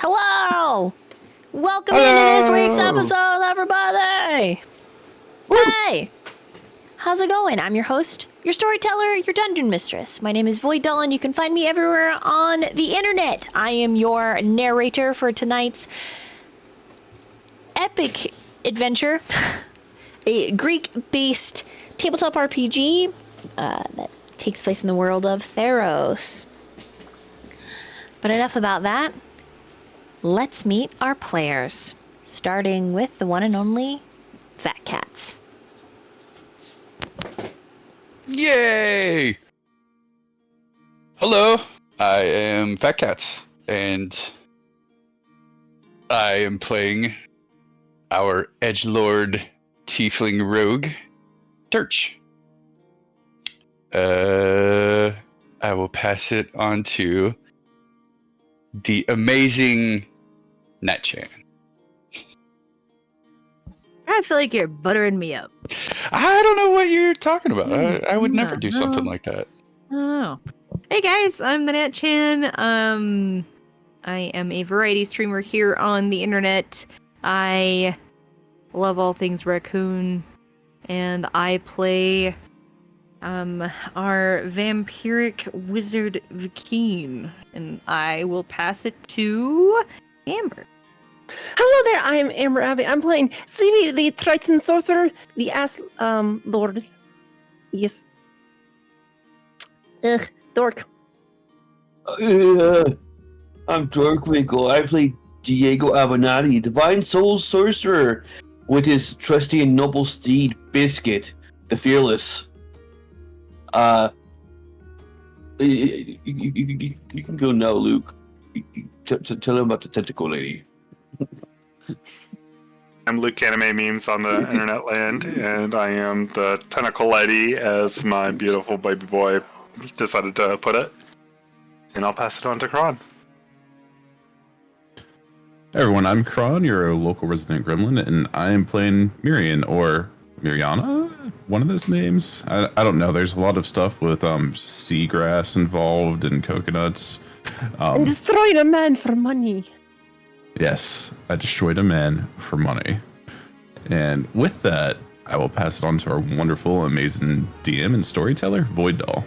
Hello! Welcome into this week's episode, everybody! Woo. Hey! How's it going? I'm your host, your storyteller, your dungeon mistress. My name is Void Dolan. You can find me everywhere on the internet. I am your narrator for tonight's epic adventure. A Greek-based tabletop RPG that takes place in the world of Theros. But enough about that. Let's meet our players, starting with the one and only FatKats. Yay! Hello, I am FatKats, and I am playing our edgelord tiefling rogue, Durch. I will pass it on to the amazing TheNatchan. I feel like you're buttering me up. I don't know what you're talking about. I would never do something like that. Oh. Hey guys, I'm TheNatchan. I am a variety streamer here on the internet. I love all things raccoon, and I play our vampiric wizard Vikeen, and I will pass it to Amber. Hello there, I am Amber Abbey. I'm playing Seaweed, the Triton Sorcerer, the Ass Lord. Yes. Dork. I'm Dorkwinkle. I play Diego Avenatti, Divine Soul Sorcerer, with his trusty and noble steed, Biscuit, the Fearless. You can go now, Luke. Tell him about the tentacle lady. I'm Luke Anime Memes on the internet land, and I am the tentacle lady, as my beautiful baby boy decided to put it. And I'll pass it on to Chron. Hey everyone, I'm Chron, your local resident gremlin, and I am playing Myyrion, or Myyriana? One of those names? I don't know. There's a lot of stuff with seagrass involved and coconuts. And destroyed a man for money. Yes, I destroyed a man for money. And with that, I will pass it on to our wonderful, amazing DM and storyteller, Void Doll.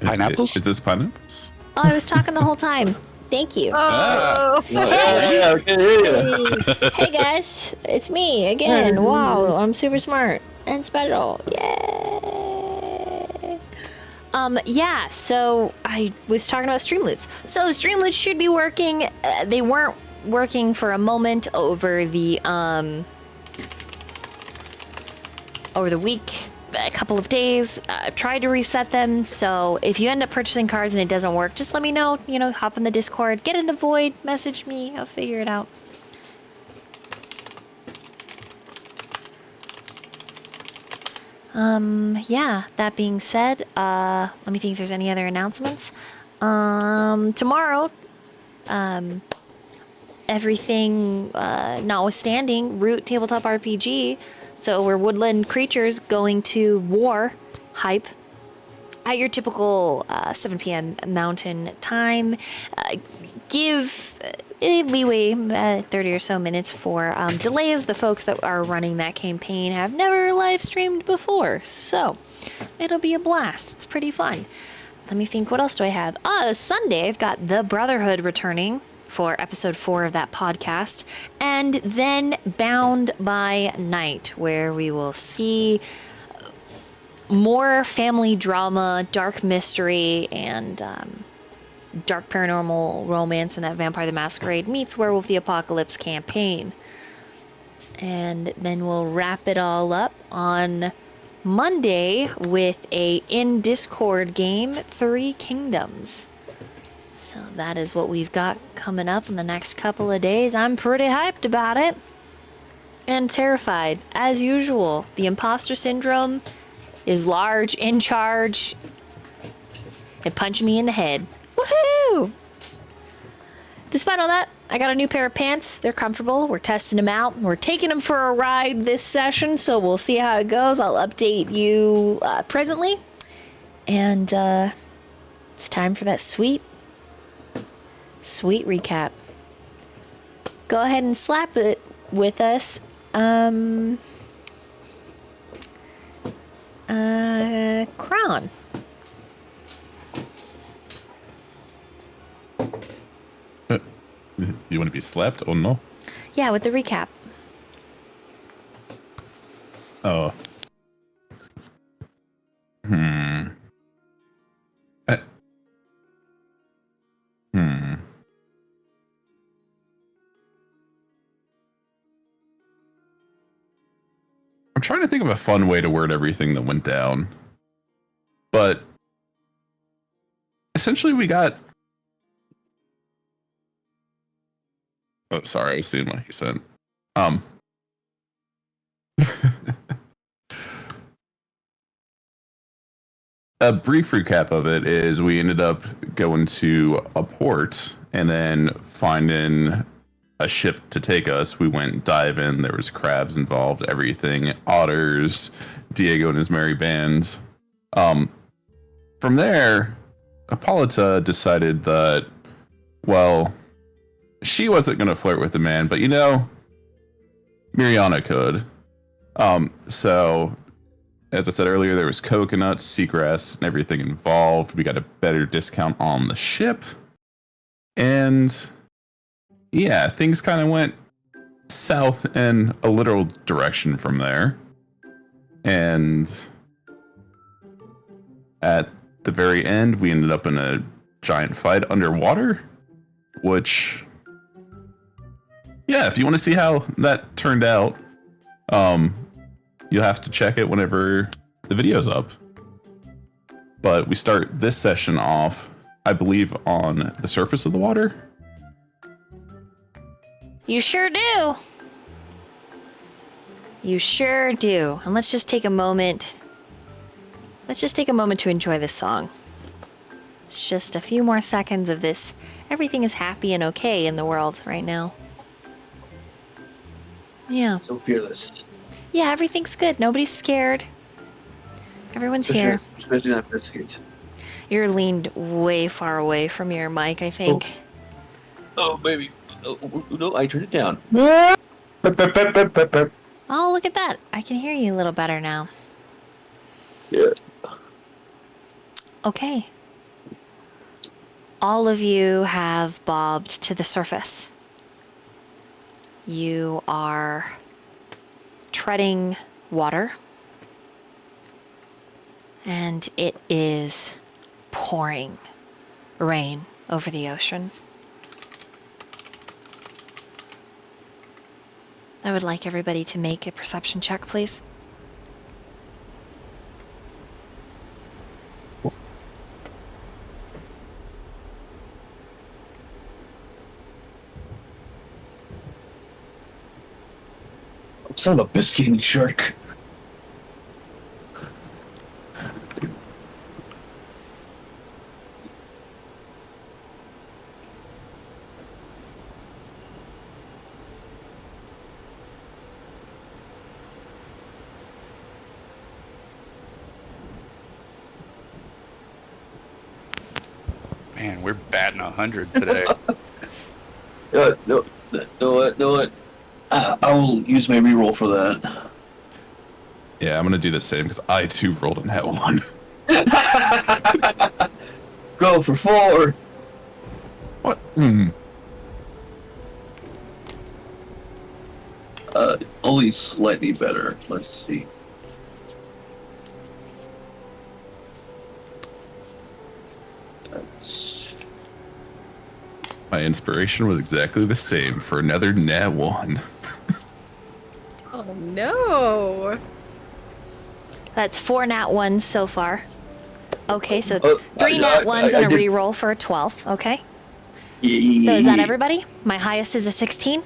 Pineapples? Is this pineapples? Oh, I was talking the whole time. Thank you. Oh! Yeah, okay. Hey guys, it's me again. Wow, I'm super smart and special. Yay! Yeah, so I was talking about Streamloots. So Streamloots should be working. They weren't working for a moment over the week. A couple of days. Tried to reset them, so if you end up purchasing cards and it doesn't work, just let me know. You know, hop in the Discord, get in the Void, message me, I'll figure it out. Yeah, that being said, let me think if there's any other announcements. Tomorrow, everything notwithstanding, Root Tabletop RPG. So we're woodland creatures going to war hype at your typical 7 p.m. mountain time. Give leeway 30 or so minutes for delays. The folks that are running that campaign have never live streamed before, so it'll be a blast. It's pretty fun. Let me think, what else do I have? Sunday I've got The Brotherhood returning for episode 4 of that podcast, and then Bound by Night, where we will see more family drama, dark mystery, and dark paranormal romance in that Vampire the Masquerade meets Werewolf the Apocalypse campaign. And then we'll wrap it all up on Monday with a in Discord game, 3 Kingdoms. So that is what we've got coming up in the next couple of days. I'm pretty hyped about it. And terrified, as usual. The imposter syndrome is large, in charge, and punch me in the head. Woohoo! Despite all that, I got a new pair of pants. They're comfortable. We're testing them out. We're taking them for a ride this session, so we'll see how it goes. I'll update you presently. And it's time for that sweet recap. Go ahead and slap it with us. Chron. You want to be slapped or no? Yeah, with the recap. Oh. I'm trying to think of a fun way to word everything that went down. But essentially we got... Oh, sorry, I was seeing what he said. A brief recap of it is we ended up going to a port and then finding a ship to take us. We went diving. There was crabs involved, everything, otters, Diego and his merry band. From there, Hippolyta decided that, well, she wasn't going to flirt with the man, but Myyrion could. So, as I said earlier, there was coconuts, seagrass, and everything involved. We got a better discount on the ship. And yeah, things kind of went south in a literal direction from there. And at the very end, we ended up in a giant fight underwater, which, yeah, if you want to see how that turned out, you'll have to check it whenever the video's up. But we start this session off, I believe, on the surface of the water. You sure do. You sure do. And let's just take a moment. Let's just take a moment to enjoy this song. It's just a few more seconds of this. Everything is happy and okay in the world right now. Yeah. So fearless. Yeah, everything's good. Nobody's scared. Everyone's here. Especially not biscuits. You're leaned way far away from your mic, I think. Oh, baby. Oh, no, I turned it down. Oh, look at that. I can hear you a little better now. Yeah. Okay. All of you have bobbed to the surface. You are treading water. And it is pouring rain over the ocean. I would like everybody to make a perception check, please. Son of a biscuit shark. Man, we're batting 100 today. No, what? I will use my reroll for that. Yeah, I'm gonna do the same because I too rolled in that one. Go for 4. What? Only slightly better. Let's see. That's... My inspiration was exactly the same for another nat 1. Oh no! That's 4 nat 1s so far. Okay, so Oh, 3 nat 1s I and a did- reroll for a 12th, okay? So is that everybody? My highest is a 16.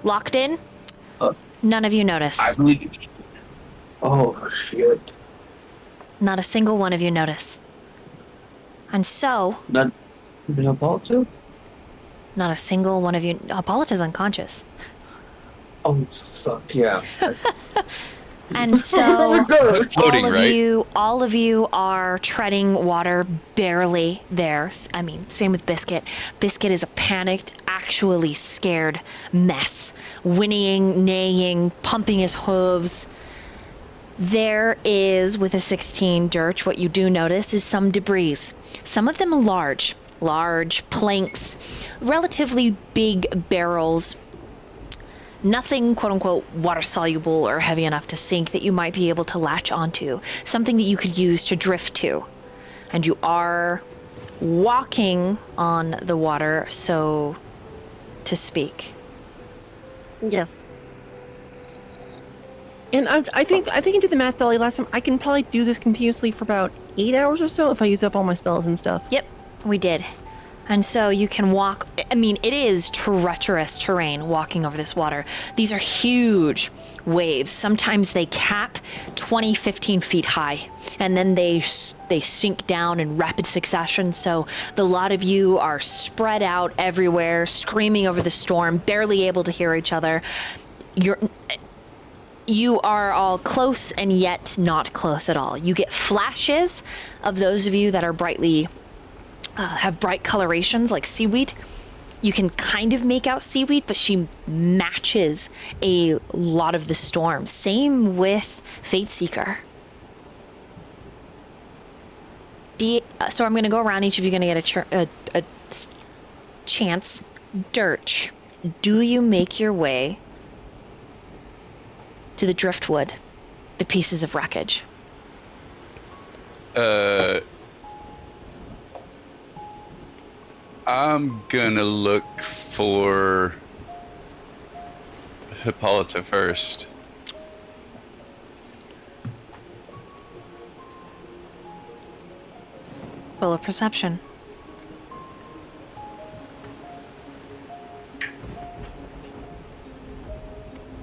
Locked in? Uh, None of you notice. I believe. Oh shit! Not a single one of you notice. And so, Not even about to? not a single one of you. Hippolyta's unconscious. Oh, fuck, yeah. And so, Floating, right? all of you are treading water barely there. I mean, same with Biscuit. Biscuit is a panicked, actually scared mess, whinnying, neighing, pumping his hooves. There is, with a 16 Durch, what you do notice is some debris. Some of them large planks, relatively big barrels. Nothing, quote unquote, water soluble or heavy enough to sink that you might be able to latch onto. Something that you could use to drift to. And you are walking on the water, so to speak. Yes. And I think I did the math, Dolly, last time. I can probably do this continuously for about 8 hours or so if I use up all my spells and stuff. Yep, we did. And so you can walk. I mean, it is treacherous terrain walking over this water. These are huge waves. Sometimes they cap 20, 15 feet high, and then they sink down in rapid succession. So the lot of you are spread out everywhere, screaming over the storm, barely able to hear each other. You are all close and yet not close at all. You get flashes of those of you that are brightly have bright colorations like Seaweed. You can kind of make out Seaweed, but she matches a lot of the storm. Same with Fateseeker. So I'm going to go around. Each of you are going to get a chance. Durch, do you make your way to the driftwood, the pieces of wreckage? I'm gonna look for Hippolyta first. Roll a perception.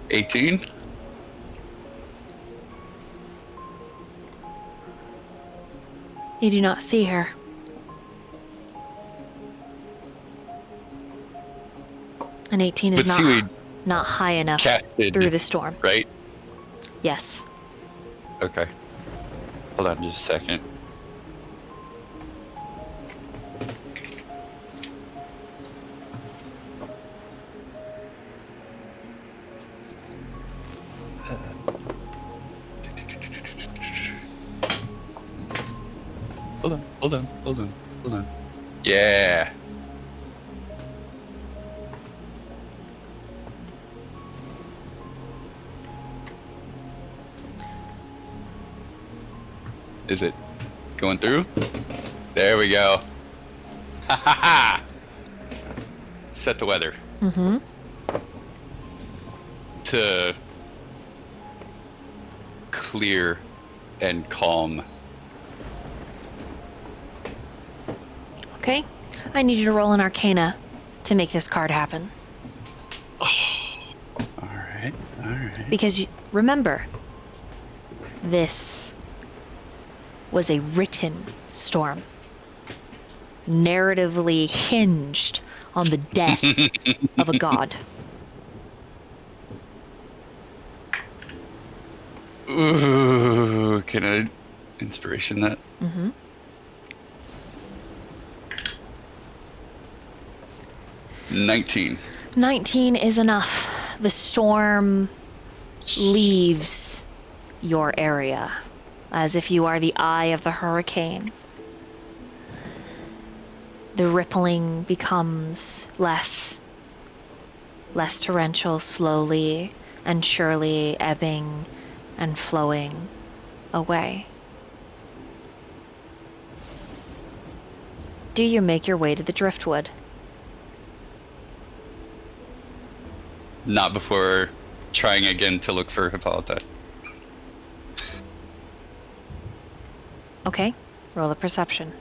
$18. You do not see her. An 18 is But Seaweed not high enough casted, through the storm. right? Yes. Okay. Hold on just a second. Hold on. Yeah. Is it going through? There we go. Ha ha ha! Set the weather. Mm-hmm. To clear and calm. Okay. I need you to roll an Arcana to make this card happen. Alright. Because remember, this was a written storm. Narratively hinged on the death of a god. Ooh, can I inspiration that? Mm-hmm. $19. 19 is enough. The storm leaves your area as if you are the eye of the hurricane. The rippling becomes less torrential, slowly and surely ebbing and flowing away. Do you make your way to the driftwood? Not before trying again to look for Hippolyta. Okay, roll a perception.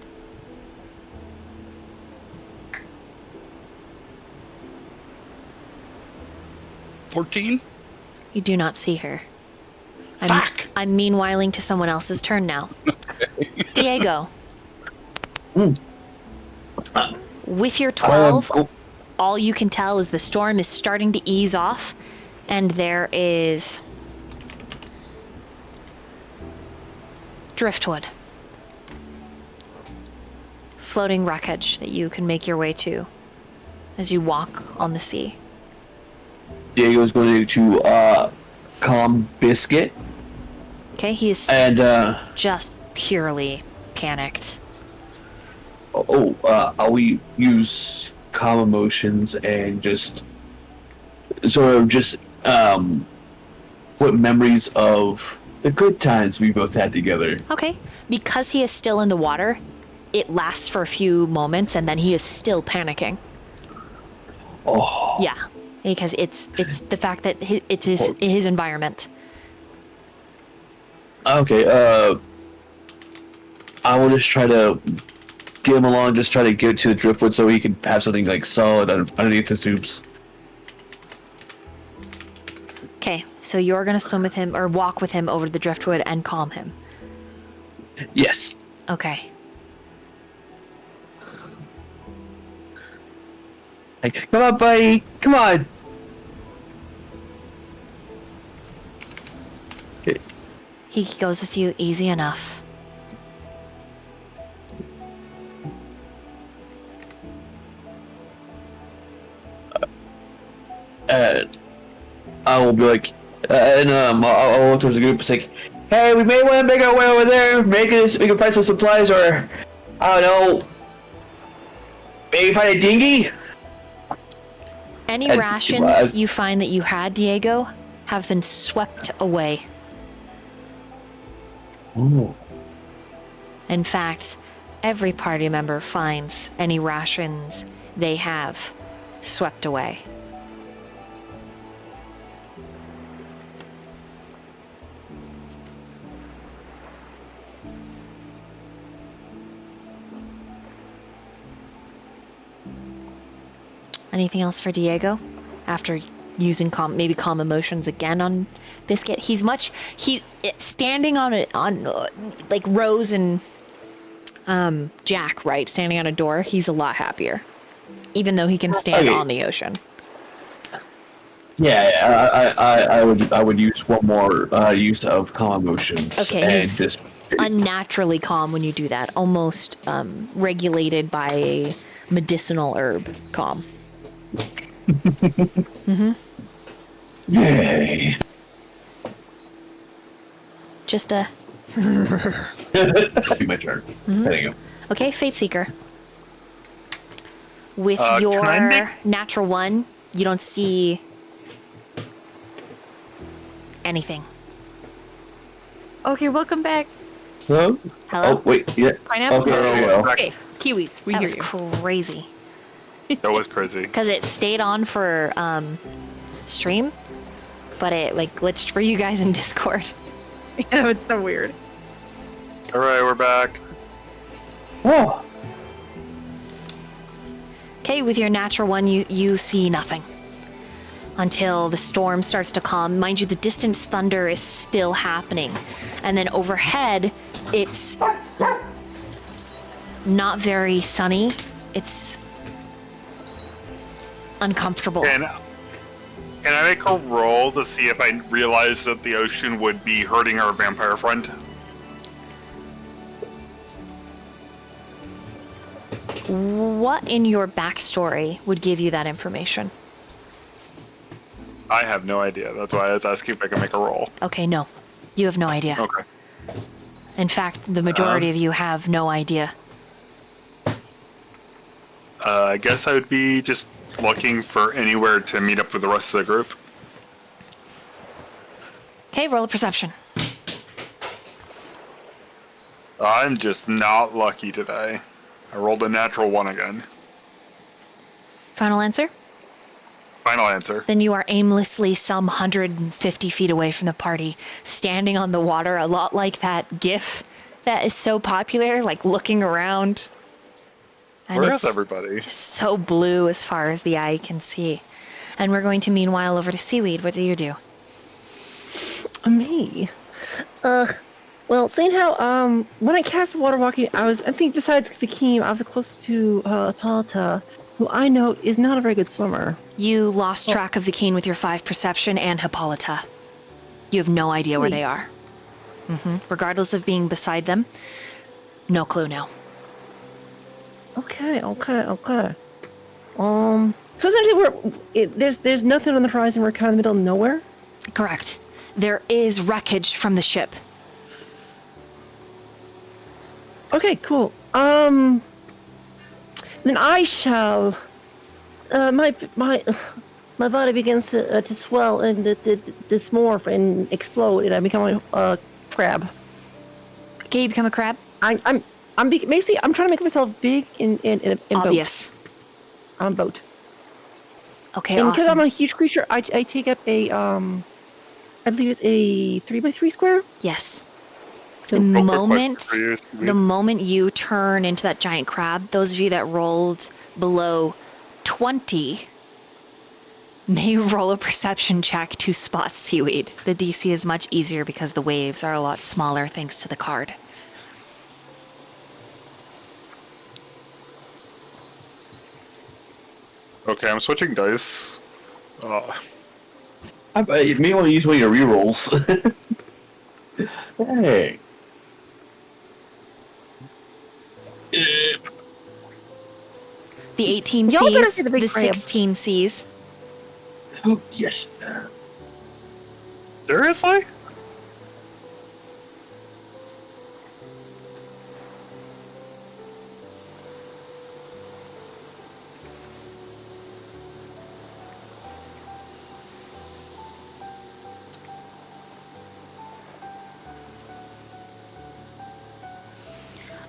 14? You do not see her. Fuck! I'm meanwhiling to someone else's turn now. Diego. Mm. With your I am 12, all you can tell is the storm is starting to ease off, and there is driftwood. Floating wreckage that you can make your way to as you walk on the sea. Diego's going to calm Biscuit. Okay, he is And, just purely panicked. I'll use calm emotions and just sort of just put memories of the good times we both had together. Okay, because he is still in the water, it lasts for a few moments and then he is still panicking. Oh. Yeah, because it's the fact that it's his environment. Okay, I will just try to get him along, just try to get to the driftwood so he can have something like solid underneath the soups. Okay, so you're gonna swim with him or walk with him over to the driftwood and calm him. Yes. Okay. Hey, come on, buddy. Come on. Okay. He goes with you easy enough. I will be like, I'll look towards the group. It's like, hey, we may want to make our way over there. Maybe we can find some supplies, or I don't know, maybe find a dinghy. Any And- rations you find that you had, Diego, have been swept away. Ooh. In fact, every party member finds any rations they have swept away. Anything else for Diego? After using maybe calm emotions again on Biscuit, standing on like Rose and Jack, right? Standing on a door, he's a lot happier, even though he can stand on the ocean. Yeah, I would use one more use of calm emotions. Okay, and he's just unnaturally calm when you do that, almost regulated by a medicinal herb calm. yay. Just a That'd be my turn. There you go. okay, Fateseeker. With Can I your make- natural one, you don't see anything. Okay, welcome back. Hello? Hello? Oh, wait. Yeah. Pineapple. Okay, there you go. Okay, kiwis. We That hear was you. crazy. That was crazy. Because it stayed on for stream, but it like glitched for you guys in Discord. That was so weird. All right, we're back. Oh. Okay, with your natural one, you see nothing until the storm starts to calm. Mind you, the distant thunder is still happening, and then overhead, it's not very sunny. It's uncomfortable. Can I make a roll to see if I realize that the ocean would be hurting our vampire friend? What in your backstory would give you that information? I have no idea. That's why I was asking if I can make a roll. Okay, no. You have no idea. Okay. In fact, the majority of you have no idea. I guess I would be just looking for anywhere to meet up with the rest of the group. Okay, roll a perception. I'm just not lucky today. I rolled a natural one again. Final answer? Final answer. Then you are aimlessly some 150 feet away from the party, standing on the water, a lot like that GIF that is so popular, like looking around. And Where it's is everybody? just so blue as far as the eye can see. And we're going to meanwhile over to Seaweed. What do you do? Me. Well, seeing how when I cast the water walking, I think besides Vakeem, I was close to Hippolyta, who I know is not a very good swimmer. You lost track of Vakeen with your 5 perception and Hippolyta. You have no idea where Sweet. they are. Regardless of being beside them, no clue now. Okay. So essentially, there's nothing on the horizon. We're kind of in the middle of nowhere. Correct. There is wreckage from the ship. Okay, cool. Then I shall. My body begins to swell and dysmorph and explode, and I become a crab. Okay, you become a crab? Basically I'm trying to make myself big in Obvious. boat. On a boat. Okay, And because I'm awesome. a huge creature, I take up a I believe it's a 3x3 square. Yes. So- The Real quick moment, question for you, Seaweed. the moment you turn into that giant crab, those of you that rolled below 20 may roll a perception check to spot Seaweed. The DC is much easier because the waves are a lot smaller thanks to the card. Okay, I'm switching dice. You may want to use one of your rerolls. Hey. The 18 Y'all better sees, see the big crab. 16 sees. Oh, yes. Seriously?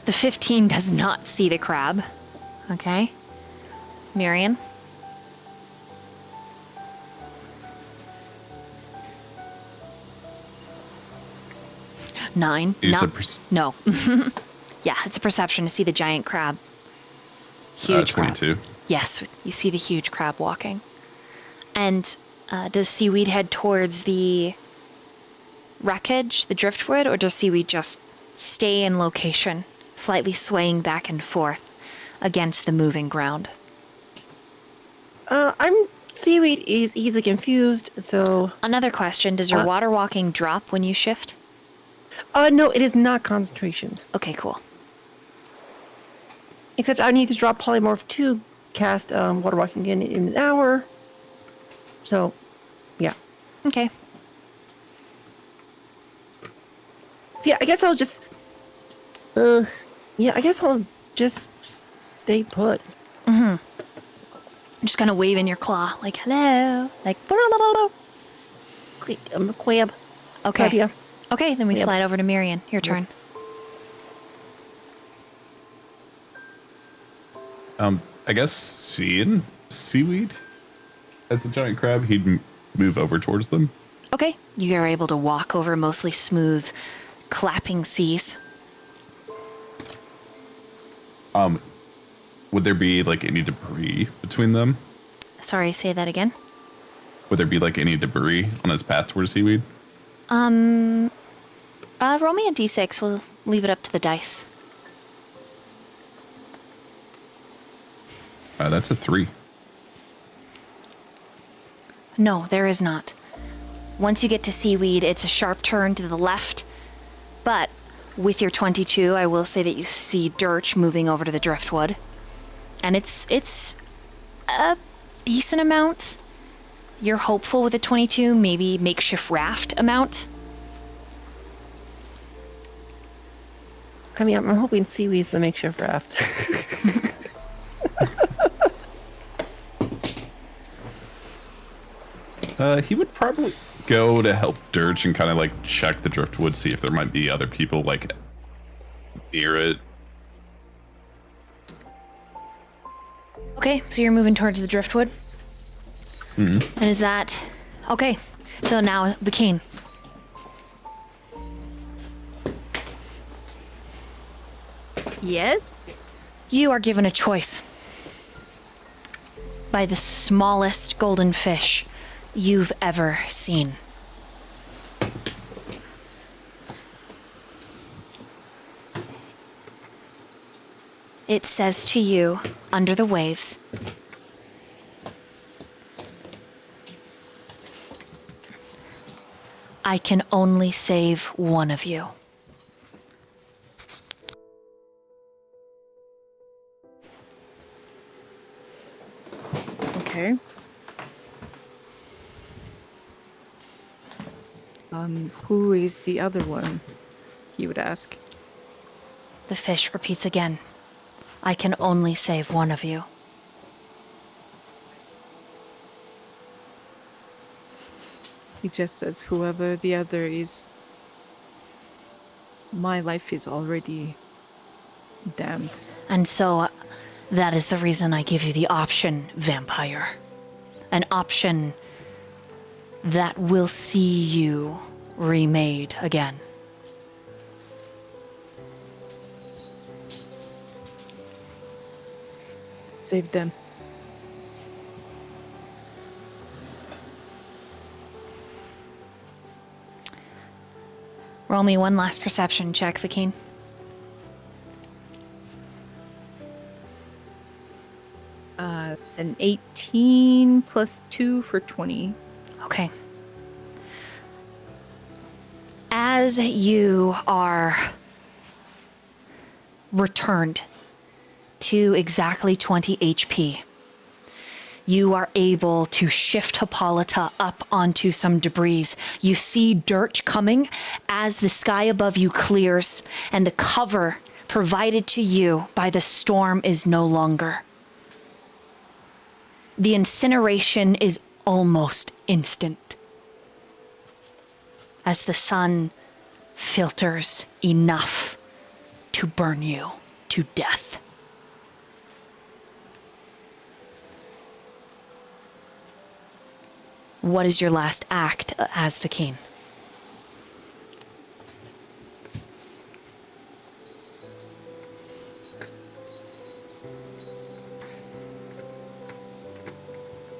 The 15 does not see the crab. Okay. Myyrion? Nine. You No. said No. Yeah, it's a perception to see the giant crab. Huge crab. 22. Yes, you see the huge crab walking. And does Seaweed head towards the wreckage, the driftwood, or does Seaweed just stay in location, slightly swaying back and forth against the moving ground? Seaweed is easily confused, so Another question, does your water walking drop when you shift? no, it is not concentration. Okay, cool. Except I need to drop polymorph to cast water walking again in an hour. So, yeah. Okay. So yeah, I guess I'll just I guess I'll just stay put. I'm just gonna wave in your claw, like, hello. Like, I'm a crab. okay. Yeah. Okay, then we Yep. slide over to Myyrion. Your turn. I guess seeing Seaweed as the giant crab, he'd move over towards them. Okay, you are able to walk over mostly smooth, clapping seas. Would there be like any debris between them? Sorry, say that again. Would there be like any debris on his path towards Seaweed? Roll me a d6. We'll leave it up to the dice. That's a 3. No, there is not. Once you get to Seaweed, it's a sharp turn to the left. But with your 22, I will say that you see Durch moving over to the driftwood. And it's a decent amount. You're hopeful with a 22, maybe makeshift raft amount. I mean, I'm hoping Seaweed's the makeshift raft. He would probably go to help Durch and kind of like check the driftwood, see if there might be other people like near it. Okay, so you're moving towards the driftwood. And is that okay? So now, Vakeen. Yes? You are given a choice by the smallest golden fish you've ever seen. It says to you, under the waves, I can only save one of you. Okay. Who is the other one? He would ask. The fish repeats again, I can only save one of you. He just says, whoever the other is, my life is already damned. And so that is the reason I give you the option, vampire. An option that will see you remade again. Save them. Roll me one last perception check, Vakeen. It's an 18 plus 2 for 20. Okay. As you are returned to exactly 20 HP, you are able to shift Hippolyta up onto some debris. You see Durch coming as the sky above you clears, and the cover provided to you by the storm is no longer. The incineration is almost instant, as the sun filters enough to burn you to death. What is your last act as Vakeen?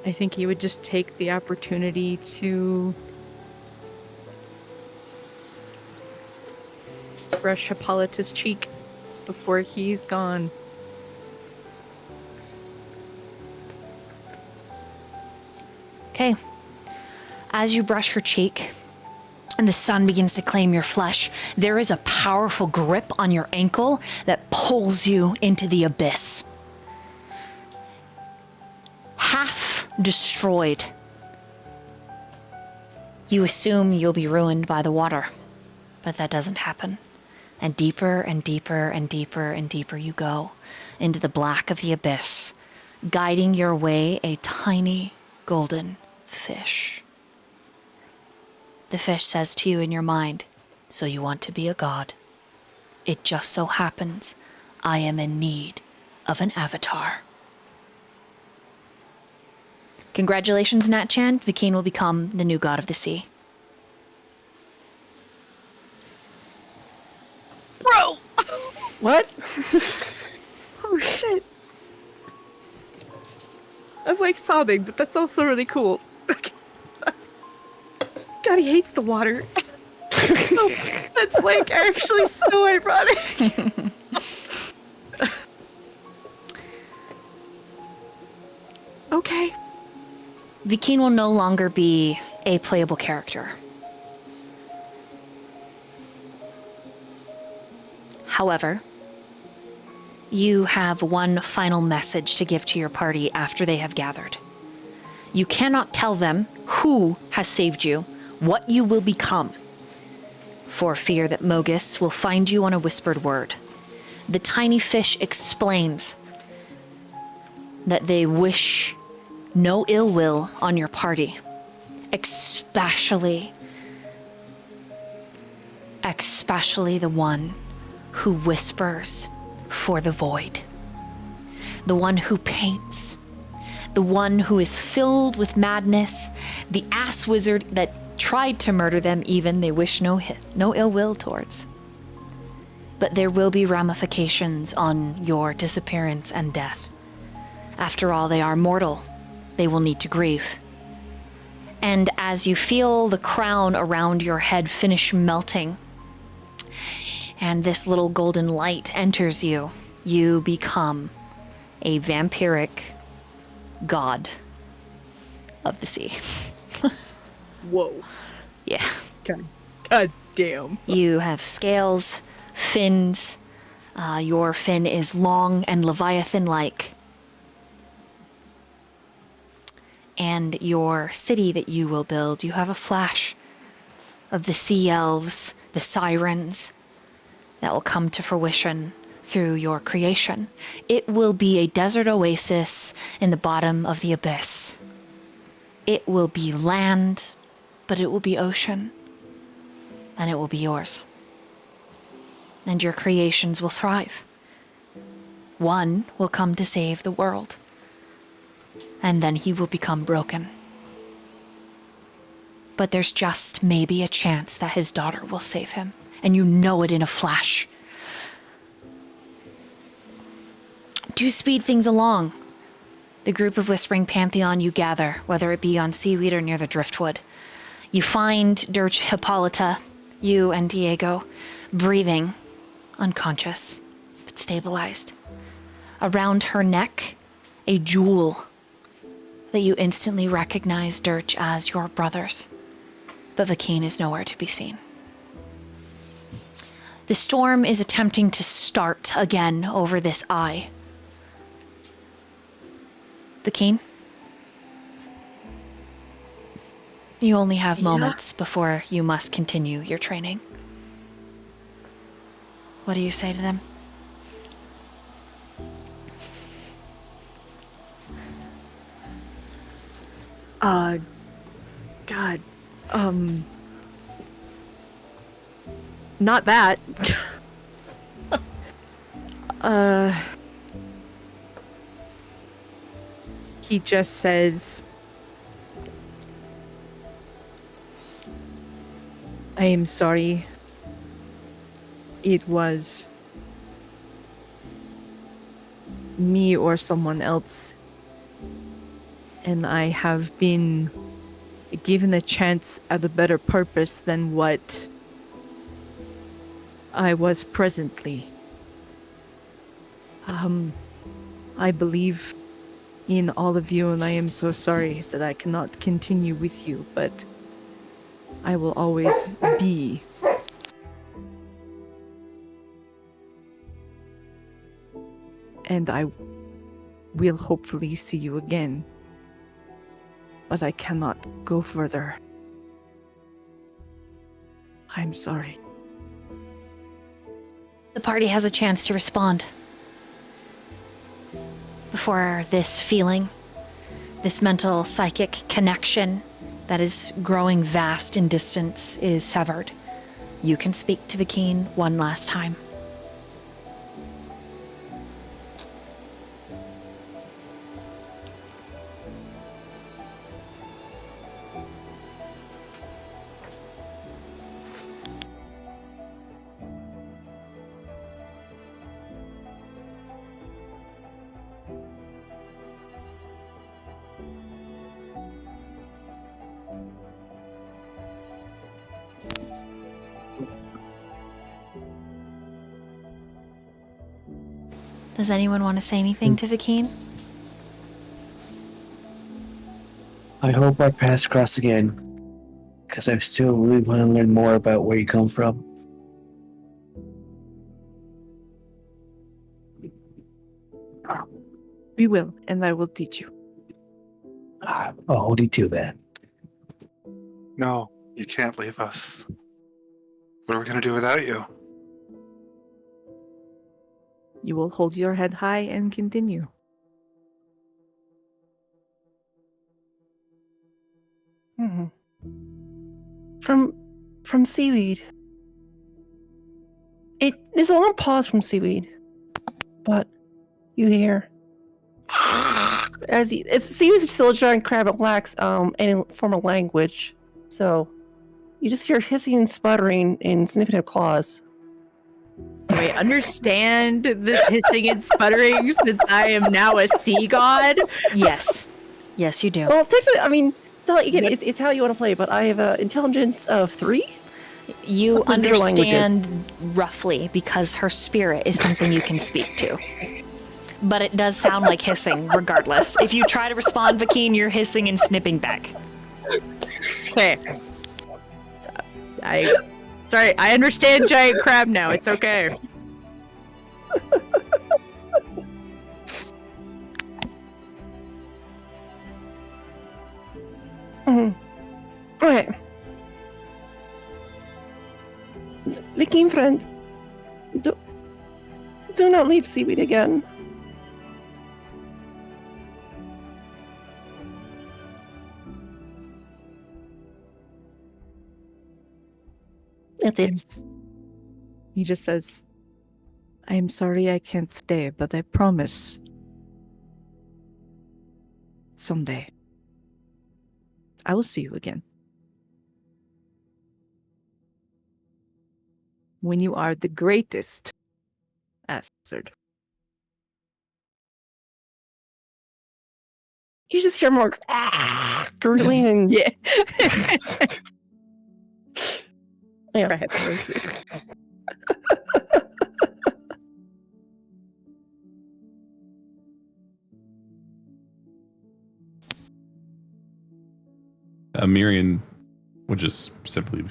I think he would just take the opportunity to brush Hippolyta's cheek before he's gone. Okay. As you brush her cheek and the sun begins to claim your flesh, there is a powerful grip on your ankle that pulls you into the abyss. Half destroyed, you assume you'll be ruined by the water, but that doesn't happen. And deeper and deeper and deeper and deeper you go into the black of the abyss, guiding your way a tiny golden fish. The fish says to you in your mind, so you want to be a god. It just so happens I am in need of an avatar. Congratulations, TheNatchan. Vakeen will become the new god of the sea. Bro! What? Oh shit. I'm like sobbing, but that's also really cool. God, he hates the water. That's like actually so ironic. Okay. Vakeen will no longer be a playable character. However, you have one final message to give to your party after they have gathered. You cannot tell them who has saved you, what you will become, for fear that Mogus will find you on a whispered word. The tiny fish explains that they wish no ill will on your party, especially the one who whispers for the void, the one who paints, the one who is filled with madness, the ass wizard that tried to murder them even they wish no ill will towards. But there will be ramifications on your disappearance and death. After all, they are mortal. They will need to grieve. And as you feel the crown around your head finish melting, and this little golden light enters you, you become a vampiric god of the sea. Whoa. Yeah. God damn. You have scales, fins. Your fin is long and leviathan-like. And your city that you will build, you have a flash of the sea elves, the sirens, that will come to fruition through your creation. It will be a desert oasis in the bottom of the abyss. It will be land, but it will be ocean, and it will be yours. And your creations will thrive. One will come to save the world, and then he will become broken. But there's just maybe a chance that his daughter will save him, and you know it in a flash. To speed things along, the group of Whispering Pantheon you gather, whether it be on Seaweed or near the Driftwood, you find Durch Hippolyta, you and Diego, breathing, unconscious, but stabilized. Around her neck, a jewel that you instantly recognize Durch as your brother's, but Vakeen is nowhere to be seen. The storm is attempting to start again over this eye. Vakeen? You only have moments before you must continue your training. What do you say to them? God, not that. He just says, I am sorry. It was me or someone else. And I have been given a chance at a better purpose than what I was presently. I believe in all of you, and I am so sorry that I cannot continue with you, but I will always be. And I will hopefully see you again. But I cannot go further. I'm sorry. The party has a chance to respond. Before this feeling, this mental psychic connection that is growing vast in distance is severed, you can speak to Vakeen one last time. Does anyone want to say anything to Vakeen? I hope our paths cross again, because I still really want to learn more about where you come from. We will, and I will teach you. I'll hold you to that. No, you can't leave us. What are we going to do without you? You will hold your head high and continue. From Seaweed. There's a long pause from Seaweed, but you hear as Seaweed's still a giant crab. It lacks any form of language, so you just hear hissing and sputtering and sniffing of claws. Do I understand this hissing and sputtering since I am now a sea god? Yes. Yes, you do. Well, technically, I mean, again, it's how you want to play, but I have an intelligence of 3. You What is their languages? understand roughly because her spirit is something you can speak to. But it does sound like hissing regardless. If you try to respond, Vakeen, you're hissing and snipping back. Okay. Sorry, I understand giant crab now. It's okay. Okay. Viking friend, do not leave Seaweed again. That's it. He just says, I am sorry I can't stay, but I promise someday I will see you again. When you are the greatest bastard. You just hear more gurgling and Yeah. yeah. Right, Rosie. Myyrion would just simply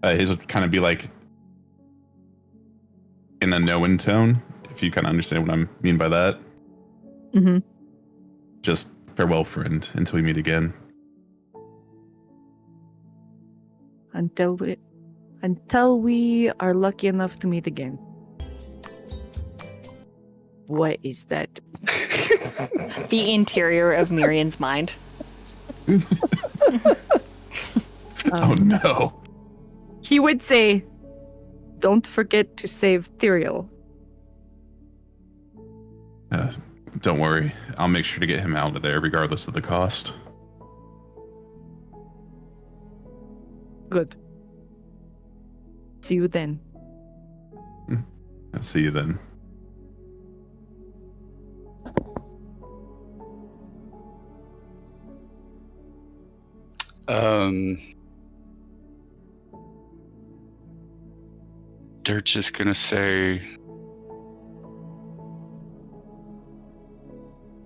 his would kind of be like in a knowing tone, if you kind of understand what I mean by that. Mm-hmm. Just farewell, friend, until we meet again. Until we are lucky enough to meet again. What is that? The interior of Myrion's mind. Oh no. He would say, don't forget to save Tyrael. Don't worry. I'll make sure to get him out of there regardless of the cost. Good. See you then. I'll see you then. Durch is gonna say,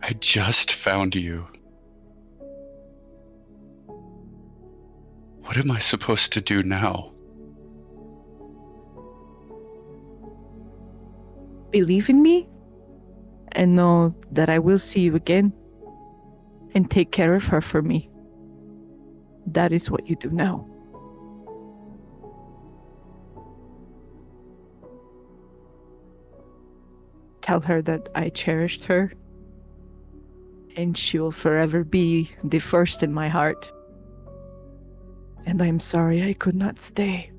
I just found you. What am I supposed to do now? Believe in me and know that I will see you again and take care of her for me. That is what you do now. Tell her that I cherished her and she will forever be the first in my heart. And I'm sorry I could not stay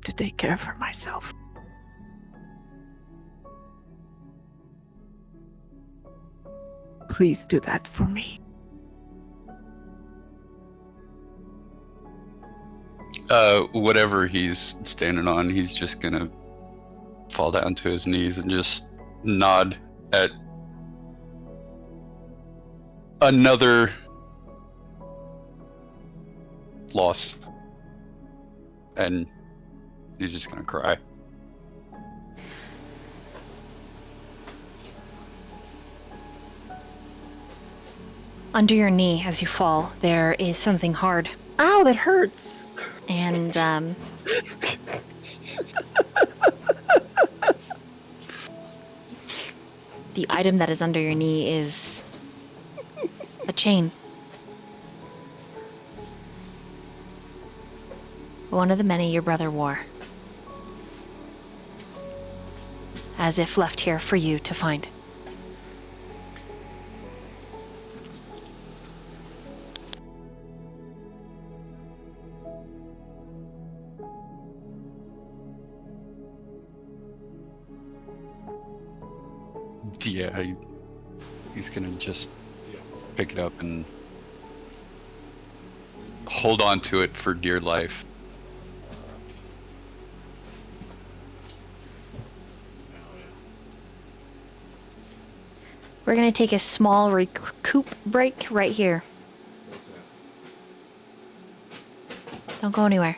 to take care of her myself. Please do that for me. Whatever he's standing on, he's just gonna fall down to his knees and just nod at another loss. And he's just gonna cry. Under your knee as you fall, there is something hard. Ow, that hurts. And, the item that is under your knee is a chain. One of the many your brother wore. As if left here for you to find. Yeah, he's gonna just pick it up and hold on to it for dear life. We're gonna take a small recoup break right here. Don't go anywhere.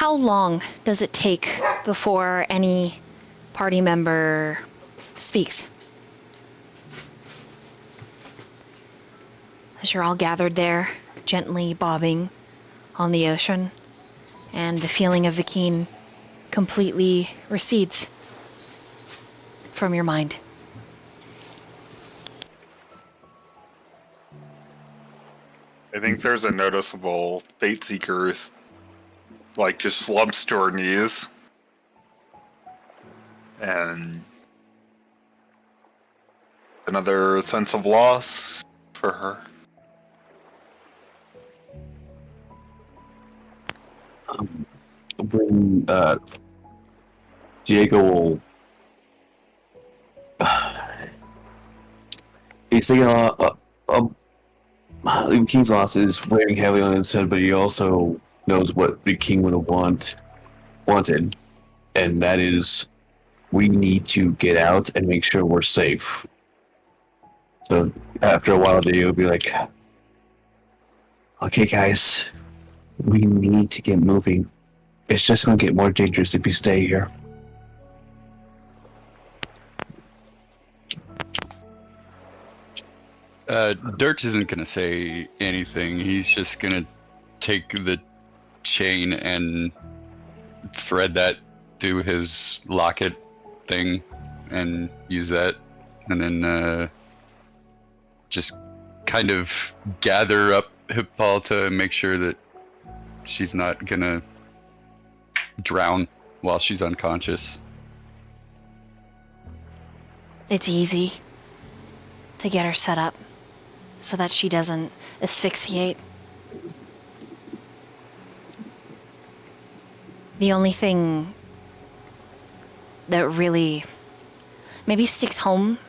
How long does it take before any party member speaks? As you're all gathered there, gently bobbing on the ocean, and the feeling of Vikeen completely recedes from your mind. I think there's a noticeable Fateseeker, like, just slumps to her knees. And another sense of loss for her. When Diego will, he's thinking the King's loss is weighing heavily on his head, but he also knows what the King would have wanted, and that is, we need to get out and make sure we're safe. So after a while, Diego will be like, "Okay, guys, we need to get moving. It's just going to get more dangerous if we stay here." Durch isn't gonna say anything. He's just gonna take the chain and thread that through his locket thing and use that, and then just kind of gather up Hippolyta and make sure that she's not gonna drown while she's unconscious. It's easy to get her set up so that she doesn't asphyxiate. The only thing that really maybe sticks home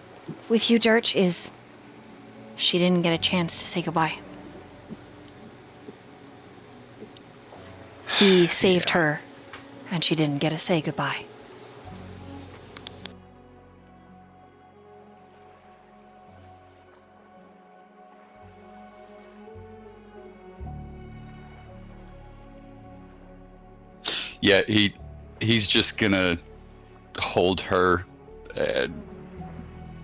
with you, Durch, is she didn't get a chance to say goodbye. He saved her, and she didn't get to say goodbye. Yeah, he's just gonna hold her,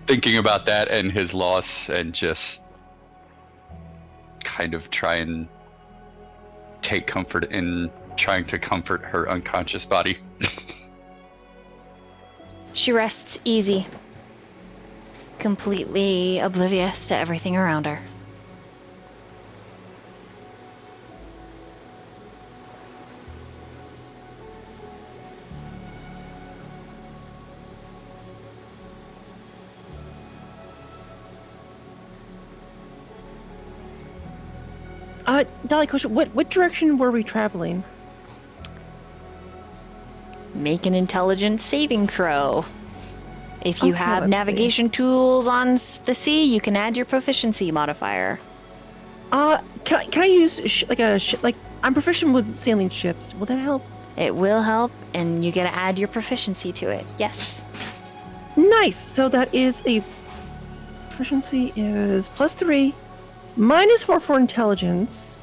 thinking about that and his loss, and just kind of try and take comfort in trying to comfort her unconscious body. She rests easy, completely oblivious to everything around her. Dolly, question, what direction were we traveling? Make an intelligence saving throw. If you Okay, have let's navigation tools on the sea, you can add your proficiency modifier. Can I use like I'm proficient with sailing ships. Will that help? It will help, and you get to add your proficiency to it. Yes. Nice. So that is a proficiency is +3, -4 for intelligence.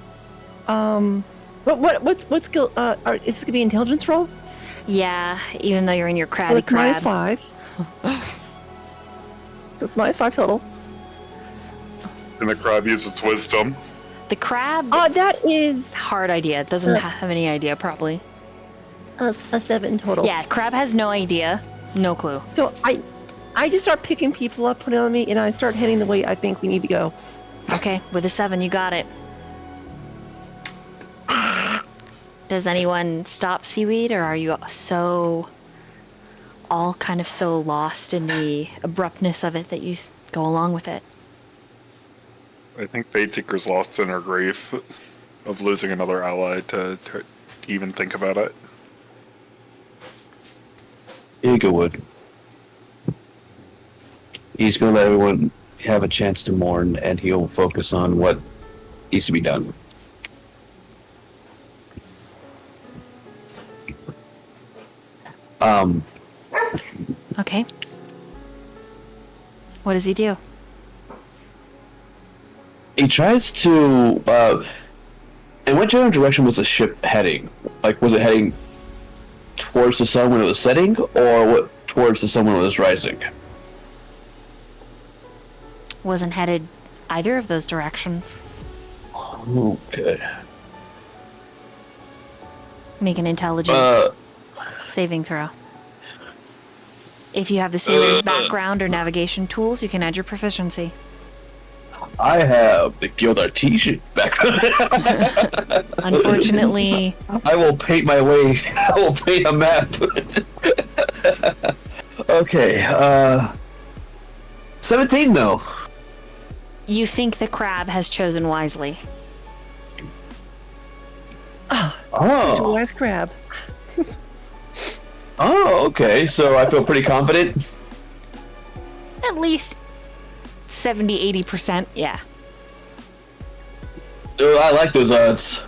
What skill? Is this gonna be intelligence roll? Yeah, even though you're in your Well, crabby it's crab. -5. So it's -5 total. And the crab uses wisdom. The crab, That is hard idea. It doesn't have any idea, probably. a 7 total. Yeah, crab has no idea. No clue. So I just start picking people up, putting it on me, and I start heading the way I think we need to go. Okay, with a 7, you got it. Does anyone stop Seaweed, or are you all kind of so lost in the abruptness of it that you go along with it? I think Fateseeker's lost in her grief of losing another ally to even think about it. Diego would. He's going to let everyone have a chance to mourn, and he'll focus on what needs to be done. Okay. What does he do? He tries to in what general direction was the ship heading? Like, was it heading towards the sun when it was setting, or towards the sun when it was rising? Wasn't headed either of those directions. Okay. Make an intelligence saving throw. If you have the sailor's background or navigation tools, you can add your proficiency. I have the guild artesian background. Unfortunately, I will paint my way. I will paint a map. Okay. 17 though. you think the crab has chosen wisely. Such a Oh. wise crab. Oh, okay. So I feel pretty confident. At least 70-80%, yeah. Oh, I like those odds.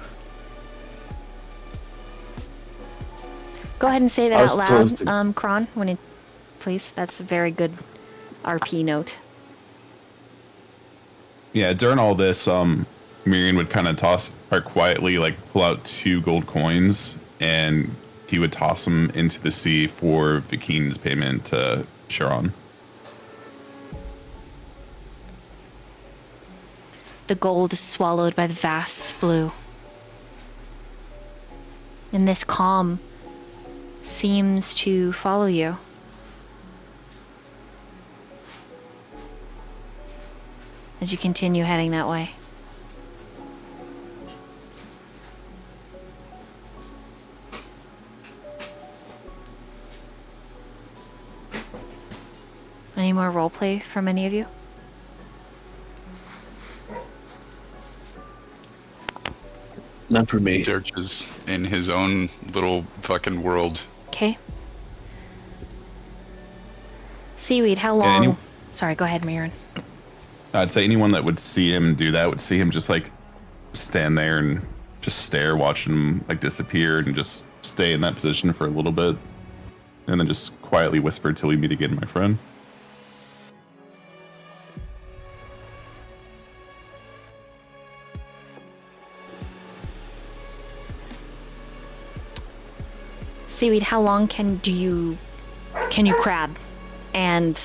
Go ahead and say that I out was loud, toasted. Chron, when it, please. That's a very good RP note. Yeah, during all this, Myyrion would kind of toss, or quietly, like, pull out 2 gold coins, and he would toss them into the sea for Vikeen's payment to Chron. The gold is swallowed by the vast blue. And this calm seems to follow you. As you continue heading that way. Any more roleplay from any of you? Not for me. Durch is in his own little fucking world. Okay. Seaweed, how Yeah, long? Sorry, go ahead, Myyrion. I'd say anyone that would see him do that would see him just, like, stand there and just stare, watch him, like, disappear, and just stay in that position for a little bit. And then just quietly whisper till we meet again, my friend. Seaweed, how long can you crab and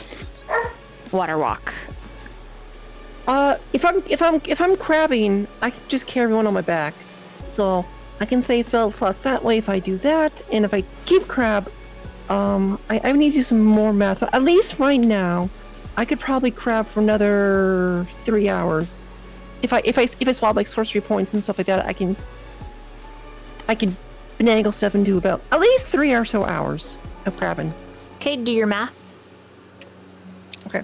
water walk? If I'm crabbing, I can just carry one on my back. So I can say spell slots that way if I do that, and if I keep crab, I need to do some more math. But at least right now, I could probably crab for another 3 hours. If I swap like sorcery points and stuff like that, I can finagle stuff into about at least 3 or so hours of crabbing. Okay, do your math. Okay.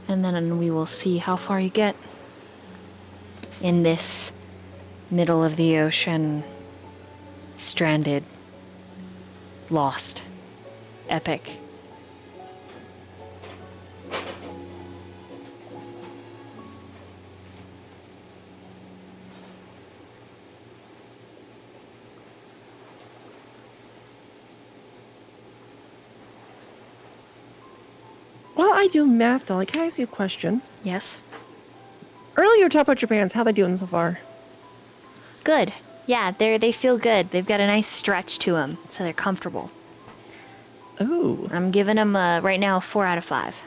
And then we will see how far you get in this middle of the ocean, stranded, lost, epic. While I do math, though, can I ask you a question? Yes? Earlier, you were talking about your bands. How they doing so far? Good. Yeah, they feel good. They've got a nice stretch to them, so they're comfortable. Oh. I'm giving them right now a 4 out of 5.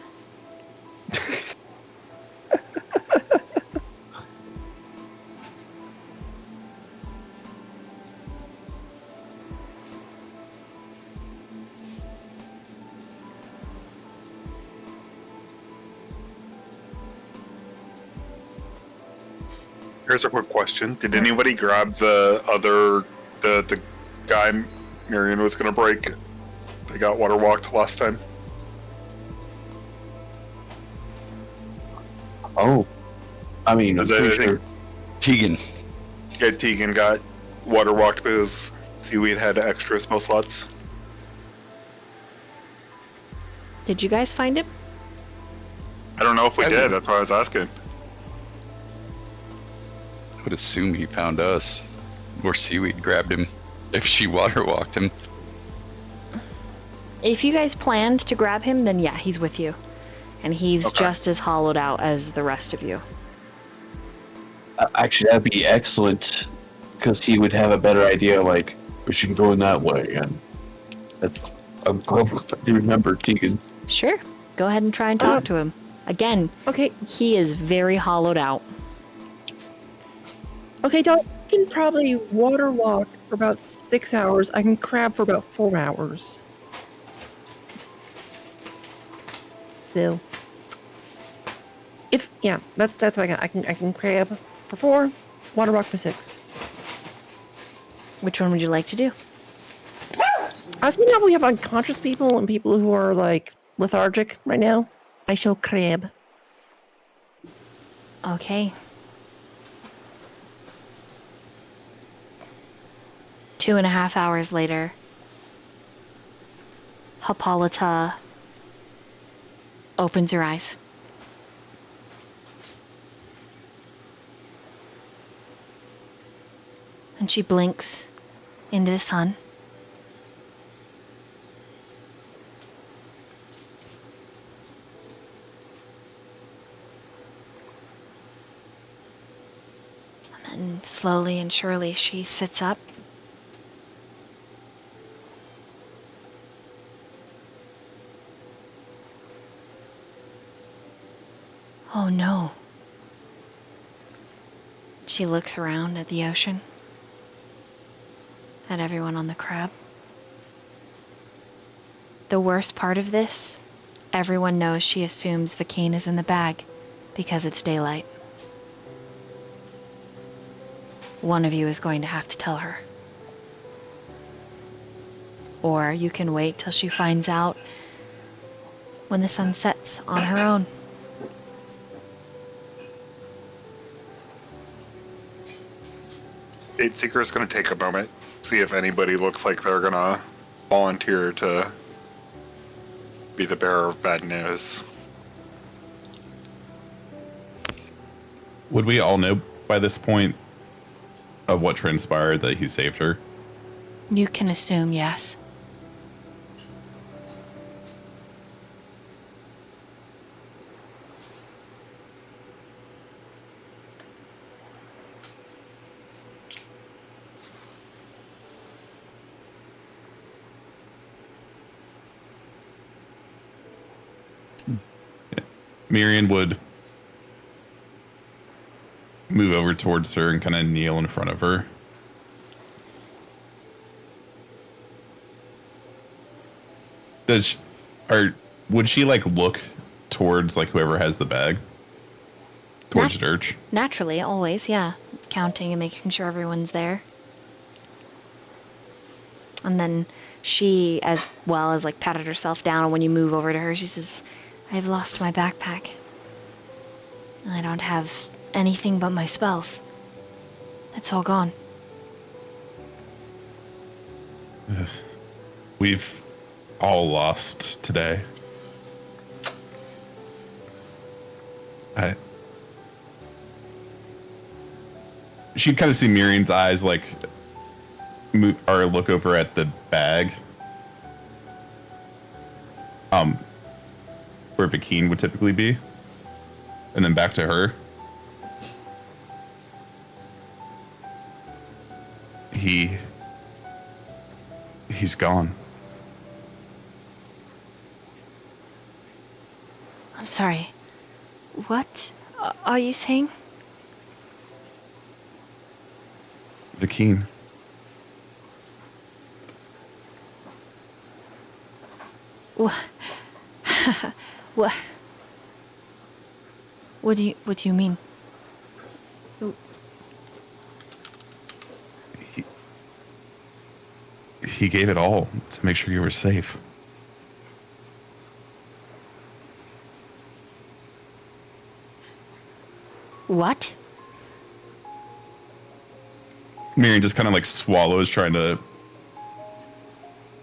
Here's a quick question: did anybody grab the guy Myyrion was gonna break? They got water walked last time. Oh. I mean, I'm Is that pretty anything? sure. Tegan. Yeah, Tegan got water walked because Seaweed had extra spell slots. Did you guys find him? I don't know if we I did. didn't. That's why I was asking. I would assume he found us. Or Seaweed grabbed him. If she water walked him. If you guys planned to grab him, then yeah, he's with you. And he's Okay. just as hollowed out as the rest of you. Actually, that'd be excellent. because he would have a better idea, like, we should go in that way, and I'm glad you remember, Tegan. Sure. Go ahead and try and talk to him. Again, Okay, he is very hollowed out. okay, Doc. I can probably water walk for about 6 hours. I can crab for about 4 hours. So, that's what I got. I can crab for 4, water walk for 6. Which one would you like to do? I was thinking how we have unconscious people and people who are like lethargic right now. I shall crab. Okay. 2.5 hours later, Hippolyta opens her eyes. And she blinks into the sun. And then slowly and surely she sits up. Oh no. She looks around at the ocean, at everyone on the crab. The worst part of this, everyone knows she assumes Vakeen is in the bag because it's daylight. One of you is going to have to tell her. Or you can wait till she finds out when the sun sets on her own. Fateseeker is going to take a moment, see if anybody looks like they're going to volunteer to be the bearer of bad news. Would we all know by this point of what transpired that he saved her? You can assume yes. Myyrion would move over towards her and kind of kneel in front of her. Would she like look towards like whoever has the bag? Towards Durch? Naturally, always, yeah. Counting and making sure everyone's there. And then she, as well as like patted herself down, and when you move over to her, she says, I've lost my backpack. I don't have anything but my spells. It's all gone. We've all lost today. She'd kind of see Myrion's eyes like move, or look over at the bag. Where Vakeen would typically be. And then back to her. He's gone. I'm sorry. What are you saying? Vakeen. What? What do you mean? He gave it all to make sure you were safe. What? Myyrion just kind of like swallows, trying to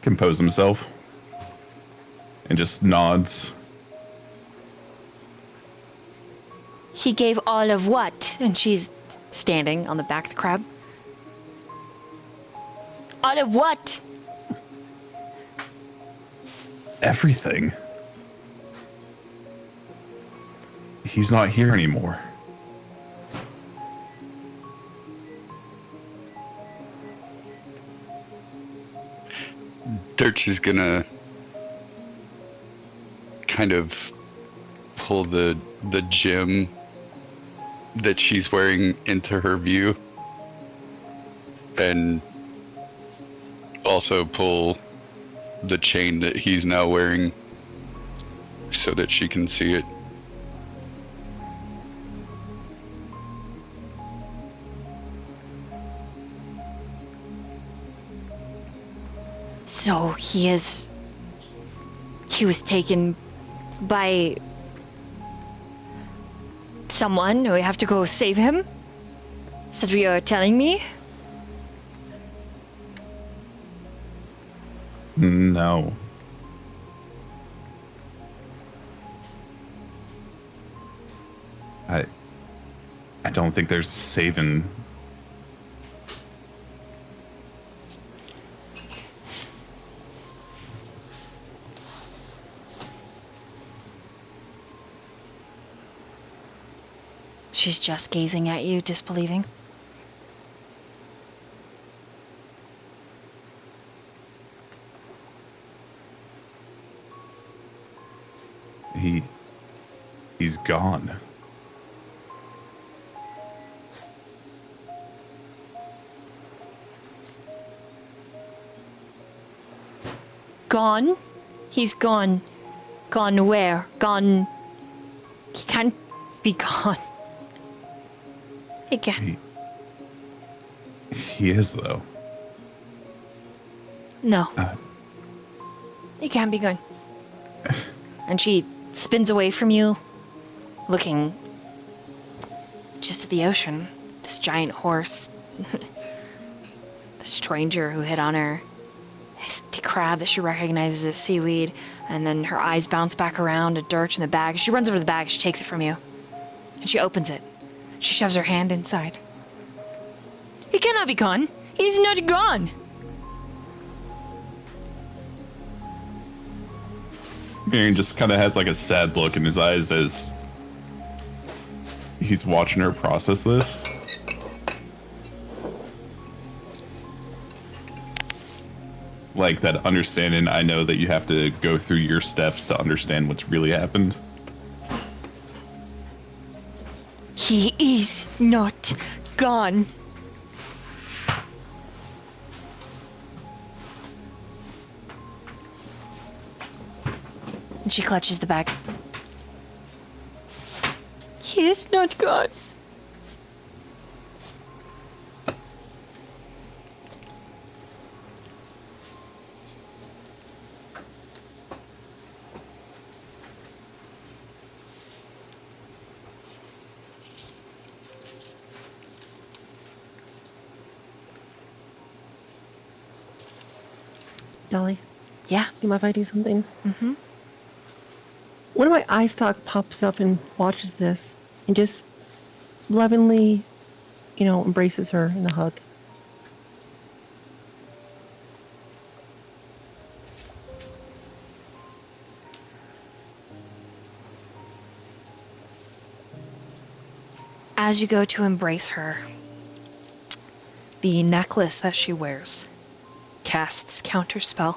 compose himself, and just nods. He gave all of what? And she's standing on the back of the crab. All of what? Everything. He's not here anymore. Durch is gonna kind of pull the gem that she's wearing into her view, and also pull the chain that he's now wearing so that she can see it. So he was taken by someone. We have to go save him? Is that what you're telling me? No. I don't think there's saving. She's just gazing at you, disbelieving. He's gone. Gone? He's gone. Gone where? Gone. He can't be gone. Again. He is, though. No. He can't be gone. And she spins away from you, looking just at the ocean. This giant horse. The stranger who hit on her. The crab that she recognizes as Seaweed. And then her eyes bounce back around to Durch in the bag. She runs over to the bag, she takes it from you. And she opens it. She shoves her hand inside. He cannot be gone. He's not gone. Myyrion just kind of has like a sad look in his eyes as he's watching her process this. Like that understanding, I know that you have to go through your steps to understand what's really happened. He is not gone. And she clutches the bag. He is not gone. Dolly, Yeah. you mind if I do something? Mm-hmm. One of my eye stalk pops up and watches this and just lovingly, embraces her in a hug. As you go to embrace her, the necklace that she wears casts counterspell.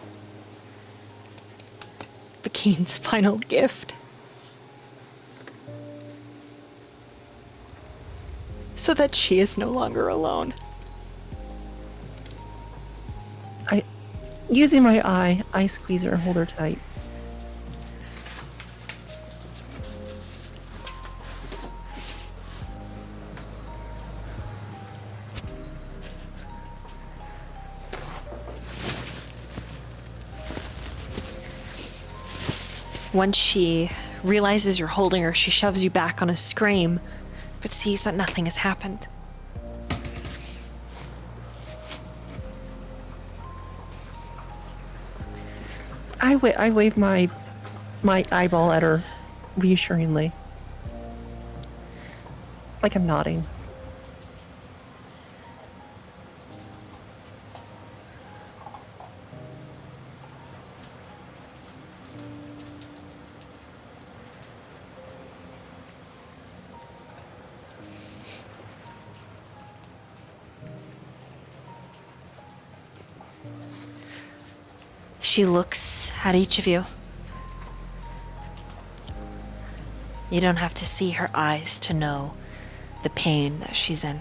Bakeen's final gift. So that she is no longer alone. Using my eye, I squeeze her and hold her tight. Once she realizes you're holding her, she shoves you back on a scream, but sees that nothing has happened. I wave my eyeball at her reassuringly. Like I'm nodding. She looks at each of you. You don't have to see her eyes to know the pain that she's in.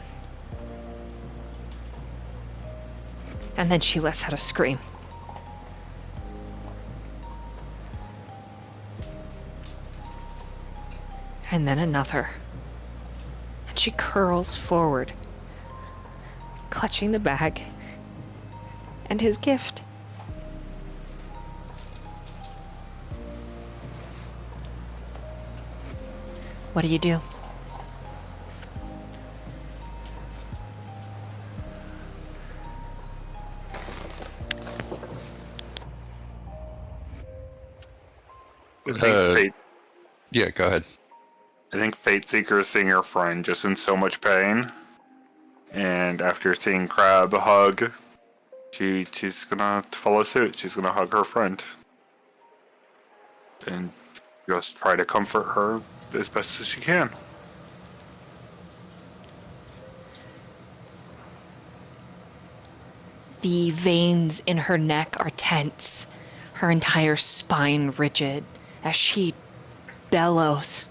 And then she lets out a scream. And then another. And she curls forward, clutching the bag and his gift. What do you do? I think Yeah, go ahead. I think Fateseeker is seeing her friend just in so much pain, and after seeing Crab hug, she's gonna follow suit. She's gonna hug her friend and just try to comfort her as best as she can. The veins in her neck are tense, her entire spine rigid as she bellows.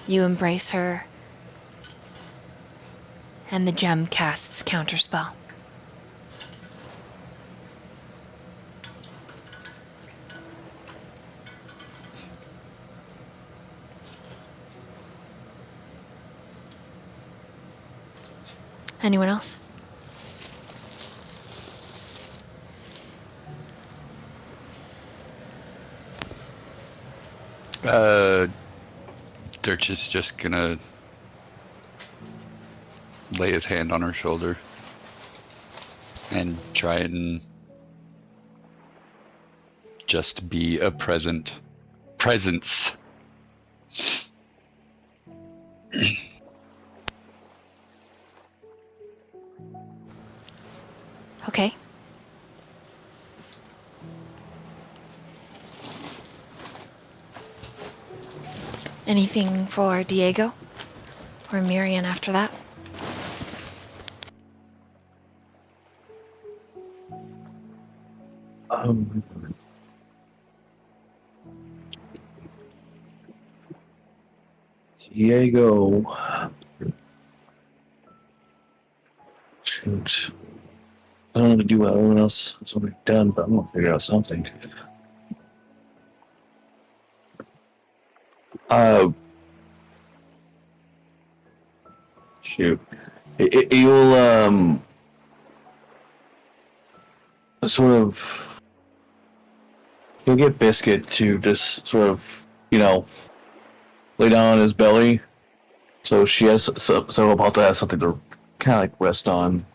You embrace her, and the gem casts counterspell. Anyone else? Durch is just gonna lay his hand on her shoulder and try and just be a presence. Okay. Anything for Diego? Or Myyrion after that? Diego. Shoot. I don't know what to do what everyone else has already done, but I'm gonna figure out something. Shoot. You'll sort of you'll get Biscuit to just sort of, lay down on his belly, so she has so about to have something to kind of like rest on.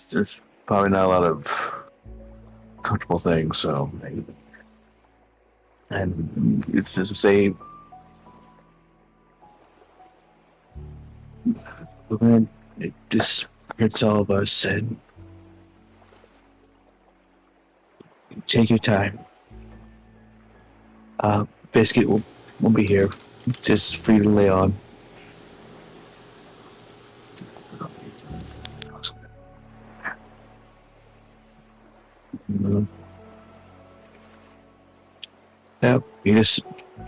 There's probably not a lot of comfortable things, so and it's just say, man, it just hurts all of us, and take your time. Biscuit will be here, just free to lay on. Yeah, he just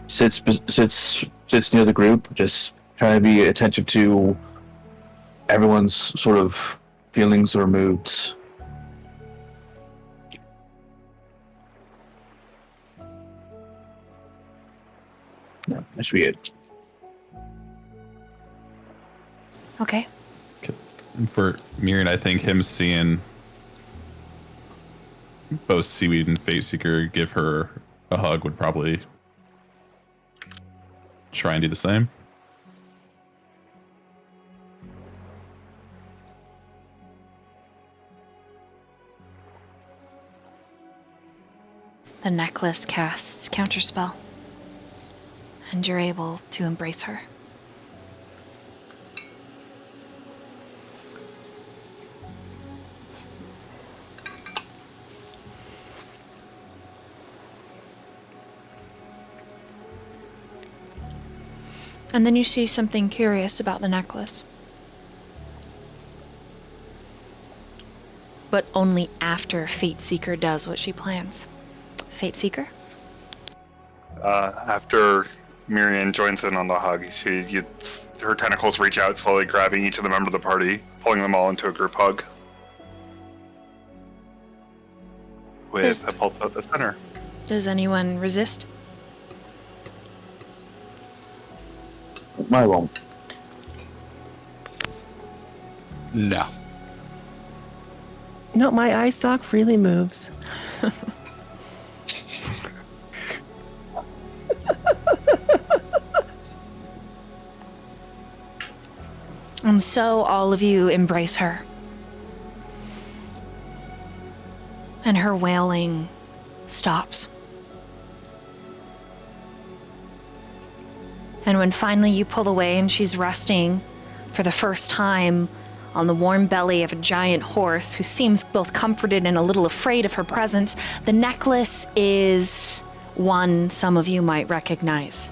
sits near the group, just trying to be attentive to everyone's sort of feelings or moods. Yeah, that should be it. Okay. For Myyrion, I think him seeing both Seaweed and Fateseeker give her a hug would probably try and do the same. The necklace casts counterspell, and you're able to embrace her. And then you see something curious about the necklace. But only after Fateseeker does what she plans. Fateseeker? After Myyrion joins in on the hug, her tentacles reach out, slowly grabbing each of the members of the party, pulling them all into a group hug. With Hippolyta at the center. Does anyone resist? I won't. No. No, my eye stalk freely moves. And so all of you embrace her. And her wailing stops. And when finally you pull away and she's resting for the first time on the warm belly of a giant horse who seems both comforted and a little afraid of her presence, the necklace is one some of you might recognize.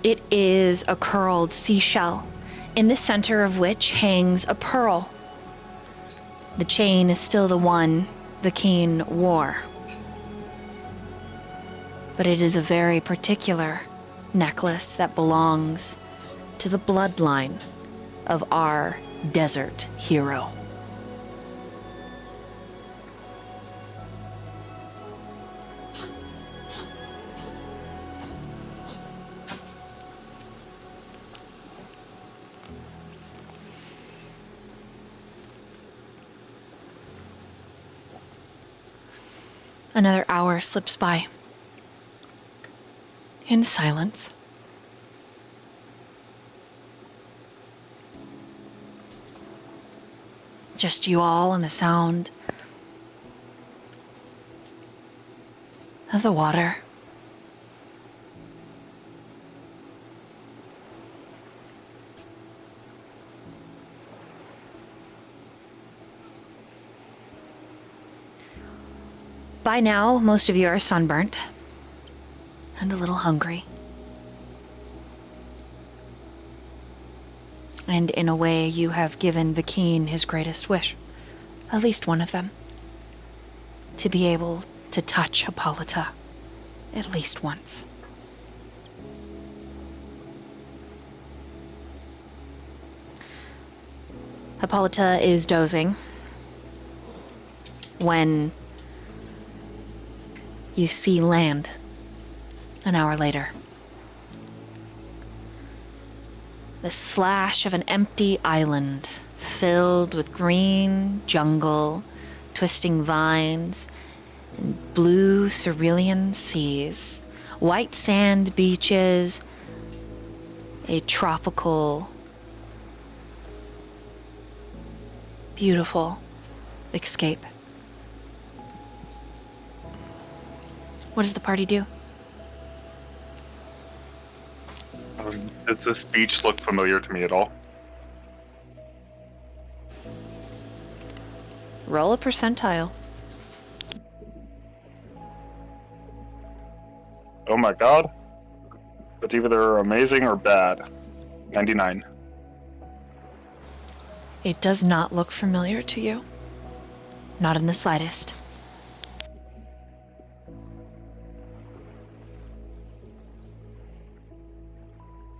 It is a curled seashell, in the center of which hangs a pearl. The chain is still the one the Keen wore. But it is a very particular necklace that belongs to the bloodline of our desert hero. Another hour slips by. In silence. Just you all and the sound of the water. By now, most of you are sunburnt and a little hungry. And in a way, you have given Vakeen his greatest wish, at least one of them, to be able to touch Hippolyta at least once. Hippolyta is dozing when you see land an hour later. The slash of an empty island filled with green jungle, twisting vines, and blue cerulean seas, white sand beaches, a tropical, beautiful escape. What does the party do? Does this beach look familiar to me at all? Roll a percentile. Oh my god. It's either amazing or bad. 99. It does not look familiar to you. Not in the slightest.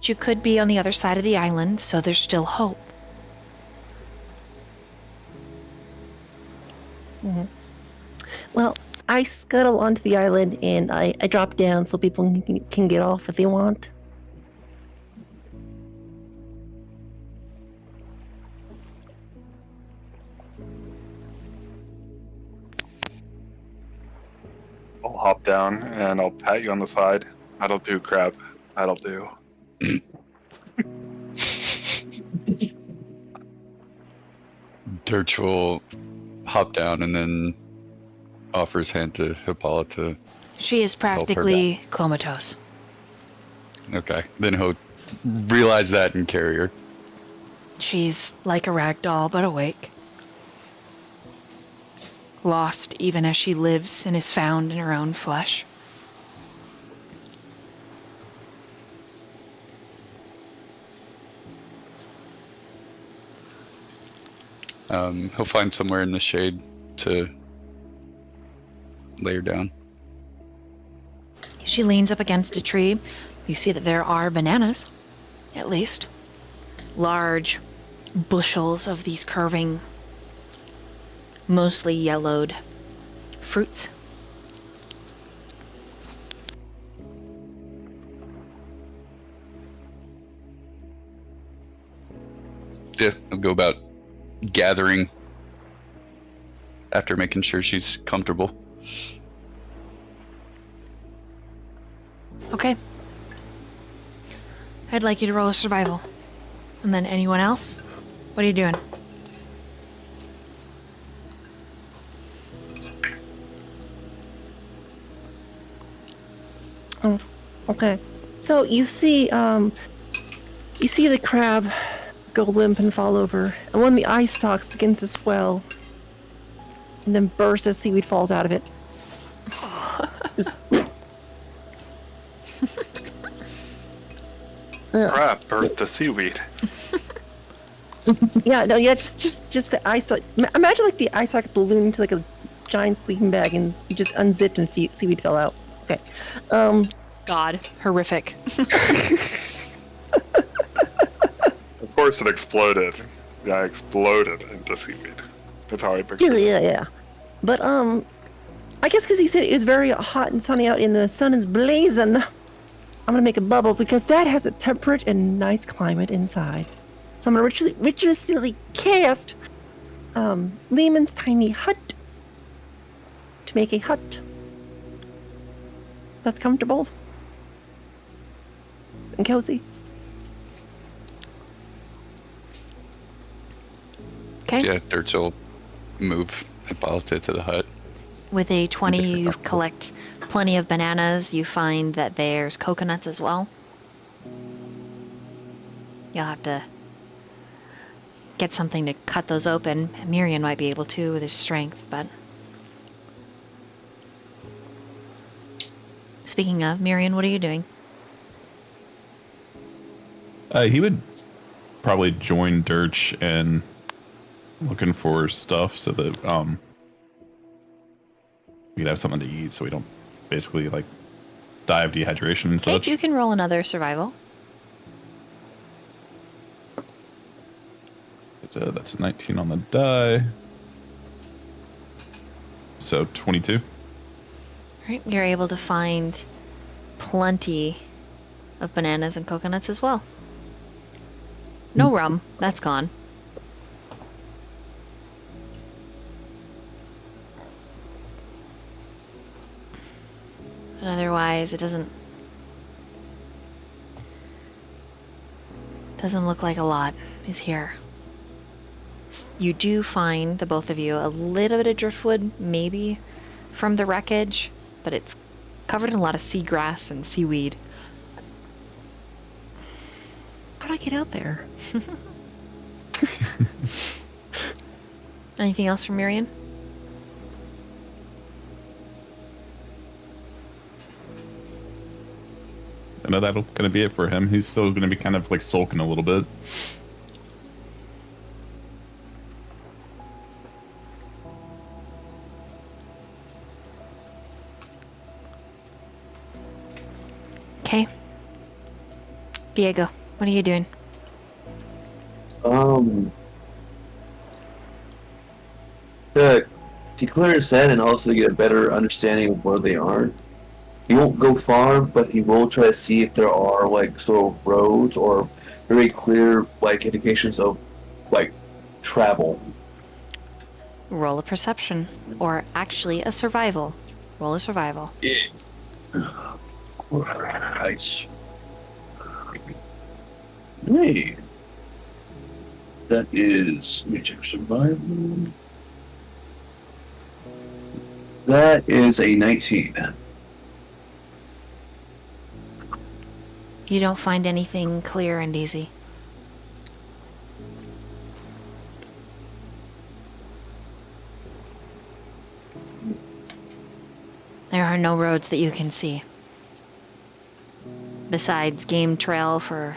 You could be on the other side of the island, so there's still hope. Mm-hmm. Well, I scuttle onto the island and I drop down so people can get off if they want. I'll hop down and I'll pat you on the side. That'll do, crab. That'll do. Durch will hop down and then offer his hand to Hippolyta. She is practically comatose. Okay, then he'll realize that and carry her. She's like a rag doll, but awake. Lost even as she lives and is found in her own flesh. He'll find somewhere in the shade to lay her down. She leans up against a tree. You see that there are bananas, at least. Large bushels of these curving, mostly yellowed fruits. Yeah, I'll go about gathering after making sure she's comfortable. Okay. I'd like you to roll a survival. And then anyone else? What are you doing? Oh, okay. So you see the crab go limp and fall over, and one of the eye stalks begins to swell, and then burst as seaweed falls out of it. Just- Crap, birthed the seaweed. Yeah, no, yeah, just the eye stalk. Imagine like the eye stalk ballooned into like a giant sleeping bag and just unzipped and seaweed fell out. Okay. God. Horrific. Of course it exploded. Yeah, it exploded into seaweed. That's how I pictured it. Yeah. But I guess because he said it was very hot and sunny out and the sun is blazing, I'm gonna make a bubble because that has a temperate and nice climate inside. So I'm gonna ritualistically cast Lehman's tiny hut to make a hut that's comfortable and cozy. Okay. Yeah, Dirch will move Hippolyta to the hut. With a 20, you collect plenty of bananas. You find that there's coconuts as well. You'll have to get something to cut those open. Myyrion might be able to with his strength, but... Speaking of, Myyrion, what are you doing? He would probably join Durch and looking for stuff so that we'd have something to eat, so we don't basically like die of dehydration and Okay, such. you can roll another survival. That's a 19 on the die. So 22. Right, you're able to find plenty of bananas and coconuts as well. No rum, that's gone. But otherwise, it doesn't look like a lot is here. You do find, the both of you, a little bit of driftwood, maybe from the wreckage, but it's covered in a lot of seagrass and seaweed. How'd I get out there? Anything else from Myyrion? I know that'll gonna be it for him. He's still gonna be kind of like sulking a little bit. Okay. Diego, what are you doing? To clear his head and also get a better understanding of where they are. He won't go far, but he will try to see if there are like sort of roads or very clear like indications of like travel. Roll a perception. Or actually, a survival. Roll a survival. Right. Hey. That is, let me check survival. That is a 19. You don't find anything clear and easy. There are no roads that you can see. Besides game trail for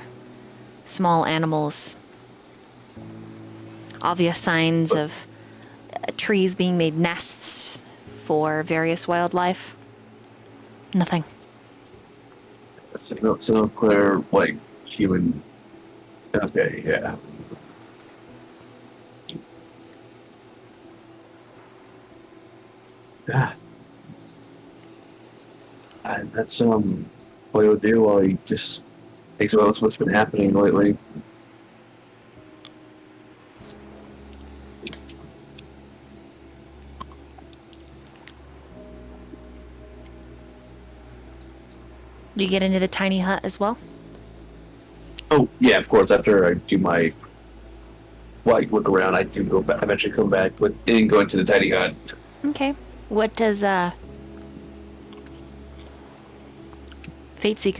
small animals. obvious signs of trees being made nests for various wildlife. Nothing. So clear, like human. Okay, yeah. Yeah. And that's what he'll do while he just thinks about what's been happening lately. Do you get into the tiny hut as well? Oh yeah, of course. After I do my look around, I do go back. Eventually come back, but in going to the tiny hut. Okay. What does Fateseeker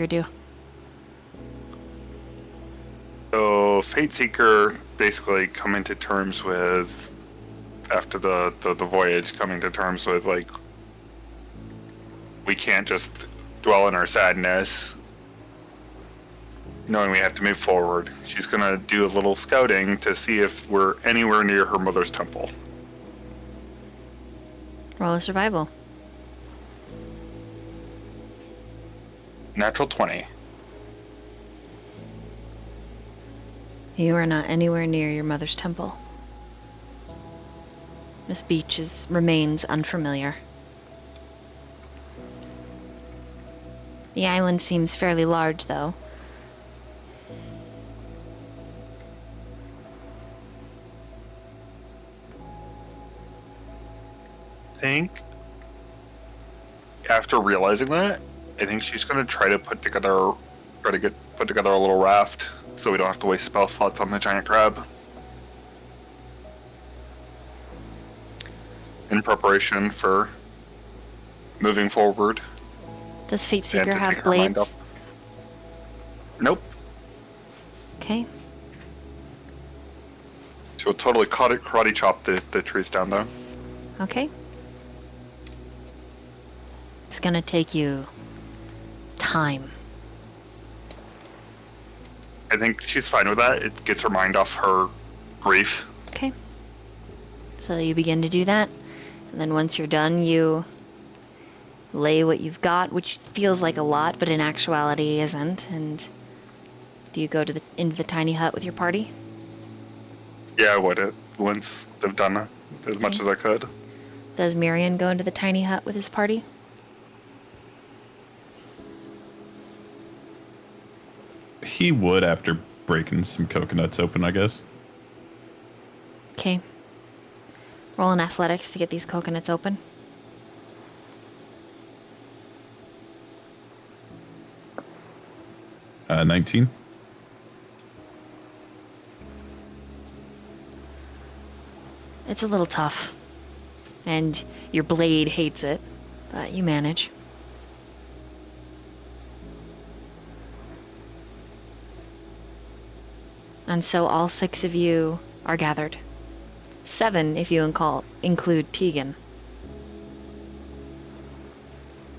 do? So Fateseeker basically coming to terms with, after the voyage, coming to terms with, like, we can't just dwell in our sadness, knowing we have to move forward. She's gonna do a little scouting to see if we're anywhere near her mother's temple. Roll a survival. Natural 20. You are not anywhere near your mother's temple. This beach remains unfamiliar. The island seems fairly large, though. I think after realizing that, I think she's gonna try to put together a little raft so we don't have to waste spell slots on the giant crab. In preparation for moving forward. Does and Fateseeker to have take her mind blades? up. Nope. Okay. She'll totally karate chop the trees down though. Okay. It's gonna take you time. I think she's fine with that. It gets her mind off her grief. Okay. So you begin to do that, and then once you're done, you lay what you've got, which feels like a lot, but in actuality isn't. And do you go to into the tiny hut with your party? Yeah, I would once they've done as much as I could. Does Myyrion go into the tiny hut with his party? He would after breaking some coconuts open, I guess. Okay. Roll in athletics to get these coconuts open. Uh, 19. It's a little tough. And your blade hates it, but you manage. And so all 6 of you are gathered. 7 if you include Tegan.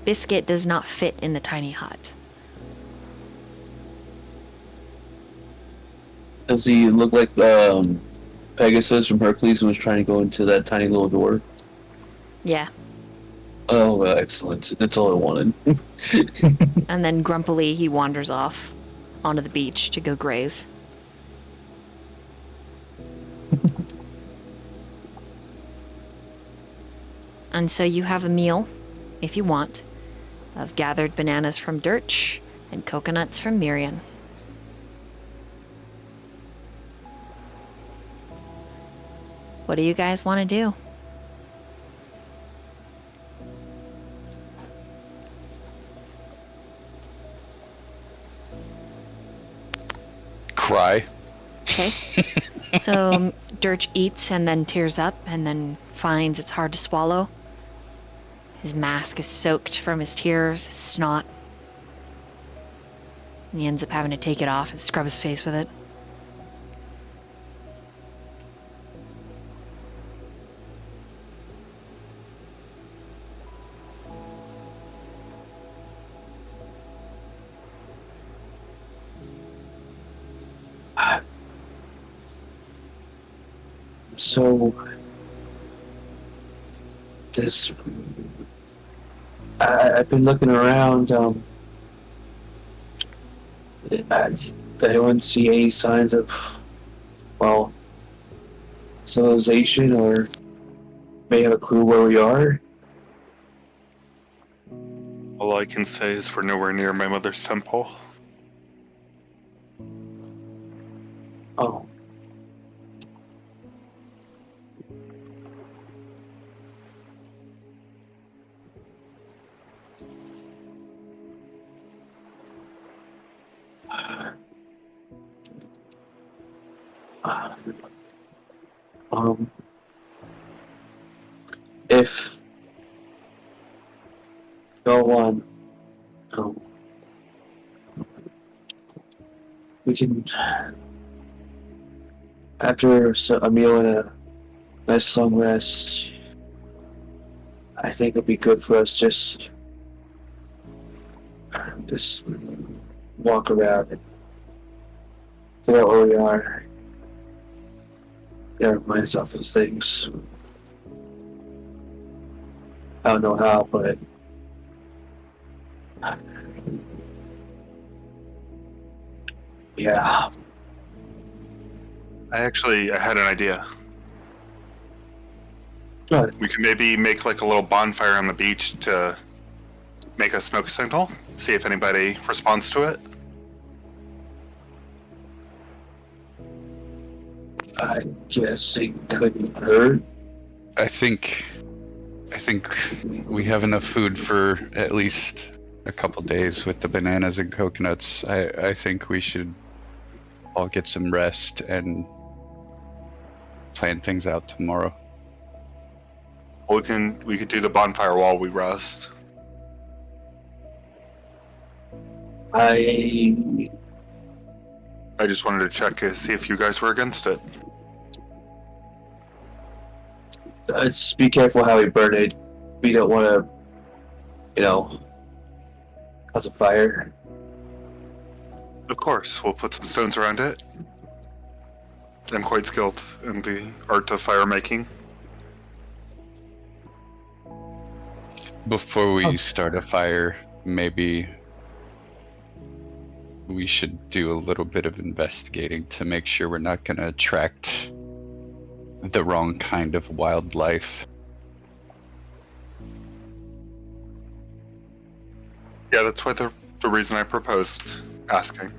Biscuit does not fit in the tiny hut. Does he look like Pegasus from Hercules was trying to go into that tiny little door? Yeah. Oh, excellent. That's all I wanted. And then grumpily he wanders off onto the beach to go graze. And so you have a meal, if you want, of gathered bananas from Durch and coconuts from Myyrion. What do you guys want to do? Cry. Okay. So Durch eats and then tears up and then finds it's hard to swallow. His mask is soaked from his tears, his snot. And he ends up having to take it off and scrub his face with it. So this I've been looking around. I don't see any signs of, well, civilization, or may have a clue where we are. All I can say is we're nowhere near my mother's temple. Oh. If go on, we can, after a meal and a nice long rest, I think it'd be good for us just walk around and figure out where we are. Get our minds off of things. I don't know how, but yeah. I had an idea. What? We could maybe make like a little bonfire on the beach to make a smoke signal, see if anybody responds to it. I guess it couldn't hurt. I think we have enough food for at least a couple days with the bananas and coconuts. I think we should all get some rest and plan things out tomorrow. We could do the bonfire while we rest. I I just wanted to check to see if you guys were against it. Just be careful how we burn it. We don't want to, cause a fire. Of course, we'll put some stones around it. I'm quite skilled in the art of fire making. Before we start a fire, maybe we should do a little bit of investigating to make sure we're not going to attract the wrong kind of wildlife. Yeah, that's why the reason I proposed asking.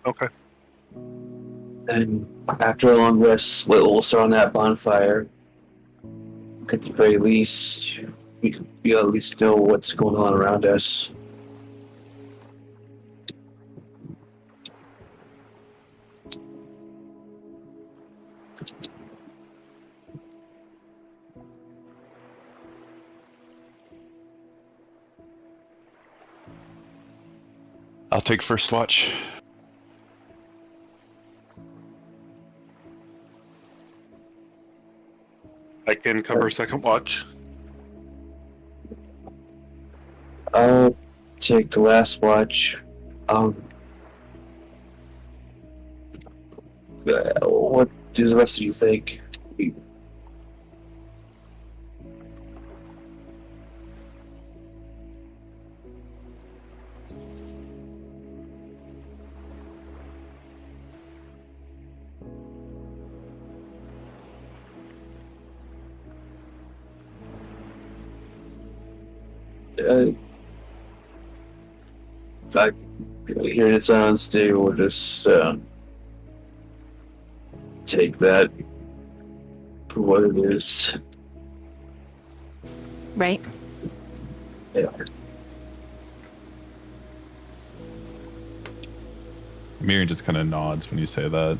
Okay. And after a long rest, we'll start on that bonfire. At the very least, we at least know what's going on around us. I'll take first watch. I can cover second watch. I'll take the last watch. What do the rest of you think? I hearing it sounds, Dave, we'll just take that for what it is. Right? Yeah. Myyrion just kind of nods when you say that.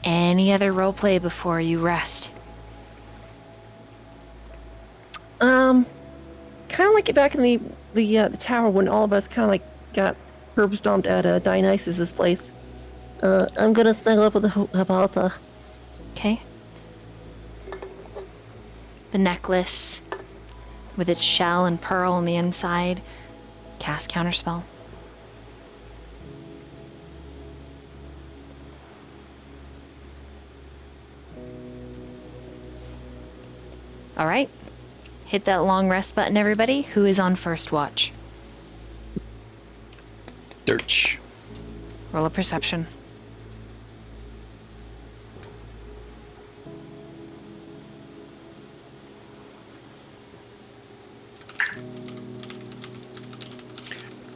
Any other roleplay before you rest? kind of like back in the tower when all of us kind of like got curb stomped at Dionysus's place. I'm gonna snuggle up with the Hippolyta. Okay. The necklace, with its shell and pearl on the inside, cast counterspell. All right. Hit that long rest button, everybody. Who is on first watch? Durch. Roll a perception.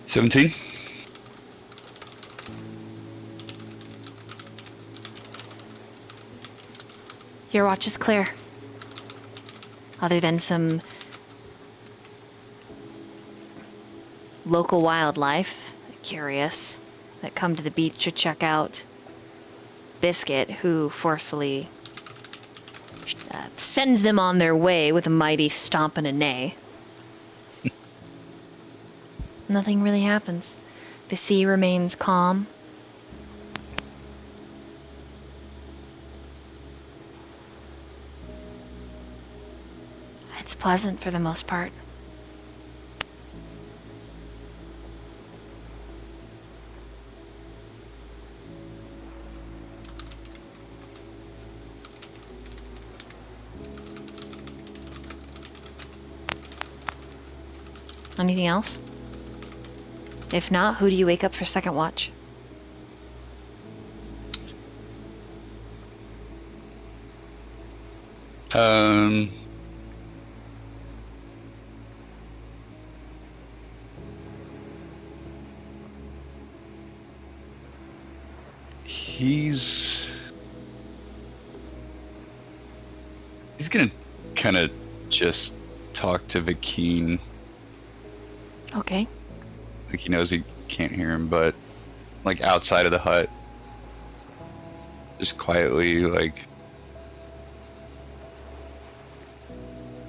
$17. Your watch is clear. Other than some local wildlife, curious, that come to the beach to check out Biscuit, who forcefully sends them on their way with a mighty stomp and a neigh. Nothing really happens. The sea remains calm. It's pleasant for the most part. Anything else? If not, who do you wake up for second watch? He's gonna kind of just talk to Vakeen. Okay. Like he knows he can't hear him, but like outside of the hut, just quietly like,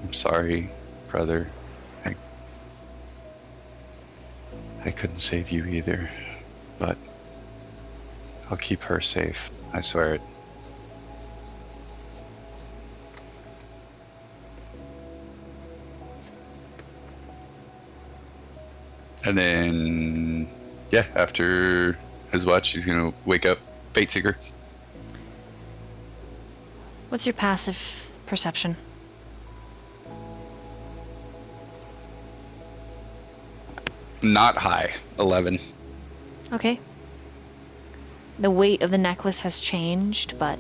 I'm sorry, brother. I couldn't save you either, but I'll keep her safe. I swear it. And then, yeah, after his watch, he's gonna wake up Fateseeker. What's your passive perception? Not high, 11. Okay. The weight of the necklace has changed, but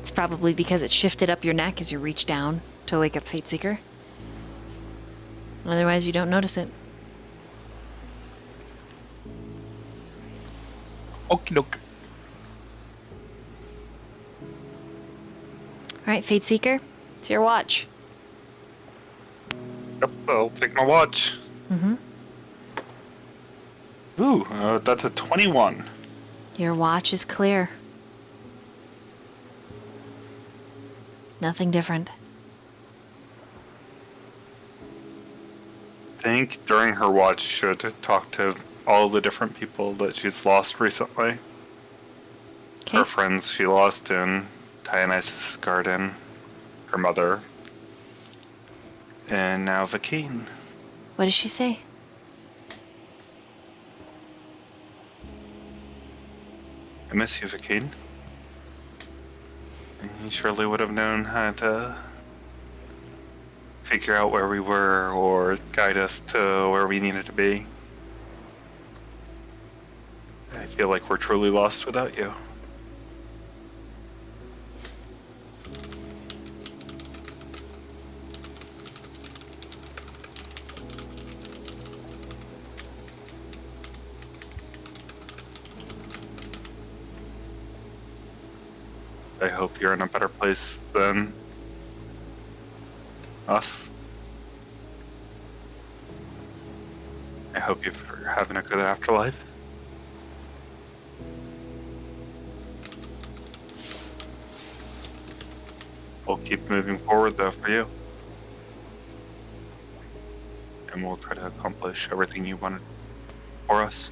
it's probably because it shifted up your neck as you reach down to wake up Fateseeker. Otherwise, you don't notice it. Okie doke. Alright, Fateseeker, it's your watch. Yep, I'll take my watch. Mm-hmm. Ooh, that's a 21. Your watch is clear. Nothing different. I think during her watch, she should talk to all the different people that she's lost recently. Okay. Her friends she lost in Dionysus' garden, her mother, and now Vakeen. What does she say? I miss you, Vakeen. You surely would have known how to figure out where we were or guide us to where we needed to be. I feel like we're truly lost without you. I hope you're in a better place than us. I hope you're having a good afterlife. We'll keep moving forward though for you. and we'll try to accomplish everything you wanted for us.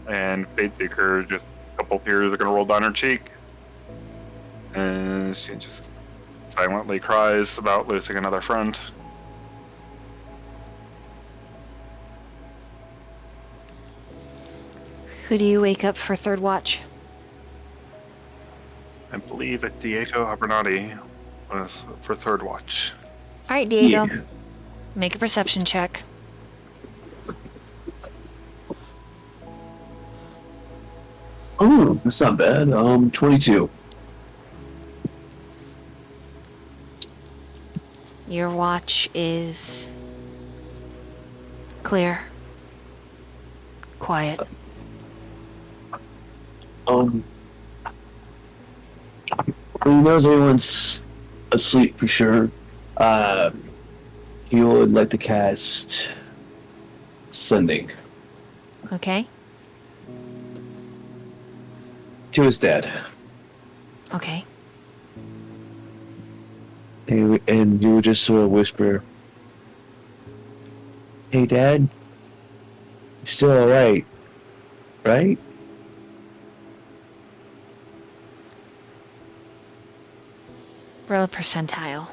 And Fateseeker, just a couple tears are going to roll down her cheek. And she just silently cries about losing another friend. Who do you wake up for third watch? I believe that Diego Abernathy was for third watch. All right, Diego. Yeah. Make a perception check. Oh, that's not bad. 22. Your watch is clear, quiet. When he knows everyone's asleep for sure, he would like to cast Sending Okay. to his dad. Okay. And you would just sort of whisper, "Hey, Dad, you're still alright, right?" Roll a percentile.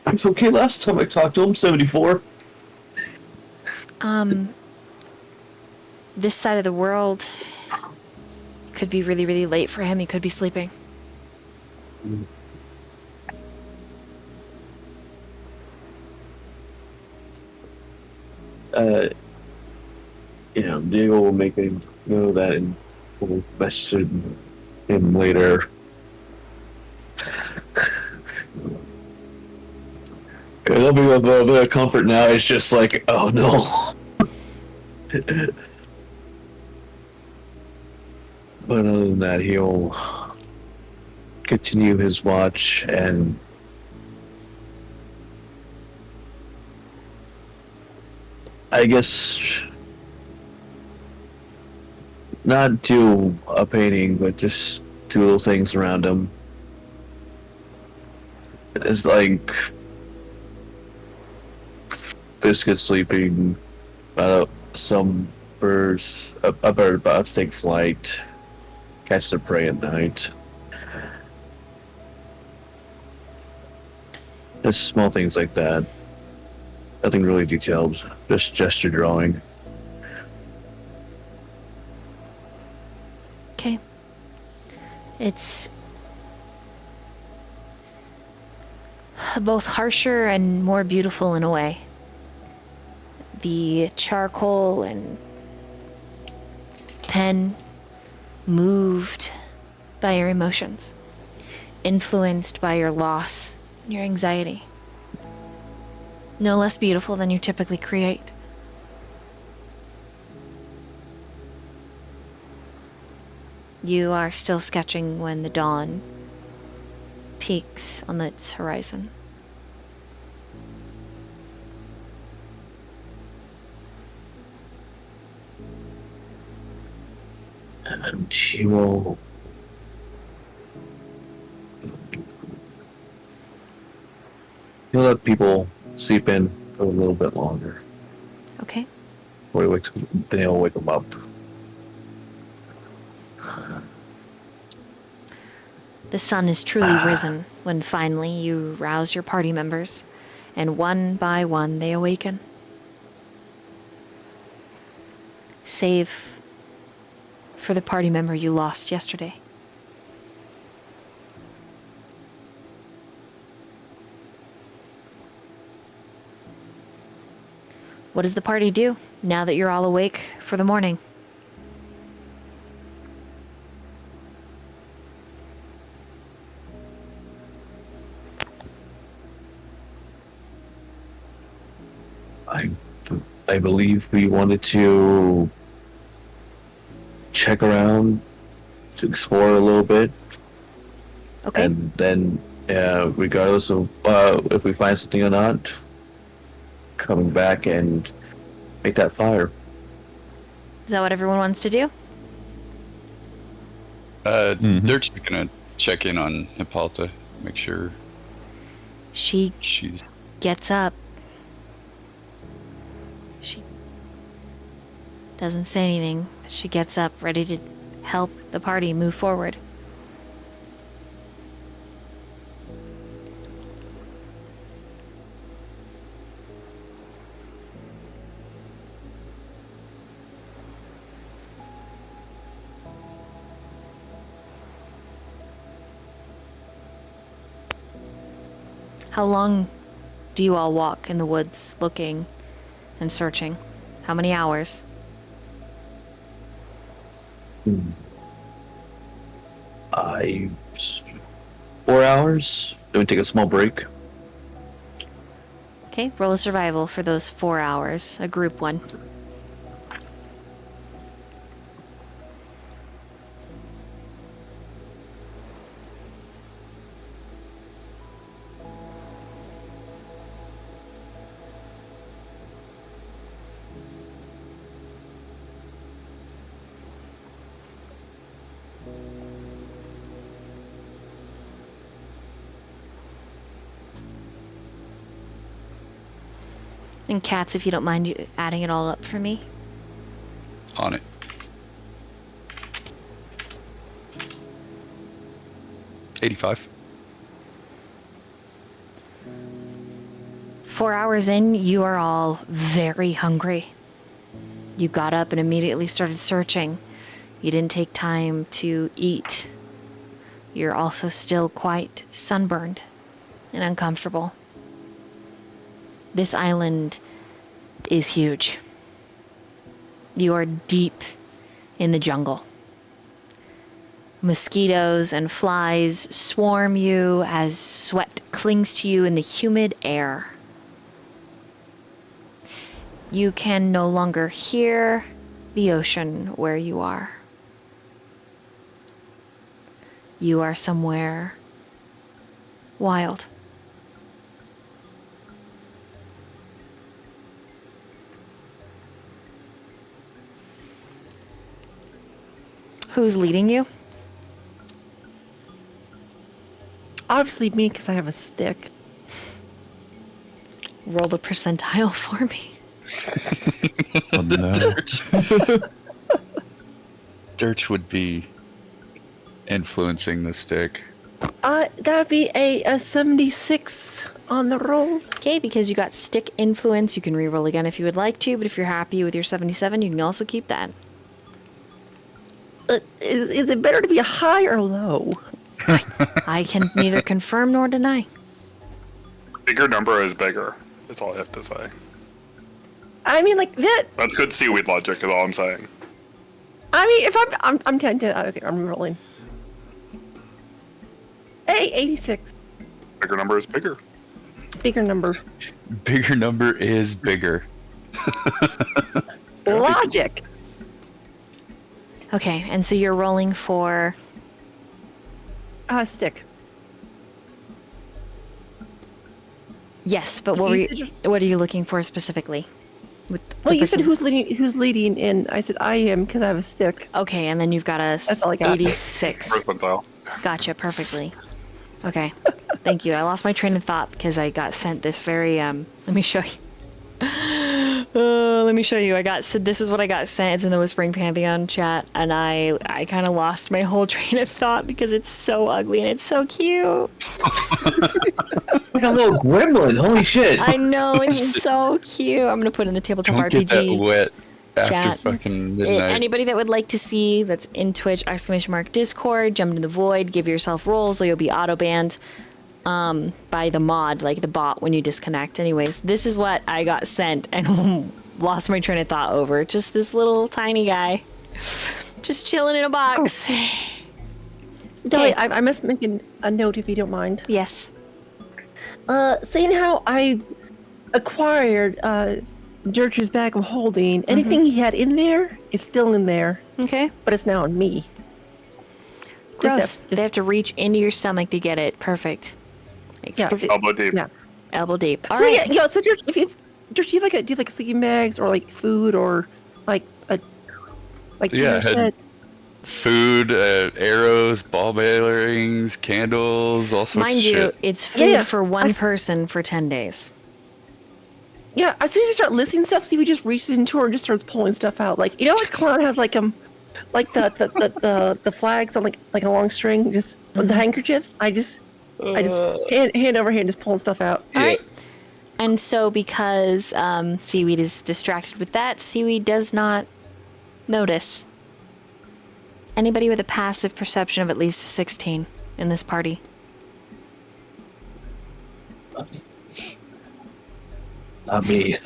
It's okay. Last time I talked to him, 74. This side of the world could be really, really late for him. He could be sleeping. Diego will make him know that, and we'll message him later. There'll be a little bit of comfort now. It's just like, oh no. But other than that, he'll continue his watch and I guess not do a painting, but just do little things around him. It's like Biscuit sleeping, some birds, a bird about to take flight, catch their prey at night. Just small things like that. Nothing really detailed, just gesture drawing. Okay. It's both harsher and more beautiful in a way. The charcoal and pen moved by your emotions, influenced by your loss and your anxiety. No less beautiful than you typically create. You are still sketching when the dawn peaks on its horizon. And he will he'll let people sleep in for a little bit longer. Okay. Then he'll wake them up. The sun is truly risen when finally you rouse your party members, and one by one they awaken. Save for the party member you lost yesterday. What does the party do now that you're all awake for the morning? I believe we wanted to check around, to explore a little bit, Okay. and then, regardless of if we find something or not, coming back and make that fire. Is that what everyone wants to do? They're just gonna check in on Hippolyta, make sure She she's. gets up. She doesn't say anything, but she gets up, ready to help the party move forward. How long do you all walk in the woods looking and searching? How many hours? I 4 hours. Then we take a small break. Okay, roll a survival for those 4 hours, a group one. And cats, if you don't mind you adding it all up for me. On it. $85. 4 hours in, you are all very hungry. You got up and immediately started searching. You didn't take time to eat. You're also still quite sunburned and uncomfortable. This island is huge. You are deep in the jungle. Mosquitoes and flies swarm you as sweat clings to you in the humid air. You can no longer hear the ocean where you are. You are somewhere wild. Who's leading you? Obviously me, because I have a stick. Roll the percentile for me. Oh, no. Durch would be influencing the stick. That would be a 76 on the roll. Okay, because you got stick influence, you can reroll again if you would like to, but if you're happy with your 77, you can also keep that. Is it better to be high or low? I can neither confirm nor deny. Bigger number is bigger. That's all I have to say. I mean, like that. That's good seaweed logic, is all I'm saying. I mean, if I'm 10 to, okay, I'm rolling. Hey, 86. Bigger number is bigger. Bigger number. Bigger number is bigger. Logic. Okay, and so you're rolling for... Stick. Yes, but what are you looking for specifically? With the Well, you said percent- who's leading, and I said I am because I have a stick. Okay, and then you've got a That's all I got. 86. Percentile. Gotcha, perfectly. Okay, thank you. I lost my train of thought because I got sent this very, let me show you. Let me show you. This is what I got sent. It's in the Whispering Pantheon chat, and I kind of lost my whole train of thought because it's so ugly and it's so cute. Like a little gremlin. Holy shit. I know, it's so cute. I'm gonna put it in the tabletop Don't RPG. get that wet after chat. fucking midnight. Anybody that would like to see that's in Twitch !Discord, jump into the void, give yourself rolls, so you'll be auto banned by the mod, like the bot, when you disconnect. Anyways, this is what I got sent and lost my train of thought over. Just this little tiny guy, just chilling in a box. Dolly, I must make a note if you don't mind. Yes. Seeing how I acquired Durch's bag of holding, anything he had in there is still in there, Okay. but it's now on me. Gross. They have to reach into your stomach to get it. Perfect. Like, Yeah. Elbow deep. Yeah. elbow deep. All So right. So Durch, do you have like sleeping bags or like food or like a Like Yeah, Tanner said. food, arrows, ball bearings, candles, all sorts Mind of you, shit. it's food Yeah. for one person for 10 days. Yeah, as soon as you start listing stuff, Seaweed just reaches into her and just starts pulling stuff out. Like, you know, like Clown has like the flags on like a long string, just with the handkerchiefs. I just hand over hand, just pulling stuff out. All right. And so because Seaweed is distracted with that, Seaweed does not notice anybody with a passive perception of at least a 16 in this party. Not me.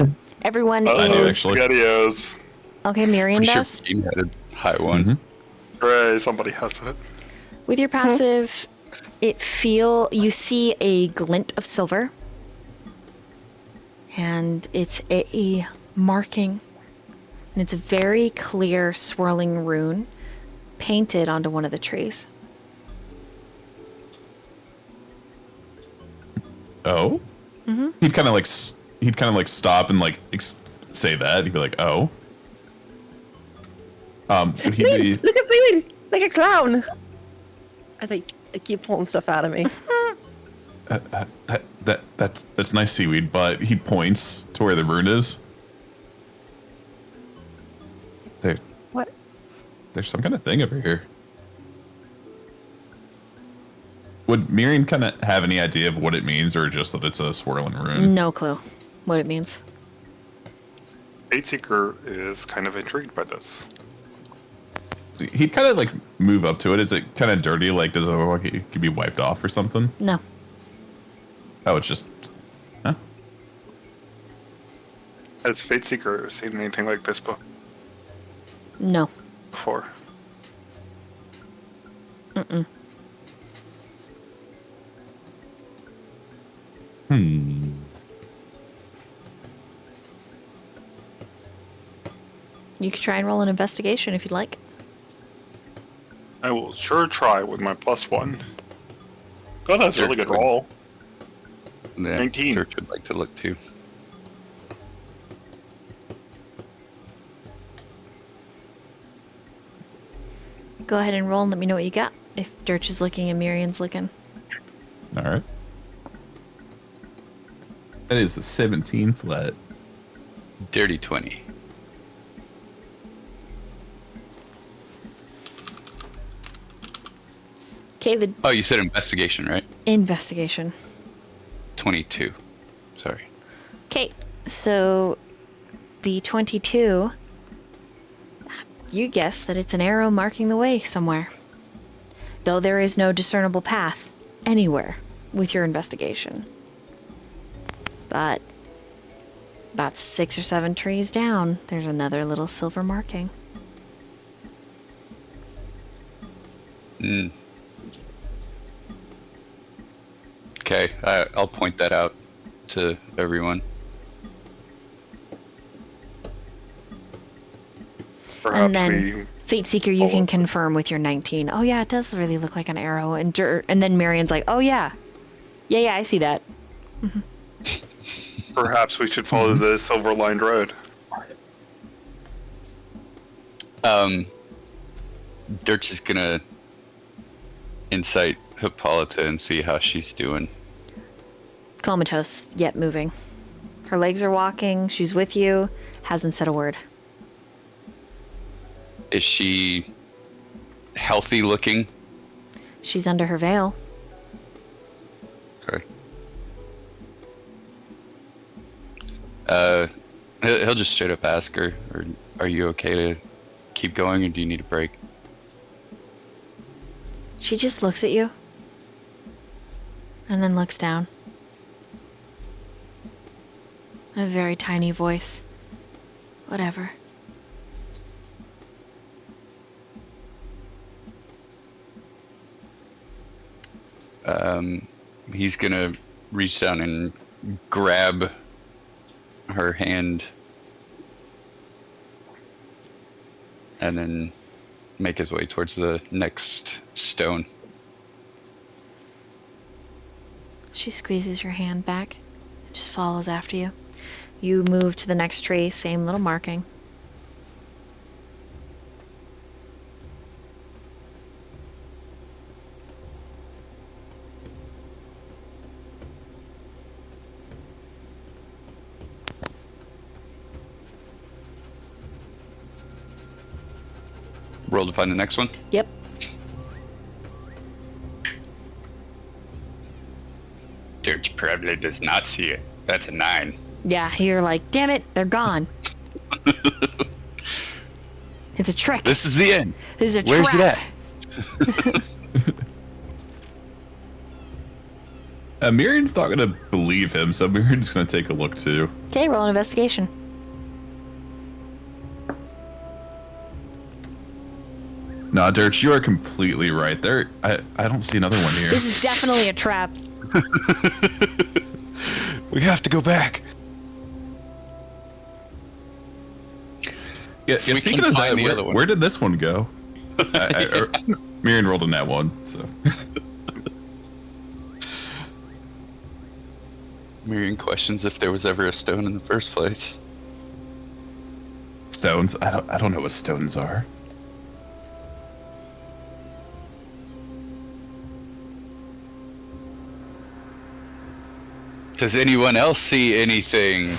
Everyone I do, is... actually. SpaghettiOs. Okay, Myyrion Pretty does. sure Bean had a high one. Mm-hmm. Hooray, somebody has it. With your passive, you see a glint of silver. And it's a marking. And it's a very clear swirling rune painted onto one of the trees. Oh? Mm-hmm. He'd kind of like stop and like say that. He'd be like, "Oh." Would he be? Look at Seaweed, like a clown. As I keep pulling stuff out of me. That's nice, Seaweed. But he points to where the rune is. What? There's some kind of thing over here. Would Myyrion kind of have any idea of what it means, or just that it's a swirling rune? No clue what it means. Fateseeker is kind of intrigued by this. He'd kind of like move up to it. Is it kind of dirty? Like, does it look like it could be wiped off or something? No. Oh, it's just. Huh? Has Fateseeker seen anything like this No. before? Mm-mm. You could try and roll an investigation if you'd like. I will sure try with my +1. Oh, that's a really good roll. Yeah, 19. Church would like to look too. Go ahead and roll and let me know what you got. If Durch is looking and Myrion's looking. All right. That is a 17 flat. Dirty 20. Okay, the Oh, you said investigation, right? investigation. 22. Sorry. Okay, so the 22, you guess that it's an arrow marking the way somewhere. Though there is no discernible path anywhere with your investigation. But about 6 or 7 trees down, there's another little silver marking. Mm. Okay, I'll point that out to everyone. Perhaps And then we Fateseeker, you can confirm with your 19. Oh yeah, it does really look like an arrow. And then Myrion's like, oh yeah. Yeah, I see that. perhaps we should follow the silver-lined road. Durch is gonna insight Hippolyta and see how she's doing. Comatose, yet moving. Her legs are walking, she's with you, hasn't said a word. Is she healthy looking? She's under her veil. Okay. He'll just straight up ask her, or are you okay to keep going, or do you need a break? She just looks at you. And then looks down. A very tiny voice. Whatever. He's gonna reach down and grab her hand and then make his way towards the next stone. She squeezes your hand back and just follows after you. You move to the next tree, same little marking. Roll to find the next one. Yep. Durch probably does not see it. That's a 9. Yeah, you're like, damn it, they're gone. It's a trick. This is the end. This is a Where's trap. it at? Myrion's not gonna believe him, so Myrion's gonna take a look too. Okay, roll an investigation. Nah, Durch, you are completely right. There, I don't see another one here. This is definitely a trap. We have to go back. Yeah, We speaking can of find that, the other one. where did this one go? Myyrion rolled a nat 1, so. Myyrion questions if there was ever a stone in the first place. Stones? I don't know what stones are. Does anyone else see anything?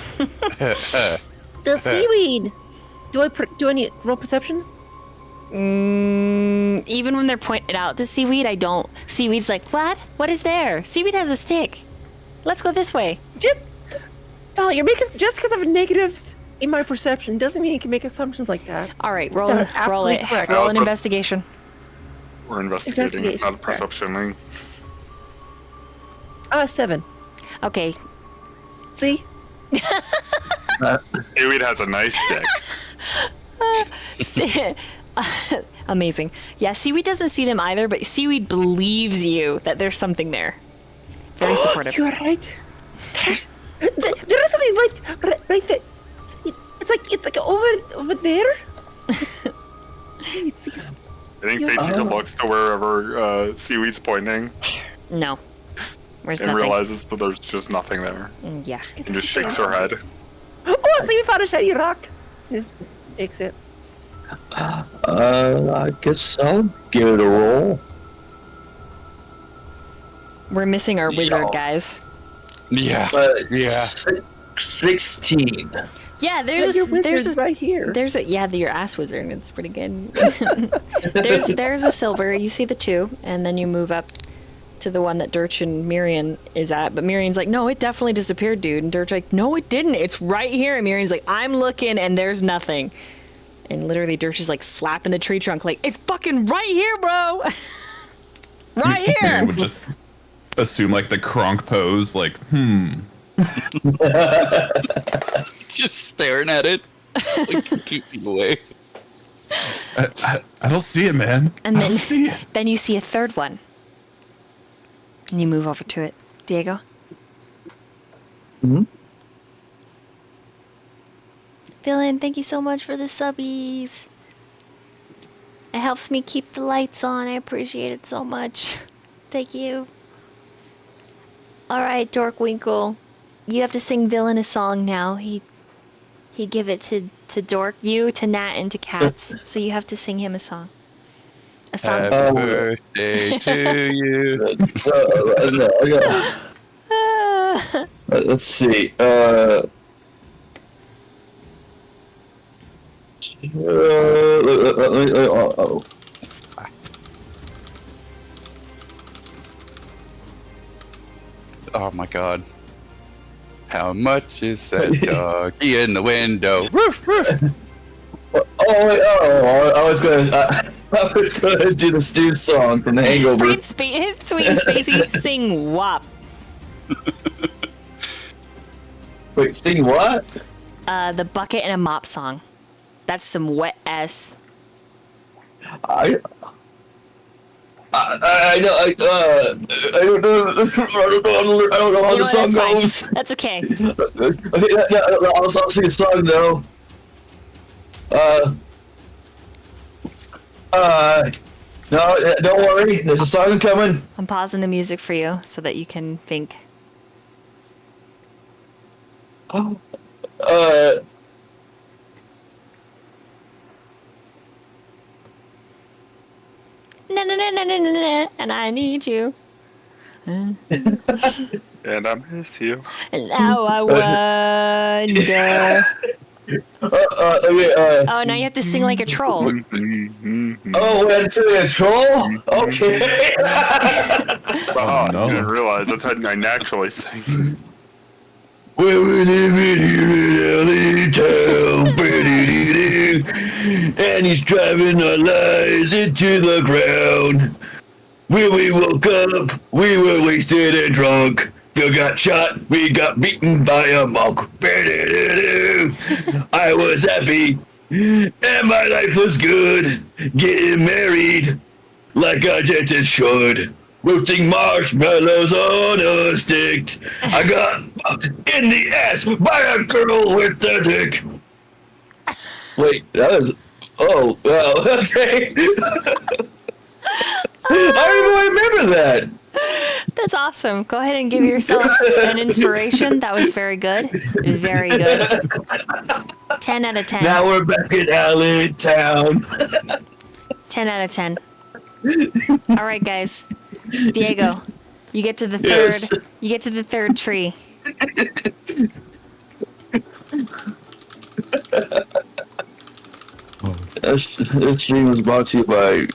The seaweed. Do I need roll perception? Even when they're pointed out to Seaweed, I don't. Seaweed's like, what? What is there? Seaweed has a stick. Let's go this way. Oh, you're making just because of negatives in my perception doesn't mean you can make assumptions like that. All right, roll That's roll absolutely it. correct. Roll an investigation. We're investigating, not Investigation, perceptioning. 7. Okay. See? Seaweed has a nice stick. Amazing. Yeah, Seaweed doesn't see them either, but Seaweed believes you that there's something there. Very supportive. You're right. There is something right there. It's like over there. I think Fateseeker looks to wherever Seaweed's pointing No. Where's and nothing? realizes that there's just nothing there. Yeah. And just shakes her head. Oh, see, we found a shiny rock. Just takes it. I guess I'll give it a roll. We're missing our wizard, Yeah. guys. Yeah. Yeah. 16. Yeah, Your wizard's right here. There's a your ass wizard. It's pretty good. there's a silver. You see the 2, and then you move up to the one that Durch and Myyrion is at. But Myrion's like, no, it definitely disappeared, dude. And Durch's like, no, it didn't. It's right here. And Myrion's like, I'm looking, and there's nothing. And literally, Durch is like slapping the tree trunk, like, it's fucking right here, bro. Right here. Myrrion would just assume like the Kronk pose, like, Just staring at it. Like 2 feet away. I don't see it, man. And I then, don't see it. then you see a third one. And you move over to it. Diego? Hmm? Villain, thank you so much for the subbies. It helps me keep the lights on. I appreciate it so much. Thank you. Alright, Dorkwinkle. You have to sing Villain a song now. He give it to Dork, you, to Nat, and to Cats. So you have to sing him a song. A song. Happy birthday to you. Let's see. Oh my god. How much is that doggy in the window? Woof, woof. I was gonna do the Stu song from The Hangover. Sweet and Spacey, sing WAP. Wait, sing what? The bucket and a mop song. That's some wet ass. I know. I don't know. I don't know how You know the what, song that's fine. goes. That's okay. Okay, I'll sing a song though. No, don't worry. There's a song coming. I'm pausing the music for you so that you can think. Na na na na na na na, and I need you. And I miss you. And now I wonder. Okay, Oh, now you have to sing like a troll. oh, we had to say a troll? Okay. Oh, no. I didn't realize that's how I naturally sing. Well, we live in here in LA town, and he's driving our lives into the ground. When we woke up, we were wasted and drunk. Phil got shot, we got beaten by a monk. I was happy, and my life was good. Getting married, like a dentist should. Roasting marshmallows on a stick. I got fucked in the ass by a girl with a dick. Wait, that was... Oh, well, okay. I don't even remember that. That's awesome. Go ahead and give yourself an inspiration. That was very good. Very good. 10 out of 10. Now we're back in LA town. 10 out of 10. All right, guys. Diego, you get to the third. Yes. You get to the third tree. This stream was brought to you by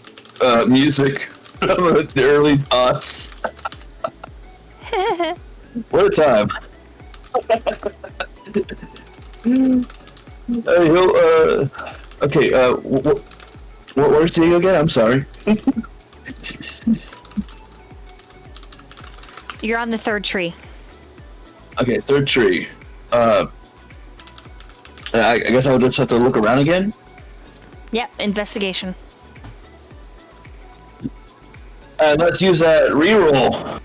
music from the early dots. What a time. Okay, where's Diego again? I'm sorry. You're on the third tree. Okay, third tree. I guess I'll just have to look around again. Yep, investigation. Let's use that reroll.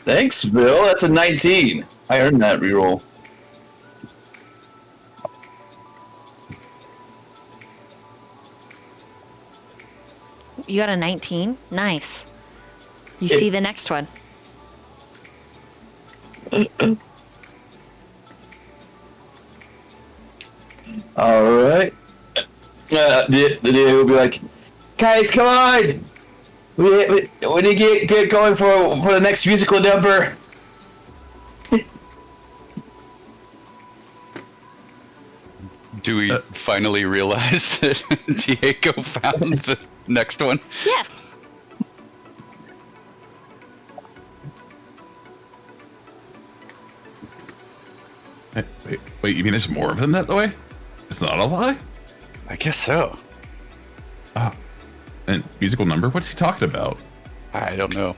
Thanks, Bill. That's a 19. I earned that reroll. You got a 19? Nice. You see the next one. Alright. The day will be like, guys, come on! We need to get going for the next musical number. Do we finally realize that Diego found the next one? Yeah. Wait, you mean there's more of them that way? It's not a lie? I guess so. And musical number? What's he talking about? I don't know.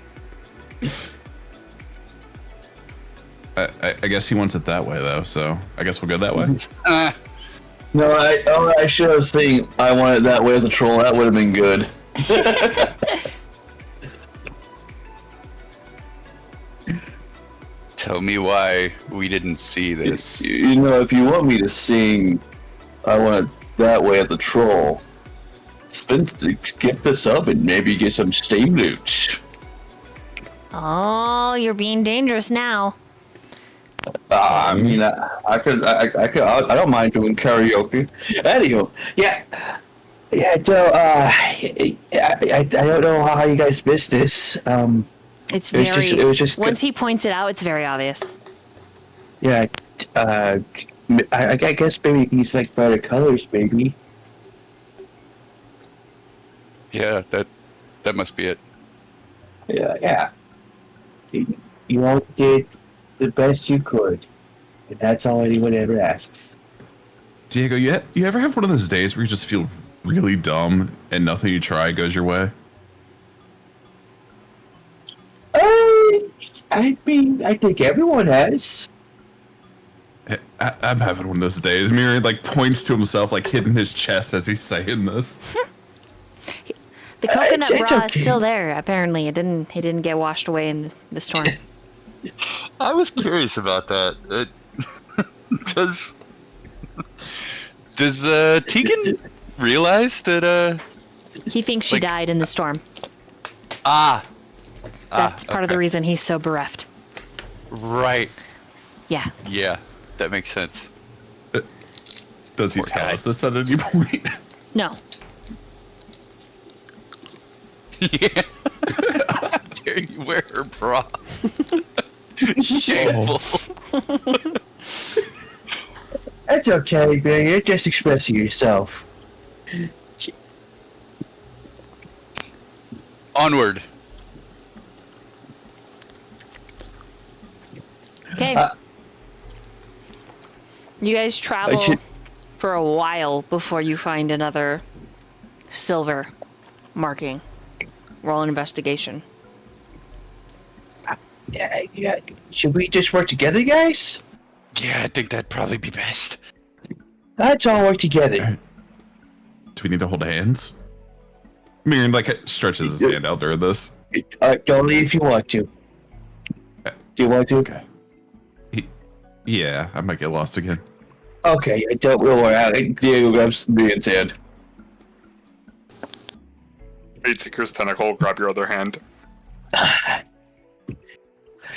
I guess he wants it that way, though, so I guess we'll go that way. No, I should have seen I want it that way as a troll. That would have been good. Tell me why we didn't see this. You know, if you want me to sing I want it that way as a troll, get this up and maybe get some steam loot. Oh, you're being dangerous now. I mean, I don't mind doing karaoke. Anywho, yeah. So, I don't know how you guys missed this. It's it was very. just, it was just once he points it out, it's very obvious. Yeah. I guess maybe he's like brighter colors, maybe. Yeah, that must be it. Yeah. You all did the best you could, and that's all anyone ever asks. Diego, you ever have one of those days where you just feel really dumb and nothing you try goes your way? I mean, I think everyone has. I'm having one of those days. Myyrion like points to himself, like hitting his chest as he's saying this. The coconut It's bra okay. is still there. Apparently, it didn't get washed away in the storm. I was curious about that. Does Tegan realize that He thinks she died in the storm. That's part of the okay. reason he's so bereft. Right? Yeah. Yeah, that makes sense. Does he Poor tell guy. us this at any point? No. Yeah. hearing you wear her bra. Shameful. That's okay, man. You're just expressing yourself. Onward. Okay. You guys travel for a while before you find another silver marking. Roll an investigation. Yeah. Should we just work together, guys? Yeah, I think that'd probably be best. Let's all work together. Do we need to hold hands? Myyrion like stretches his hand out during this. Don't leave if you want to. Do you want to? Okay. Yeah, I might get lost again. Okay, don't worry. Diego grabs Myrion's hand. Fateseeker's tentacle, grab your other hand.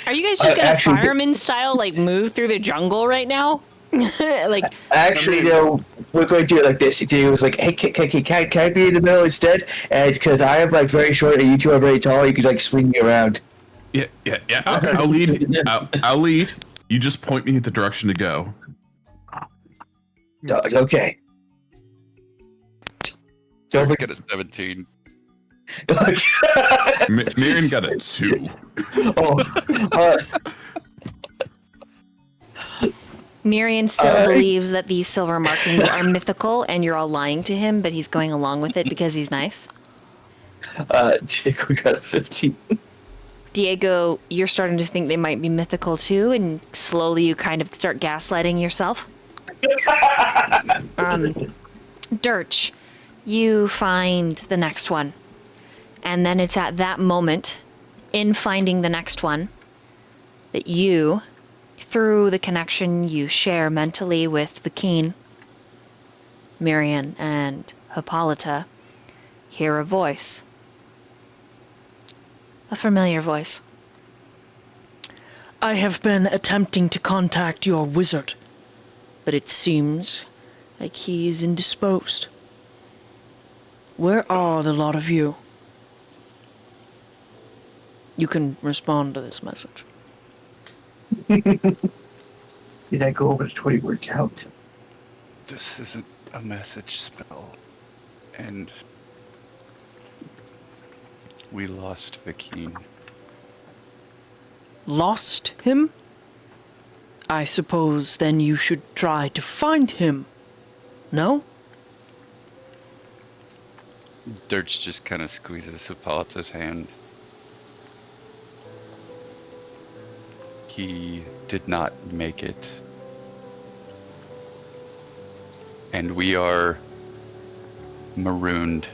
Are you guys just gonna actually- fireman style like move through the jungle right now? Like Actually, no, we're going to do it like this. Diego was like, hey, can I be in the middle instead? And because I am like very short and you two are very tall, you can like swing me around. Yeah. I'll lead. I'll lead. You just point me in the direction to go. Okay. Don't forget a 17. Myyrion got a 2. Myyrion still believes that these silver markings are mythical and you're all lying to him, but he's going along with it because he's nice. Diego got a 15. Diego, you're starting to think they might be mythical too, and slowly you kind of start gaslighting yourself. Durch, you find the next one. And then it's at that moment, in finding the next one, that you, through the connection you share mentally with the Keen, Myyrion, and Hippolyta, hear a voice. A familiar voice. I have been attempting to contact your wizard, but it seems like he is indisposed. Where are the lot of you? You can respond to this message. Did I go over the 20-word count? This isn't a message spell. And we lost Vakeen. Lost him? I suppose then you should try to find him. No? Durch just kind of squeezes Hippolyta's hand. He did not make it. And we are marooned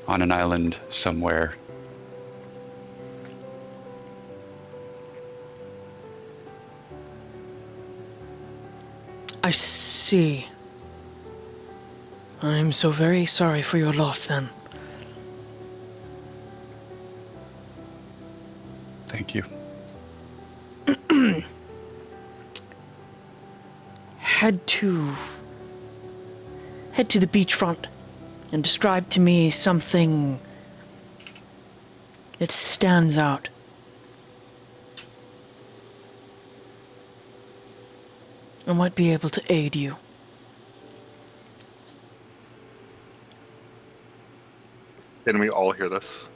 on an island somewhere. I see. I'm so very sorry for your loss then. Thank you. Head to the beachfront and describe to me something that stands out. I might be able to aid you. Can we all hear this?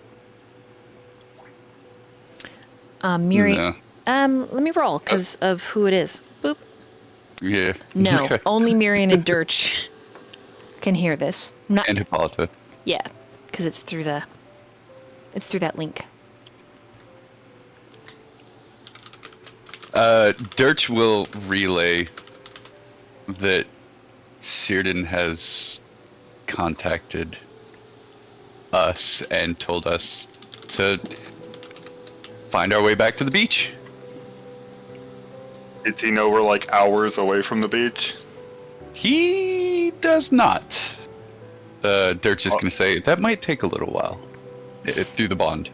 Myyrion. Let me roll because of who it is. Boop. Yeah. No, Okay. only Myyrion and Durch can hear this. Not. And Hippolyta. Yeah, because it's through that link. Durch will relay that Círdan has contacted us and told us to find our way back to the beach. Did he know we're like hours away from the beach? He does not. Durch is going to say that might take a little while through the bond.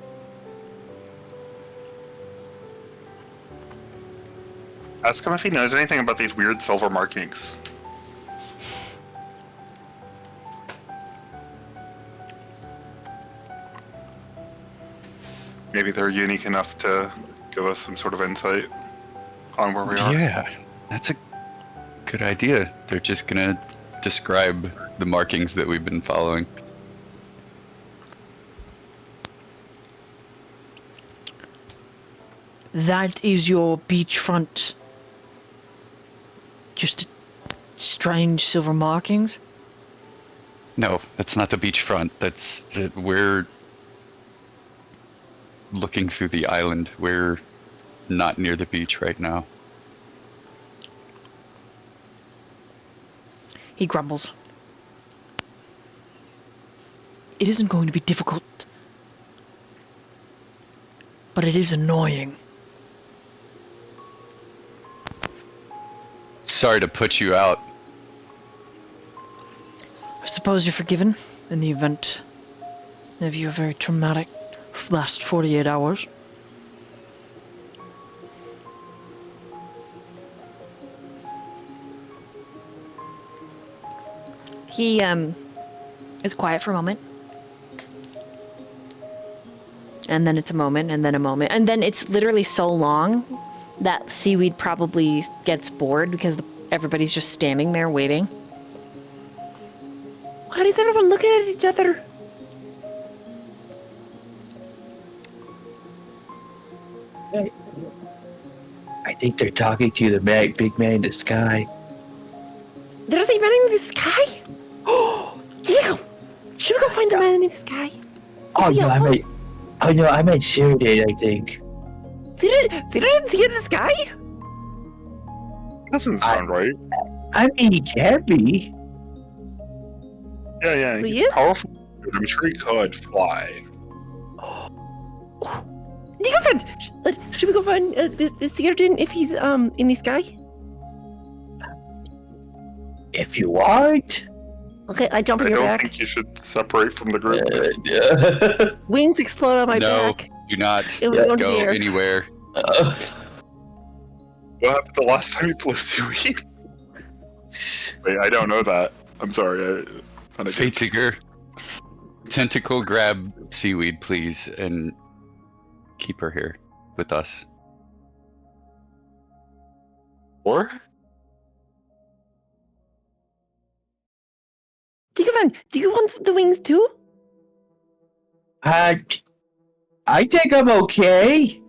Ask him if he knows anything about these weird silver markings. maybe they're unique enough to give us some sort of insight on where we are. Yeah, that's a good idea. They're just gonna describe the markings that we've been following. That is your beachfront. Just strange silver markings? No, that's not the beachfront. We're looking through the island. We're not near the beach right now. He grumbles. It isn't going to be difficult, but it is annoying. Sorry to put you out. I suppose you're forgiven in the event of your very traumatic last 48 hours. He is quiet for a moment. And then it's a moment, and then a moment. And then it's literally so long that Seaweed probably gets bored because everybody's just standing there waiting. Why is everyone looking at each other? I think they're talking to the big man in the sky. There's a man in the sky? Oh, Diego! Should we go find the man in the sky? Oh Is he no, up? I meant Sheridan, I think. Is he in the sky? Doesn't sound right. I mean, he can be. Yeah, He he's is? powerful. I'm sure he could fly. Diego, friend! Should we go find the Seaweed if he's in the sky? If you want. Okay, I jump I on your don't back. think you should separate from the group. Wings explode on my No, back. do not It was going go here. anywhere. What happened the last time you flew Seaweed? Wait, I don't know that. I'm sorry. Fateseeker, tentacle grab Seaweed, please, and keep her here with us. Or? Diego, friend, do you want the wings too? I think I'm okay.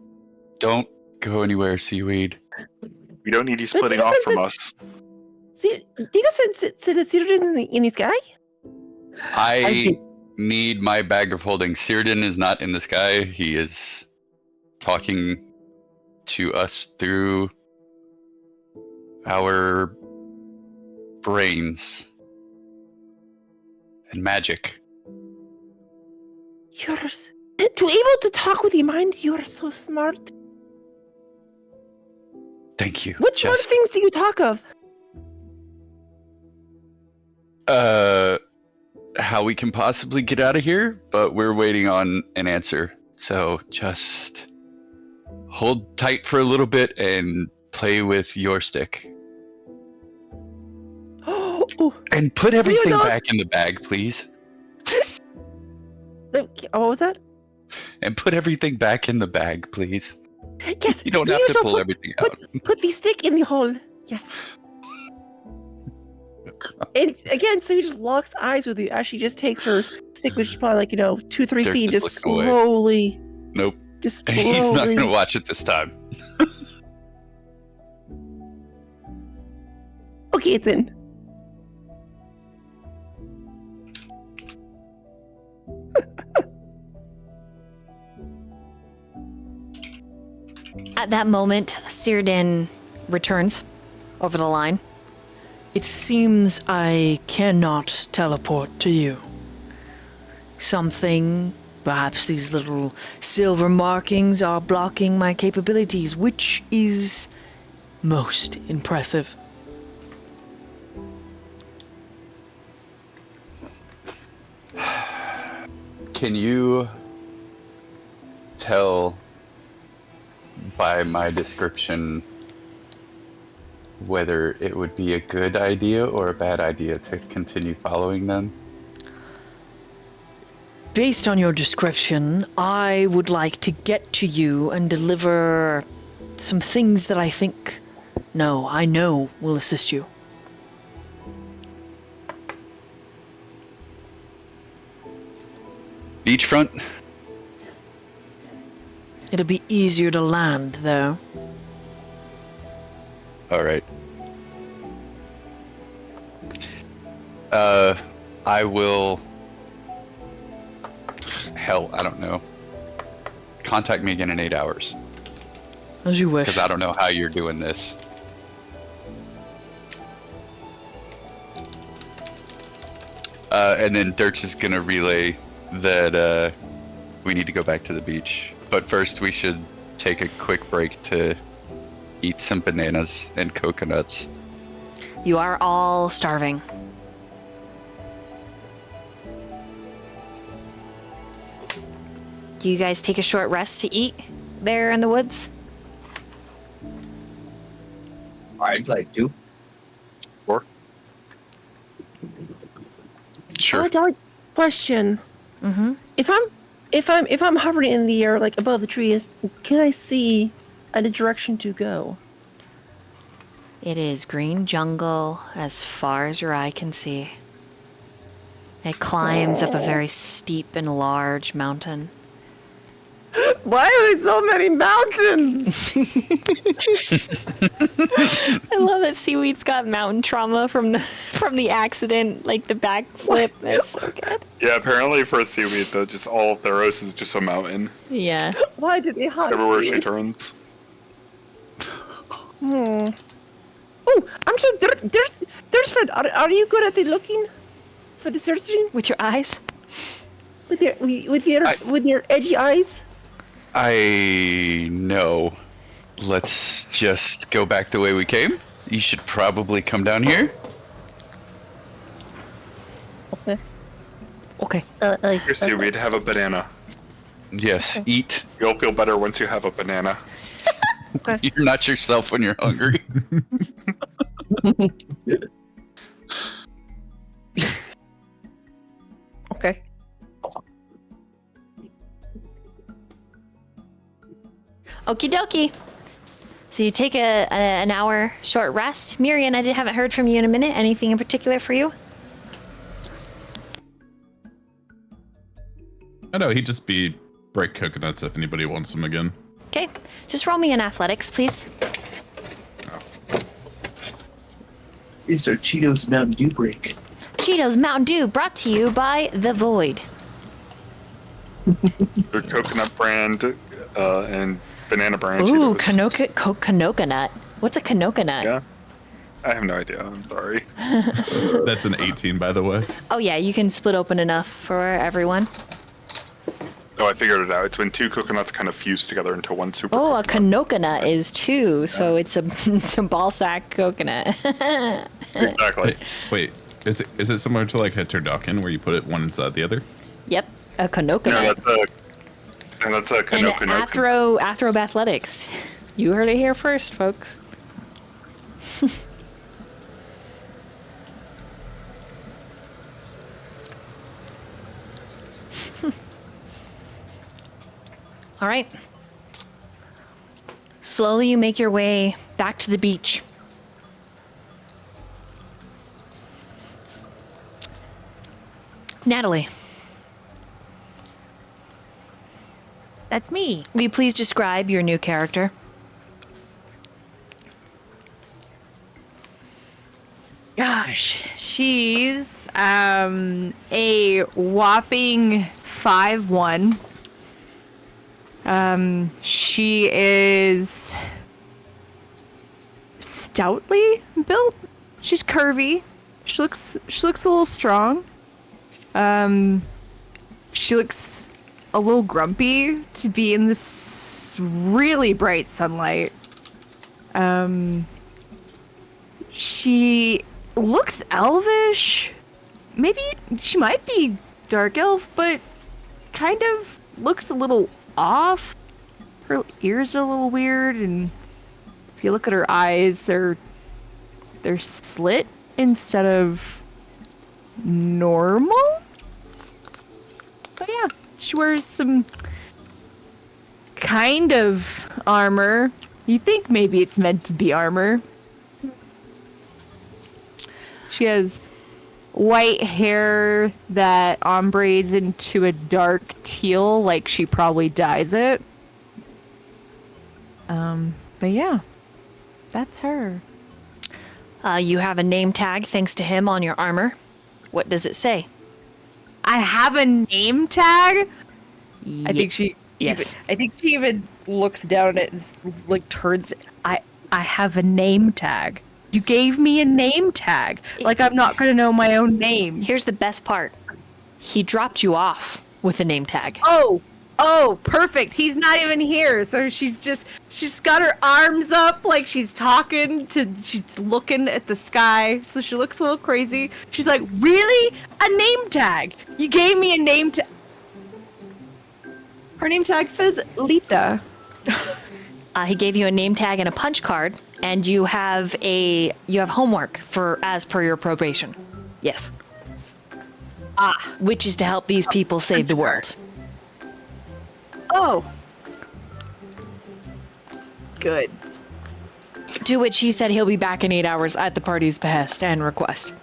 Don't go anywhere, Seaweed. We don't need you splitting off from us. Diego said the Seaweed in the sky? I need my bag of holding. Cyrodiil is not in the sky. He is talking to us through our brains and magic. To able to talk with your mind, you are so smart. Thank you. What smart Jess. things do you talk of? How we can possibly get out of here, but we're waiting on an answer. So just hold tight for a little bit and play with your stick. Oh, And put everything Leonard! back in the bag, please. what was that? And put everything back in the bag, please. Yes. You don't so have you to shall pull everything out. Put the stick in the hole. Yes. And again, so he just locks eyes with you as she just takes her stick, which is probably like 2-3 They're feet, just just looking away. slowly. Nope. Just slowly. He's not going to watch it this time. Okay, then. At that moment, Cyrodiil returns over the line. It seems I cannot teleport to you. Something, perhaps these little silver markings are blocking my capabilities, which is most impressive. Can you tell by my description whether it would be a good idea or a bad idea to continue following them? Based on your description, I would like to get to you and deliver some things that I know will assist you. Beachfront? It'll be easier to land, though. All right. I will... Hell, I don't know. Contact me again in 8 hours. As you wish. Because I don't know how you're doing this. And then Durch is gonna relay that we need to go back to the beach. But first we should take a quick break to eat some bananas and coconuts. You are all starving. Do you guys take a short rest to eat there in the woods? I'd like to. Or Sure. Oh, dog. Question. Mm-hmm. If I'm hovering in the air, like above the trees, can I see a direction to go? It is green jungle as far as your eye can see. It climbs up a very steep and large mountain. Why are there so many mountains? I love that Seaweed's got mountain trauma from the accident, like the backflip. That's so good. yeah, apparently for Seaweed, though, just all of Theros is just a mountain Yeah. Why did they hunt? everywhere me? she turns. Oh, I'm sure there's Fred. Are you good at the looking for the searching With your eyes? with your edgy eyes? I know. Let's just go back the way we came. You should probably come down here. Okay. Okay. Here, Seaweed, have a banana. Yes, eat. You'll feel better once you have a banana. You're not yourself when you're hungry. Okay. Okie dokie. So you take an hour short rest. Myyrion, I haven't heard from you in a minute. Anything in particular for you? I know he'd just be break coconuts if anybody wants them again. Okay. Just roll me in athletics, please. Here's our Cheetos Mountain Dew break. Cheetos Mountain Dew brought to you by The Void. Their coconut brand and banana brand. Ooh, Cheetos. Kanoka. What's a Kanoka nut? Yeah. I have no idea. I'm sorry. That's an 18, by the way. Oh yeah, you can split open enough for everyone. Oh, I figured it out. It's when two coconuts kind of fuse together into one super Oh, a coconut. Kanoka nut is two, so it's a ball sack coconut. Exactly. Wait, is it similar to like a turducken where you put it one inside the other? Yep, a Kanoka Yeah, nut. that's a And Kanoka nut. Athrobathletics. You heard it here first, folks. All right. Slowly you make your way back to the beach. Natalie, That's me. will you please describe your new character? Gosh, she's a whopping 5'1". She is stoutly built. She's curvy. She looks a little strong. She looks a little grumpy to be in this really bright sunlight. She looks elvish. Maybe she might be dark elf, but kind of looks a little off. Her ears are a little weird, and if you look at her eyes, they're slit instead of normal. But yeah, She wears some kind of armor. You think maybe it's meant to be armor. She has white hair that ombres into a dark teal, like she probably dyes it. But yeah, that's her. You have a name tag thanks to him on your armor. What does it say? I have a name tag. I think she. Yes. I think she even looks down at it and like turns. I have a name tag. You gave me a name tag. Like I'm not gonna know my own name. Here's the best part. He dropped you off with a name tag. Oh, perfect. He's not even here. So she's got her arms up like she's she's looking at the sky. So she looks a little crazy. She's like, really? A name tag? You gave me a name tag. Her name tag says Lita. He gave you a name tag and a punch card, and you have homework as per your probation. Yes. Which is to help these people save the world. Oh. Good. To which he said he'll be back in 8 hours at the party's behest and request.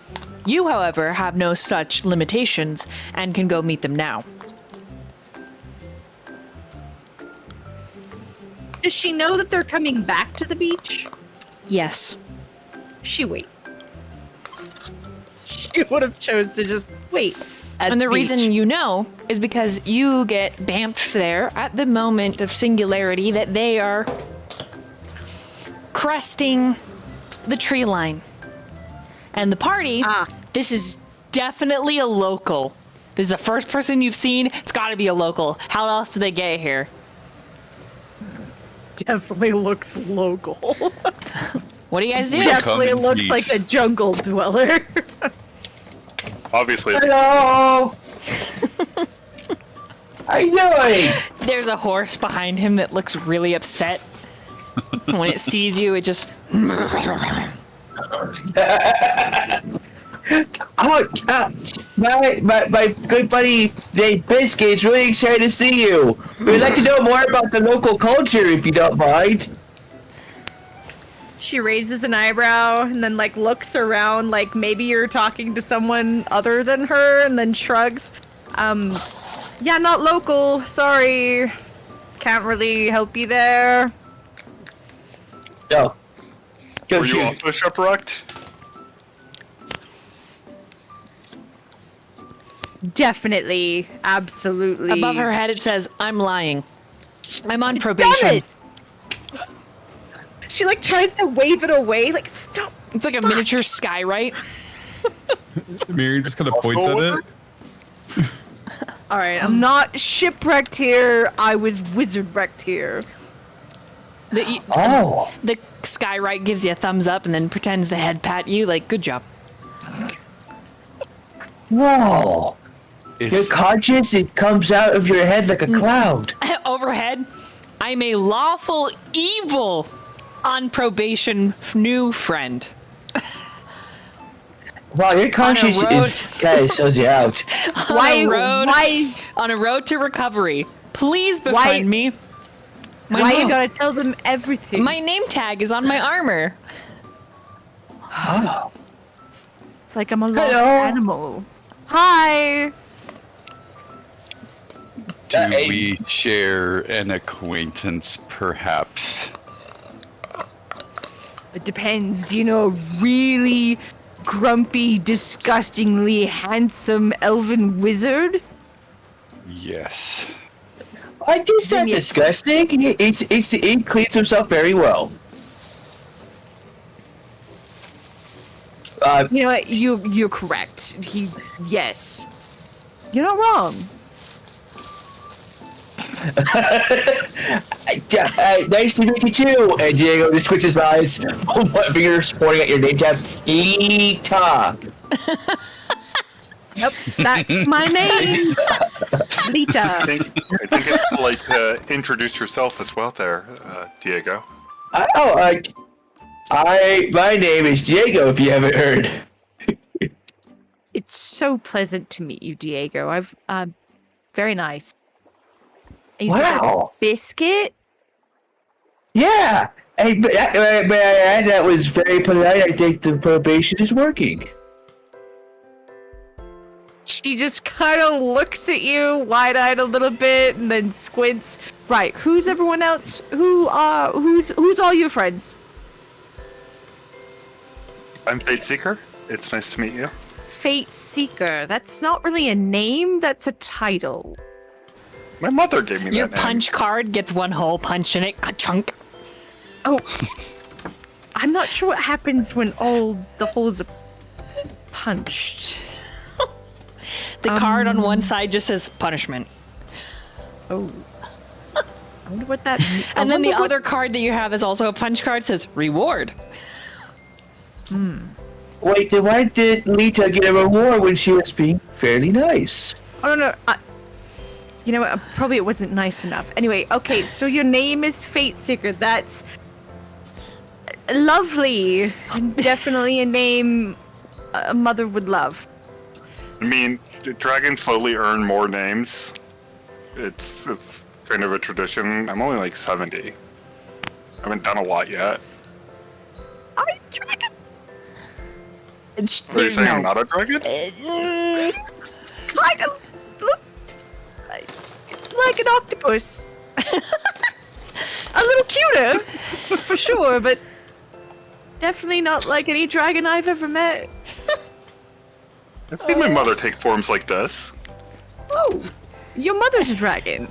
You, however, have no such limitations and can go meet them now. Does she know that they're coming back to the beach? Yes. She waits. She would have chose to just wait. And the reason you know is because you get bamfed there at the moment of singularity that they are cresting the tree line. And the party, this is definitely a local. This is the first person you've seen. It's got to be a local. How else did they get here? Definitely looks local. What do you guys do? Definitely looks like a jungle dweller. Obviously. Hello! How you doing? There's a horse behind him that looks really upset. When it sees you, it just... My good buddy named Biscuit's really excited to see you. We'd like to know more about the local culture, if you don't mind. She raises an eyebrow and then like looks around like maybe you're talking to someone other than her and then shrugs. Yeah, not local. Sorry. Can't really help you there. No. Were you also shipwrecked? Definitely. Absolutely. Above her head it says, I'm lying. I'm on probation. Damn it! She like tries to wave it away, like stop. It's like a miniature skywrite. Myyrion just kind of points at it. Alright, I'm not shipwrecked here. I was wizard wrecked here. The skywrite gives you a thumbs up and then pretends to head pat you like, good job. Whoa. Your conscience, it comes out of your head like a cloud. Overhead, I'm a lawful evil on probation new friend. Wow, your conscience shows you out. On a road to recovery. Please befriend me. Why you gotta tell them everything? My name tag is on my armor. Oh. It's like I'm a lost animal. Hi. Do we share an acquaintance, perhaps? It depends. Do you know a really grumpy, disgustingly handsome elven wizard? Yes. I guess not disgusting. He cleans himself very well. You know what? You're correct. Yes. You're not wrong. Nice to meet you too. And Diego just switches eyes. One finger pointing at your name tag. Lita. Yep, that's my name. Lita. I think it's like to introduce yourself as well there, Diego. My name is Diego, if you haven't heard. It's so pleasant to meet you, Diego. Very nice. And you said Wow. Biscuit? Yeah. Hey, but that was very polite. I think the probation is working. She just kind of looks at you, wide-eyed a little bit, and then squints. Right, who's everyone else? Who's all your friends? I'm Fateseeker. It's nice to meet you. Fateseeker. That's not really a name, that's a title. My mother gave me Your that name. punch card gets one hole punched in it. Ka-chunk. Oh, I'm not sure what happens when all the holes are punched. The card on one side just says punishment. Oh. I wonder what that means. And then the other card that you have is also a punch card, says reward. Wait, then why did Lita get a reward when she was being fairly nice? Oh, no. You know what? Probably it wasn't nice enough. Anyway, okay, so your name is Fateseeker. That's lovely. And definitely a name a mother would love. I mean, dragons slowly earn more names. It's kind of a tradition. I'm only like 70. I haven't done a lot yet. I'm a dragon. Are you saying I'm not a dragon? Like an octopus. A little cuter, for sure, but definitely not like any dragon I've ever met. I've seen my mother take forms like this. Oh, your mother's a dragon.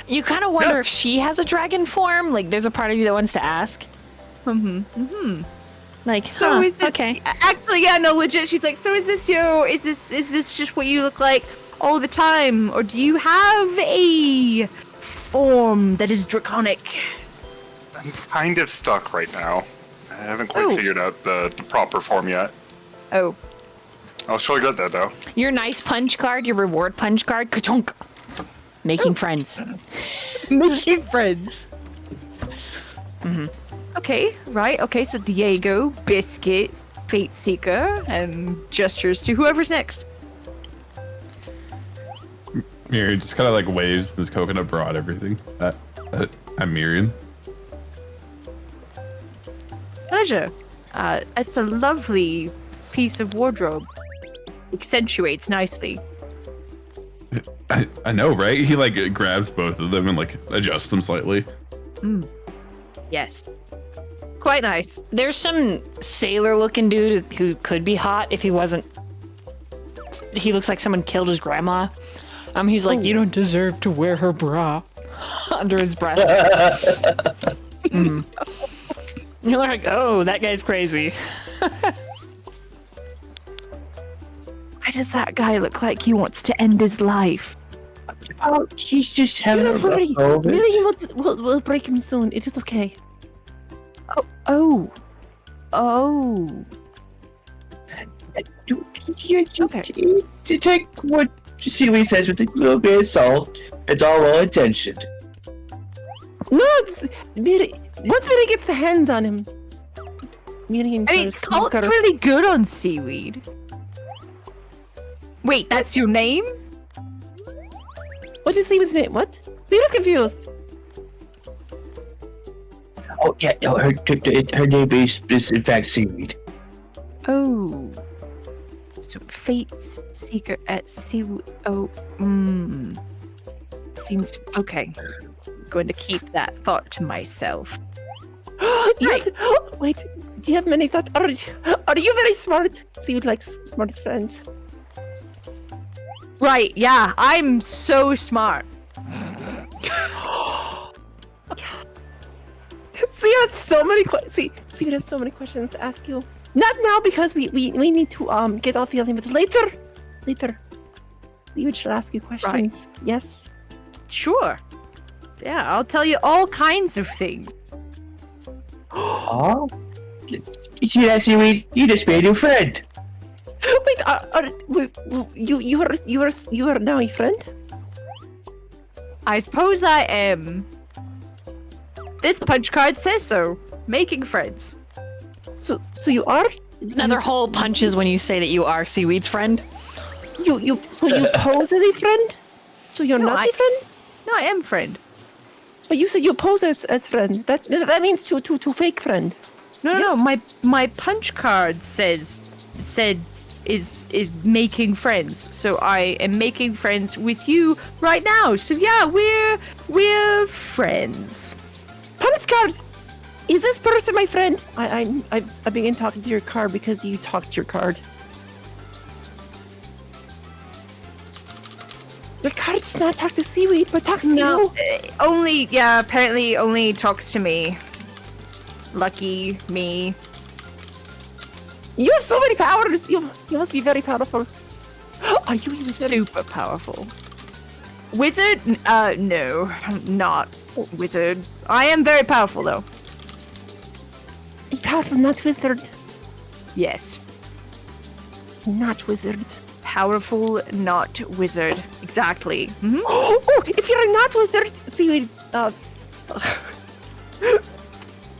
You kind of wonder if she has a dragon form. Like, there's a part of you that wants to ask. Like, So is this, okay. Actually, yeah, no, legit. She's like, so is this just what you look like all the time, or do you have a form that is draconic? I'm kind of stuck right now. I haven't quite figured out the proper form yet. Oh, I'll surely get there though. Your nice punch card, your reward punch card, ka-chunk. Making friends. making friends. Okay, right. Okay, so Diego, Biscuit, Fateseeker, and gestures to whoever's next. Myyrion just kind of like waves this coconut brought everything. I'm Myyrion. Pleasure. It's a lovely piece of wardrobe. Accentuates nicely. I know, right? He like grabs both of them and like adjusts them slightly. Yes. Quite nice. There's some sailor-looking dude who could be hot if he wasn't. He looks like someone killed his grandma. He's like, you don't deserve to wear her bra. Under his breath. You're like, oh, that guy's crazy. Why does that guy look like he wants to end his life? Oh, he's just having a Don't worry. rough go of it. Myyrion will break him soon. It is okay. Oh. To take what Seaweed says with a little bit of salt. It's all well intentioned. No, it's Myyrion. Once Myyrion gets the hands on him, Myyrion I mean, says, salt's really good on seaweed. Wait, that's your name? What is Seaweed's name? What? Seaweed's confused. Oh yeah, no, her name is in fact Seaweed. Oh. So Fateseeker at Seaweed. Oh, Seems to. Okay. I'm going to keep that thought to myself. Yes. Wait, do you have many thoughts? Are you very smart? Seaweed likes smart friends. Right, yeah, I'm so smart. Seaweed has so many Seaweed has so many questions to ask you. Not now because we need to get off the other, but later. Seaweed should ask you questions. Right. Yes. Sure. Yeah, I'll tell you all kinds of things. Oh, you see that, Seaweed? You just made a new friend. Wait, you are now a friend? I suppose I am. This punch card says so. Making friends. So you are? Another hole punches when you say that you are Seaweed's friend. So you pose as a friend? So you're not a friend? No, I am friend. But you said you pose as friend. That means to fake friend. No. My punch card said is making friends. So I am making friends with you right now. So yeah, we're friends. Punch card. Is this person my friend? I begin talking to your card because you talked to your card. Your card does not talk to Seaweed, but talks to you. Apparently only talks to me. Lucky me. You have so many powers. You must be very powerful. Are you a wizard? Super powerful. Wizard? No, I'm not wizard. I am very powerful though. A powerful, not wizard. Yes. Not wizard. Powerful, not wizard. Exactly. Mm-hmm. Oh, if you're not wizard, Seaweed. I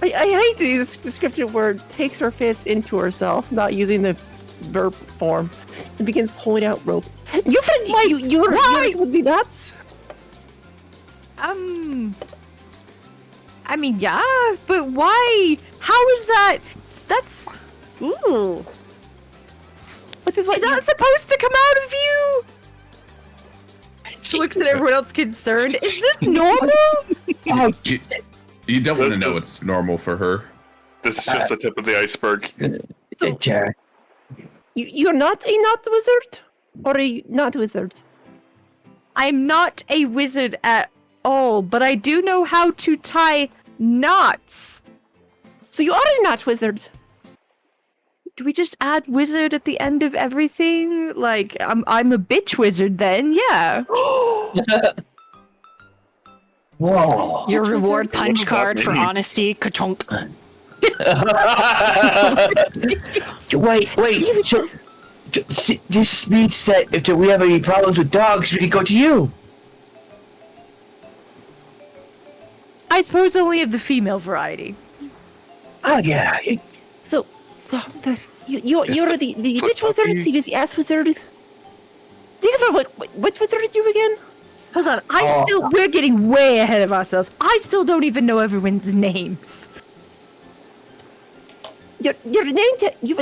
hate to use this descriptive word. Takes her fist into herself, not using the verb form, and begins pulling out rope. You friend, you would be nuts. I mean, yeah, but why? How is that? That's. Ooh. Is that supposed to come out of you? She looks at everyone else concerned. Is this normal? You don't want to know what's normal for her. This is just the tip of the iceberg. So, you're not a not wizard? Or a not wizard? I'm not a wizard at all, but I do know how to tie knots. So you are a not wizard? Do we just add wizard at the end of everything? Like, I'm a bitch wizard then, yeah. Whoa. Your reward punch card for honesty, ka-chunk. Wait. So, this means that if we have any problems with dogs, we can go to you. I suppose only of the female variety. Oh yeah. So, you're the bitch wizard and see the ass wizard. What wizard are you again? Hold on, we're getting way ahead of ourselves. I still don't even know everyone's names. Your name tag, I'm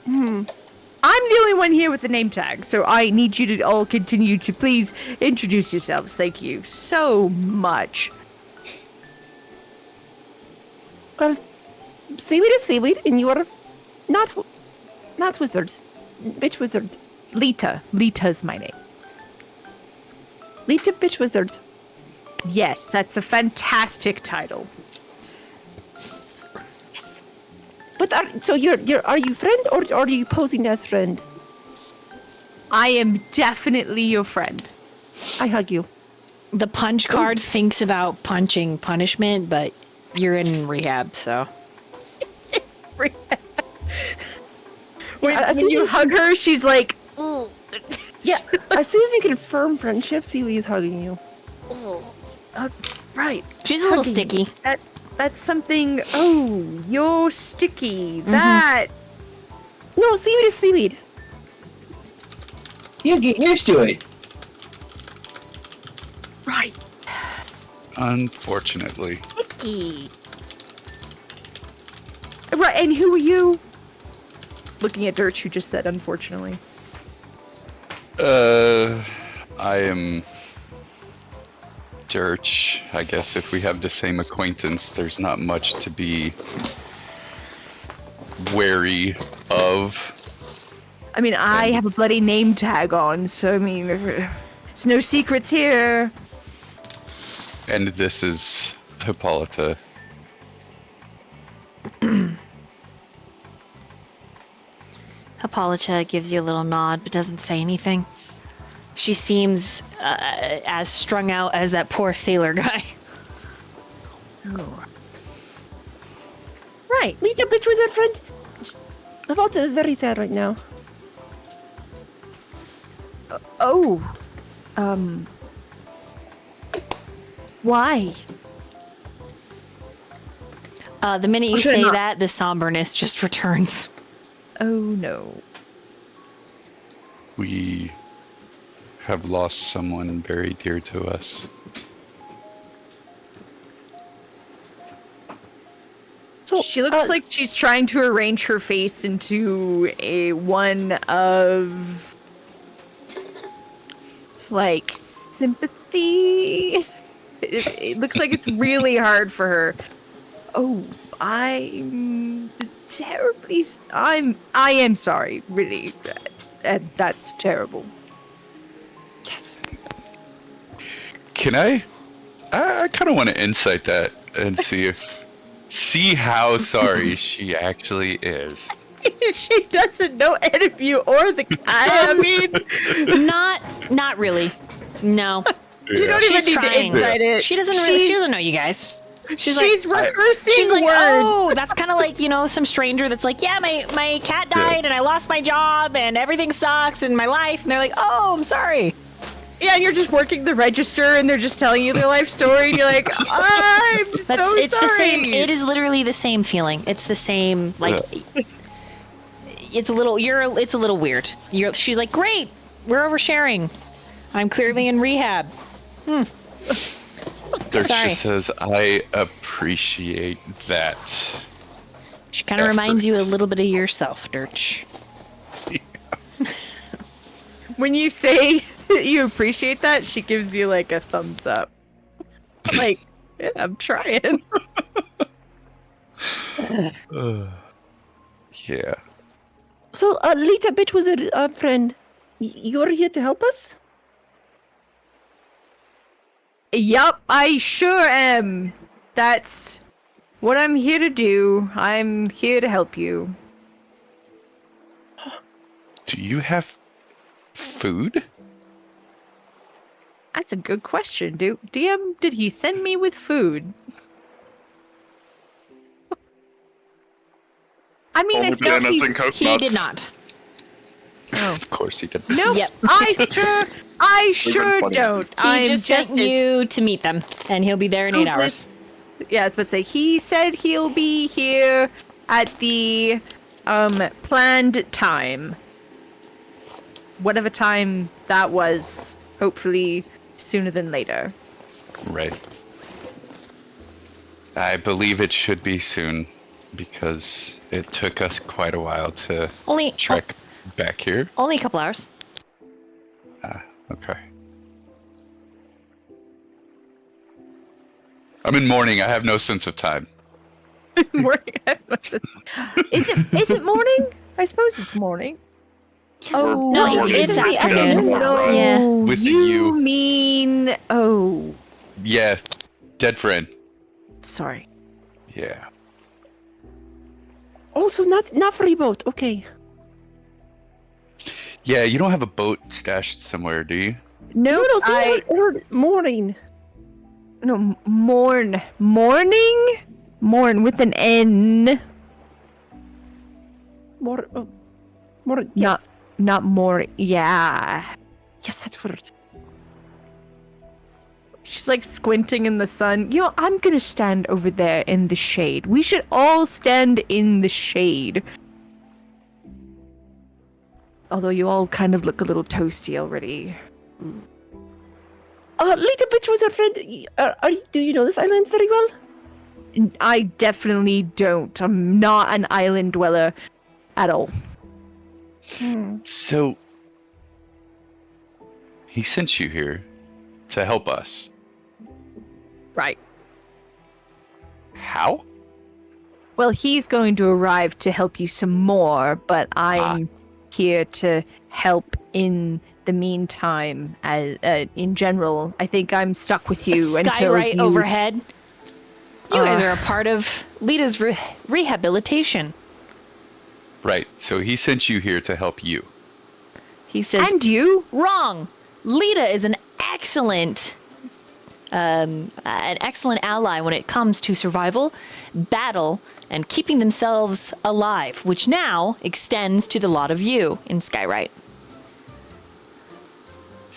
the only one here with the name tag, so I need you to all continue to please introduce yourselves. Thank you so much. Well, Seaweed is Seaweed, and you are not wizard. Bitch wizard. Lita. Lita's my name. Lita bitch wizard. Yes, that's a fantastic title. Yes. But are you friend or are you posing as friend? I am definitely your friend. I hug you. The punch card thinks about punching punishment, but you're in rehab, so. When you hug her, she's like, ooh. Yeah, as soon as you confirm friendship, Seaweed's hugging you. Right. She's a little sticky. That's something. Oh, you're sticky. That. No, Seaweed is Seaweed. You get used to it. Right. Unfortunately. Sticky. Right, and who are you? Looking at Durch, who just said, unfortunately. I am Durch. I guess if we have the same acquaintance, there's not much to be wary of. I mean, I have a bloody name tag on, so I mean, there's no secrets here. And this is Hippolyta. Hippolyta gives you a little nod, but doesn't say anything. She seems as strung out as that poor sailor guy. Oh. Right. Lita bitch wizard friend. Hippolyta is very sad right now. Why? The minute you should I say not? that, the somberness just returns. Oh no. We have lost someone very dear to us. So She looks like she's trying to arrange her face into a one of like sympathy. It looks like it's really hard for her. Oh, I am sorry, really. That's terrible. Yes. Can I kind of want to insight that and see how sorry she actually is. She doesn't know any of you or the cat. I mean, Not really. No. you don't She's even trying. need to insight it. She doesn't know you guys. She's like- rehearsing She's like, words. oh, that's kind of like, some stranger that's like, yeah, my cat died and I lost my job and everything sucks in my life. And they're like, oh, I'm sorry. Yeah, and you're just working the register, and they're just telling you their life story, and you're like, I'm so sorry. It's the same. It is literally the same feeling. It's the same, like, it's a little weird. She's like, great, we're oversharing. I'm clearly in rehab. Dirk Sorry. just says, I appreciate that. She kind of reminds you effort. a little bit of yourself, Durch. When you say you appreciate that, she gives you like a thumbs up. Like, yeah, I'm trying. Yeah. So, Lita Bitch was a friend. You're here to help us? Yup, I sure am. That's what I'm here to do. I'm here to help you. Do you have food? That's a good question, dude. DM, did he send me with food? I mean, Only I feel bananas and he's... He did not. Of course he did. Nope. Yep. I sure funny. don't. He I'm just sent you to meet them, and he'll be there in 8 hours. Yeah, I was about to say, he said he'll be here at the planned time. Whatever time that was, hopefully sooner than later. Right. I believe it should be soon because it took us quite a while to Only trek back here. only a couple hours. Okay. I'm in mourning. I have no sense of time. Morning. Is it morning? I suppose it's morning. Oh, No, We're it's morning. afternoon. No, Yeah. With you you. mean... Oh, Yeah. Dead friend. sorry. Yeah. Also, not free boat. Okay. Yeah, you don't have a boat stashed somewhere, do you? No, I heard morning. No, morning with an N. More. Yes. Not more. Yeah. Yes, that's what it. She's like squinting in the sun. You know, I'm gonna stand over there in the shade. We should all stand in the shade. Although you all kind of look a little toasty already. Lita Bitch was a friend. Do you know this island very well? I definitely don't. I'm not an island dweller at all. So, he sent you here to help us. Right. How? Well, he's going to arrive to help you some more, but I'm here to help in the meantime. In general, I think I'm stuck with you until Skywrite you... overhead. You guys are a part of Lita's rehabilitation. Right. So he sent you here to help you. He says, And you? wrong. Lita is an excellent ally when it comes to survival, battle, and keeping themselves alive, which now extends to the lot of you in Skywrite.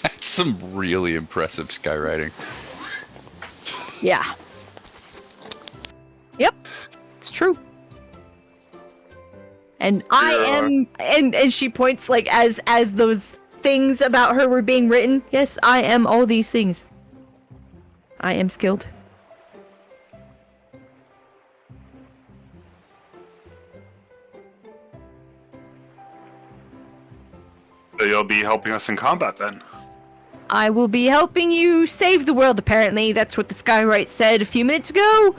That's some really impressive skywriting. Yeah. Yep. It's true. And I am, and she points like as those things about her were being written. Yes, I am all these things. I am skilled. So you'll be helping us in combat then. I will be helping you save the world, apparently. That's what the Skywrite said a few minutes ago.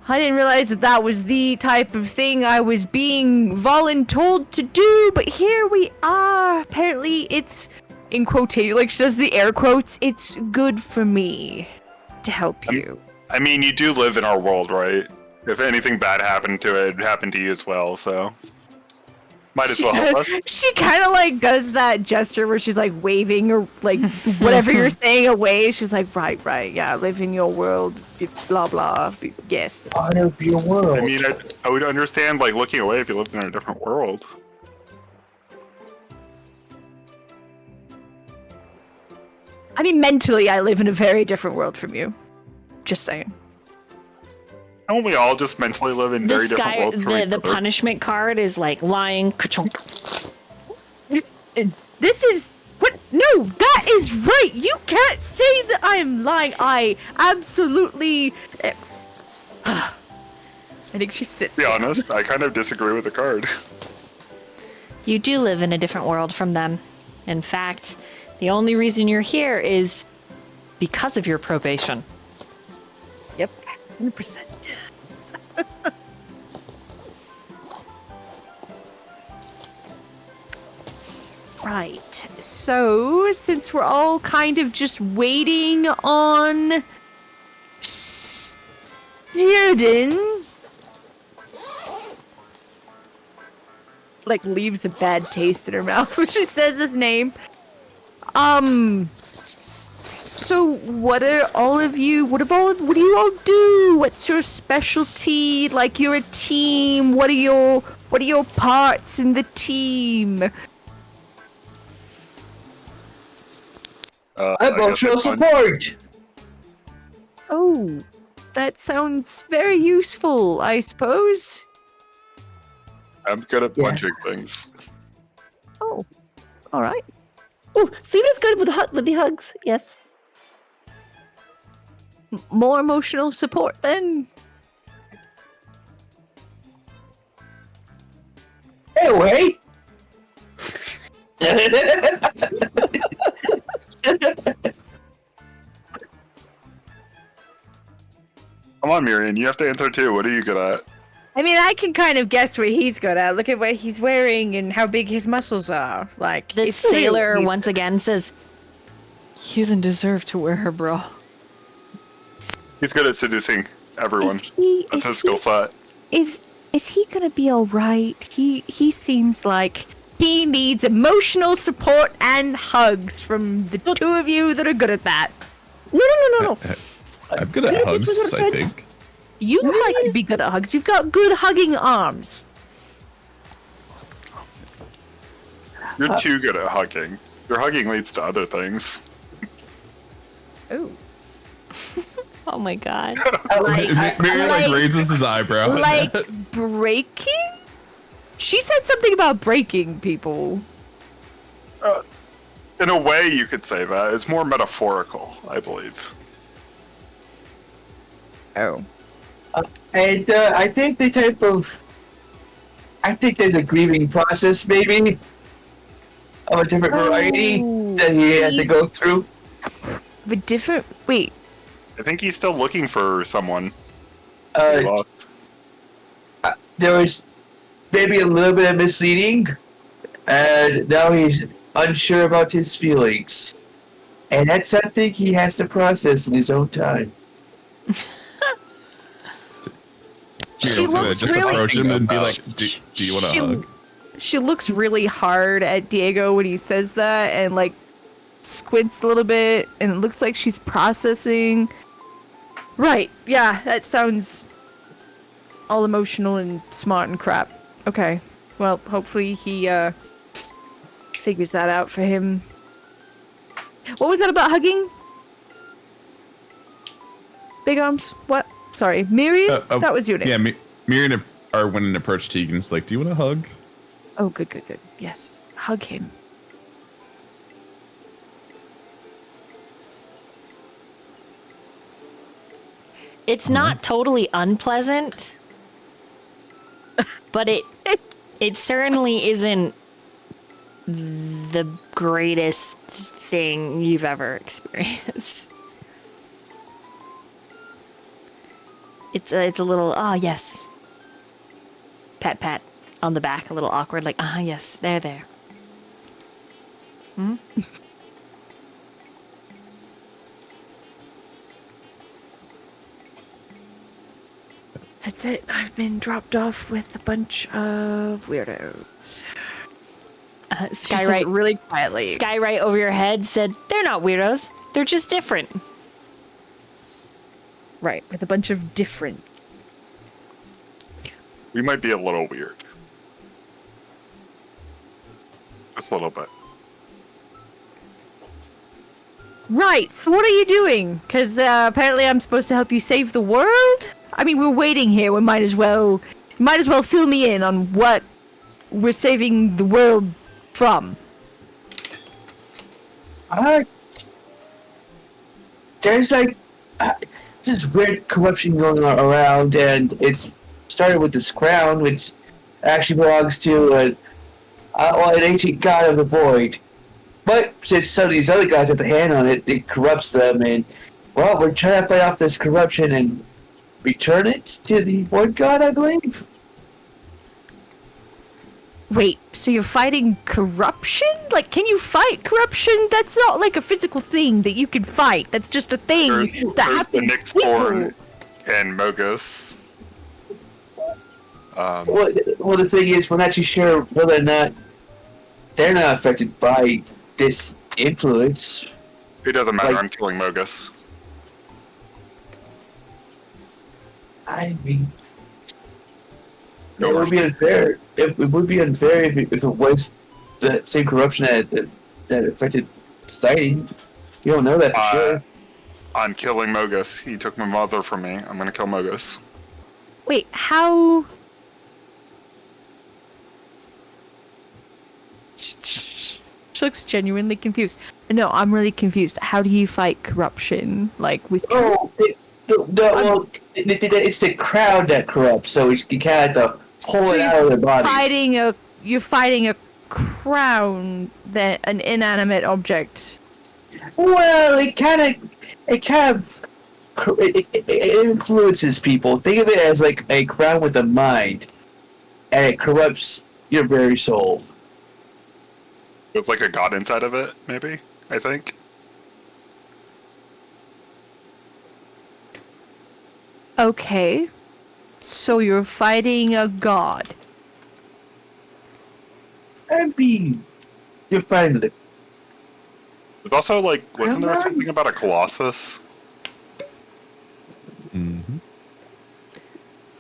I didn't realize that that was the type of thing I was being voluntold to do, but here we are. Apparently it's, in quotation, like she does the air quotes, it's good for me to help you. I mean, you do live in our world, right? If anything bad happened to it, it happened to you as well, so... Might as well help us. She kind of like does that gesture where she's like waving or like whatever you're saying away. She's like, right, yeah, live in your world, blah blah. Yes. Part of your world. I mean, I would understand like looking away if you lived in a different world. I mean, mentally, I live in a very different world from you. Just saying. Don't we all just mentally live in very different worlds? The punishment card is like lying. Ka-chunk. This is what? No, that is right. You can't say that I am lying. I absolutely. I think she sits. To be honest, I kind of disagree with the card. You do live in a different world from them. In fact, the only reason you're here is because of your probation. Yep, 100%. Right. So, since we're all kind of just waiting on Sierden, like leaves a bad taste in her mouth when she says his name. So what are all of you? What do you all do? What's your specialty? Like you're a team. What are your parts in the team? Emotional support. Oh, that sounds very useful, I suppose. I'm good at punching things. Oh, all right. Oh, Seaweed is good with the hugs. Yes. More emotional support then. Hey, wait. Come on, Myyrion, you have to answer too. What are you good at? I mean, I can kind of guess what he's good at. Look at what he's wearing and how big his muscles are. Like The it's sailor clear once again says, He doesn't deserve to wear her bra. He's good at seducing everyone. That's his skill set. Is he gonna be all right? He seems like he needs emotional support and hugs from the two of you that are good at that. No. I'm good at hugs, I think. You like to be good at hugs. You've got good hugging arms. You're too good at hugging. Your hugging leads to other things. Oh. "Oh my god." Myyrion raises his eyebrow. Like breaking? She said something about breaking people. In a way, you could say that. It's more metaphorical, I believe. Oh. And I think there's a grieving process, maybe, of a different variety that he has to go through. Wait. I think he's still looking for someone. There was maybe a little bit of misleading, and now he's unsure about his feelings. And that's something he has to process in his own time. She looks just really- approach him and be like, do you want to hug? She looks really hard at Diego when he says that and like squints a little bit and it looks like she's processing. Right, yeah, that sounds all emotional and smart and crap. Okay, well, hopefully he figures that out for him. What was that about hugging? Big arms? What? Sorry, Myyrion? That was your name. Yeah, Myyrion when an approach Tegan's like, do you want to hug? Oh, good. Yes, hug him. It's not totally unpleasant, but it certainly isn't the greatest thing you've ever experienced. It's a little, yes. Pat on the back, a little awkward, like, yes, there. Hmm? That's it. I've been dropped off with a bunch of weirdos. Skyrite really quietly. Skyrite over your head said, "They're not weirdos. They're just different." Right, with a bunch of different. We might be a little weird. Just a little bit. Right, so what are you doing? Because apparently I'm supposed to help you save the world? I mean, we're waiting here. We might as well fill me in on what we're saving the world from. There's like this weird corruption going on around, and it's started with this crown, which actually belongs to an ancient god of the void. But since some of these other guys have the hand on it, it corrupts them, and well, we're trying to fight off this corruption and return it to the void god, I believe. Wait, so you're fighting corruption? Like, can you fight corruption? That's not like a physical thing that you can fight. That's just a thing that There's happens. the Nyxborn and Mogus. Well, the thing is, we're not too sure whether or not they're not affected by this influence. It doesn't matter. Like- I'm killing Mogus. I mean, it would be unfair. It would be unfair if it was the same corruption that affected society. You don't know that for sure. I'm killing Mogus. He took my mother from me. I'm gonna kill Mogus. Wait, how? She looks genuinely confused. No, I'm really confused. How do you fight corruption? Like with? It's the crowd that corrupts. So you kind of have to pull it out of their bodies. You're fighting a crown, that an inanimate object. Well, it influences people. Think of it as like a crown with a mind, and it corrupts your very soul. There's like a god inside of it, maybe? I think. Okay, so you're fighting a god. You're fighting the. There's also like, wasn't there something about a Colossus? Mm-hmm.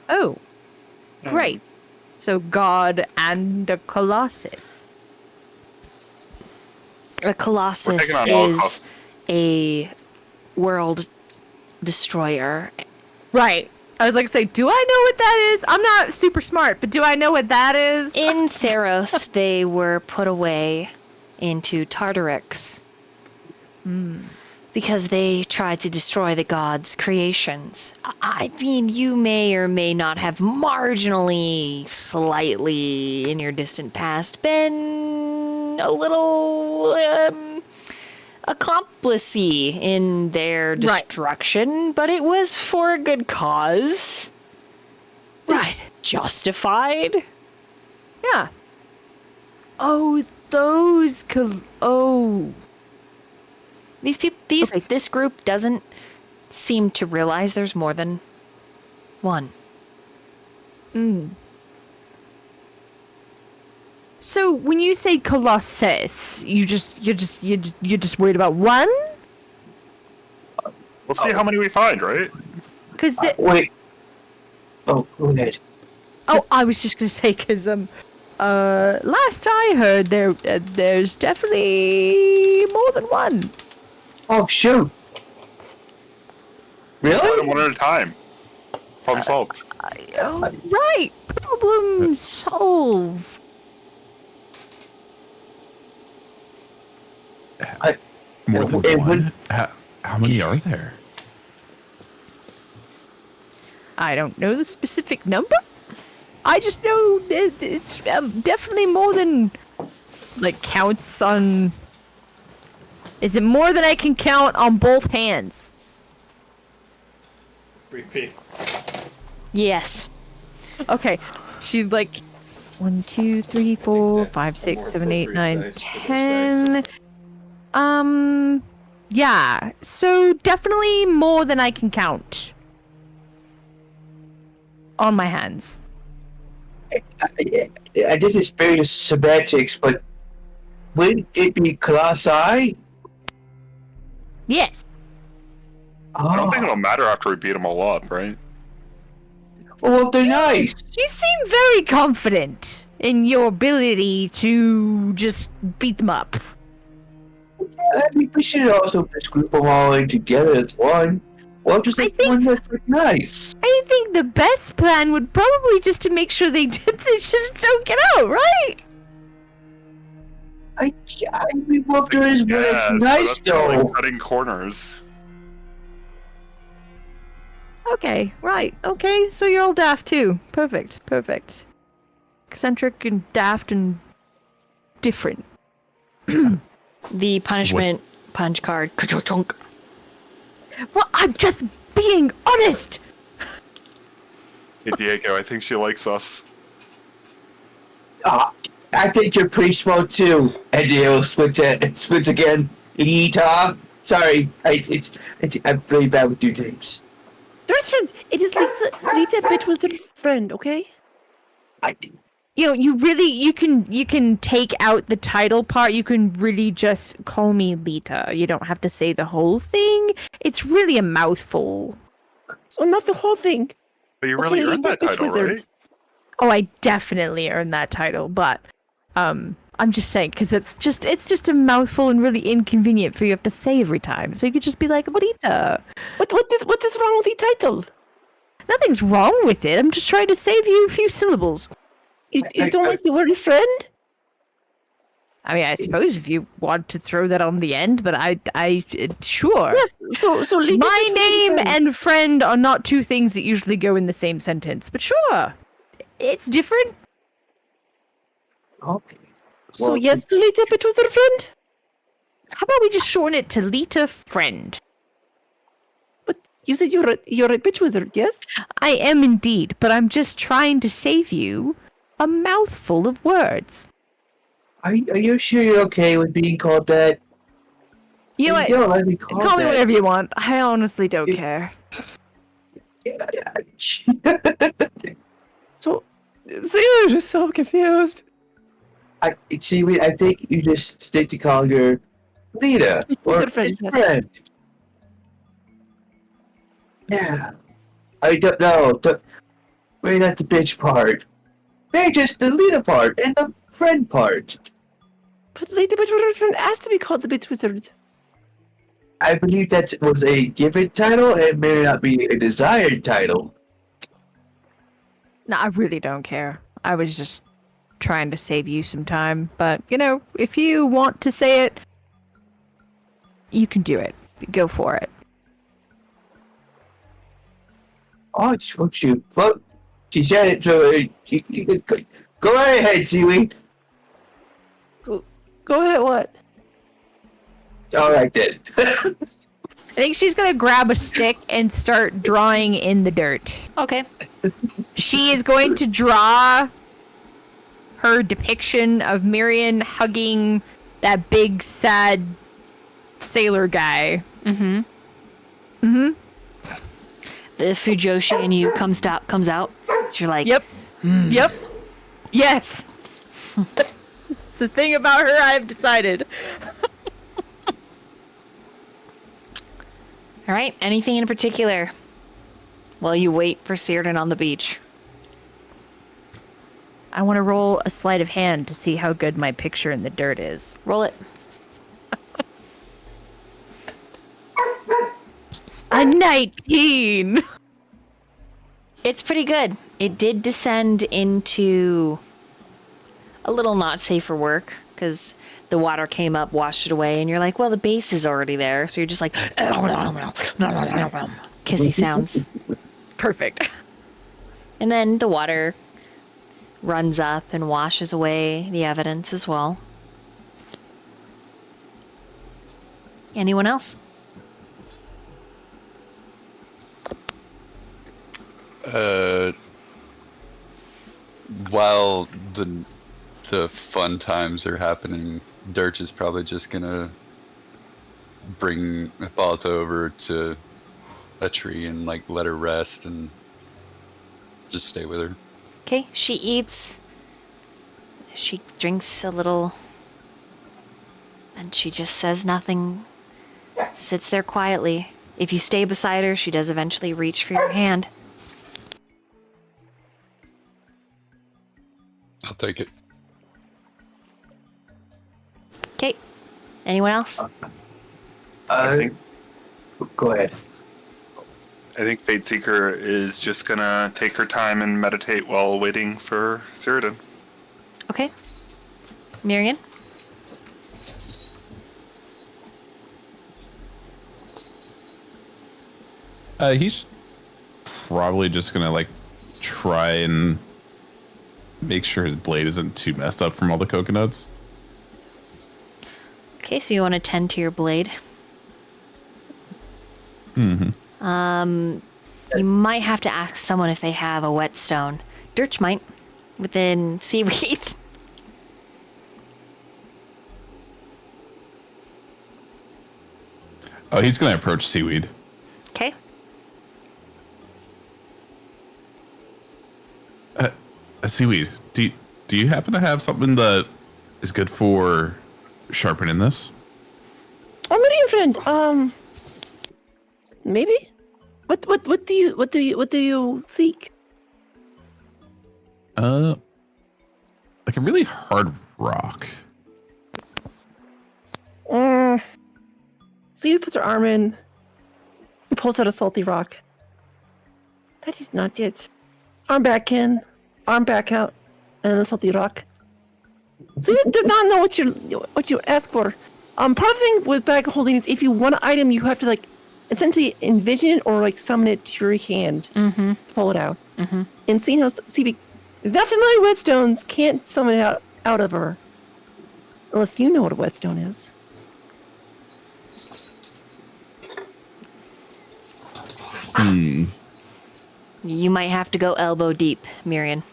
Oh, great. So god and a colossus. A colossus taking on all is costs. a world destroyer. Right. I was like to say, do I know what that is? I'm not super smart, but do I know what that is? In Theros, they were put away into Tartarix because they tried to destroy the gods' creations. I mean, you may or may not have marginally, slightly in your distant past been a little accomplice-y in their destruction, but it was for a good cause. Right. Justified. Yeah. Oh, those These people, this group doesn't seem to realize there's more than one. So when you say colossus, you're just worried about one? We'll see how many we find, right? Because Wait. Oh, go ahead. I was just gonna say because last I heard there's definitely more than one. Oh, shoot. Find Really? them one at a time. Problem solved. Right. Problem solved. More than It one? would- How many are there? I don't know the specific number. I just know it's definitely more than like counts on? Is it more than I can count on both hands? Repeat. Yes. Okay. She like 1, 2, 3, 4, 5, 6, 7, 8, 9, 10. Yeah. So definitely more than I can count on my hands. This is very semantics, but wouldn't it be colossi? Yes. I don't think Oh, it'll matter after we beat them all up, right? well, they're nice. You seem very confident in your ability to just beat them up. I mean, we should also just group them all in together as one. Well, just like one that's like nice. I think the best plan would probably just to make sure they just don't get out, right? I mean, well, if there is one Yes, that's but nice, that's kinda though. like cutting corners. Okay, right. Okay, so you're all daft too. Perfect, perfect. Eccentric and daft and different. The punishment punch card. Ka-chunk. Well, I'm just being honest. Hey, Diego, I think she likes us. I think you're pretty smart too. And you'll switch again. Ita. Sorry, I'm very bad with new names. Bertrand, it is Lita Bitwizard's friend, okay? You know, you can take out the title part. You can really just call me Lita. You don't have to say the whole thing. It's really a mouthful. So not the whole thing. But you really Okay, earned that bitch title, wizard. right? Oh, I definitely earned that title, but I'm just saying because it's just a mouthful and really inconvenient for you to have to say every time. So you could just be like Lita. What is wrong with the title? Nothing's wrong with it. I'm just trying to save you a few syllables. You don't like the word friend? I mean, I suppose if you want to throw that on the end, but I sure. Yes. So Lita My Bitwizard's name friend. and friend are not two things that usually go in the same sentence, but sure, it's different. Okay. So yes, Lita Bitwizard's friend. How about we just shorten it to Lita Friend? But you said you're a Bitwizard, yes? I am indeed, but I'm just trying to save you a mouthful of words. Are you sure you're okay with being called that? You know what? Don't let me call Call me that. whatever you want. I honestly don't care. So Sailor's just so confused. Seaweed, I think you just stick to calling her Lita or Bitwizard friend, his yes. friend. Yeah. I don't know. Maybe not the bitch part. Maybe just the Lita part and the friend part. But Lita Bitwizard's friend asked to be called the Bitwizard. I believe that was a given title and may not be a desired title. No, I really don't care. I was just trying to save you some time. But, you know, if you want to say it, you can do it. Go for it. Oh, shoot. Well, she said it, so you go right ahead, Seaweed. Go ahead, what? Alright then. I think she's gonna grab a stick and start drawing in the dirt. Okay. She is going to draw her depiction of Myyrion hugging that big, sad sailor guy. Mm-hmm. Mm-hmm. The Fujoshi in you comes out. So you're like, Yep. Yep. Yes. It's the thing about her I've decided. all right, anything in particular? While you wait for Cyrdan on the beach. I want to roll a sleight of hand to see how good my picture in the dirt is. Roll it. A 19! It's pretty good. It did descend into a little not safe for work because the water came up, washed it away, and you're like, well, the base is already there. So you're just like, kissy sounds. Perfect. And then the water runs up and washes away the evidence as well. Anyone else? While the fun times are happening, Durch is probably just gonna bring Hippolyta over to a tree and like let her rest and just stay with her. Okay, she eats. She drinks a little. And she just says nothing. Sits there quietly. If you stay beside her, she does eventually reach for your hand. I'll take it. Okay. Anyone else? I think Go ahead. I think Fateseeker is just gonna take her time and meditate while waiting for Cyrodiil. Okay. Myyrion? He's probably just gonna like try and make sure his blade isn't too messed up from all the coconuts. Okay, so you want to tend to your blade. Mm-hmm. You might have to ask someone if they have a whetstone. Durch might, within Seaweed. Oh, he's gonna approach Seaweed. Okay. Seaweed, do you happen to have something that is good for sharpening this? Oh, my dear friend. Maybe. What do you seek? Like a really hard rock. Seaweed puts her arm in and pulls out a salty rock. That is not it. Arm back in, arm back out, and then the salty rock. Seaweed does not know what you ask for. Part of the thing with bag holding is if you want an item, you have to like essentially envision it or like summon it to your hand. Mm-hmm. Pull it out. Mm-hmm. And seeing how Seaweed is not familiar with whetstones, can't summon it out of her. Unless you know what a whetstone is. You might have to go elbow deep, Myyrion.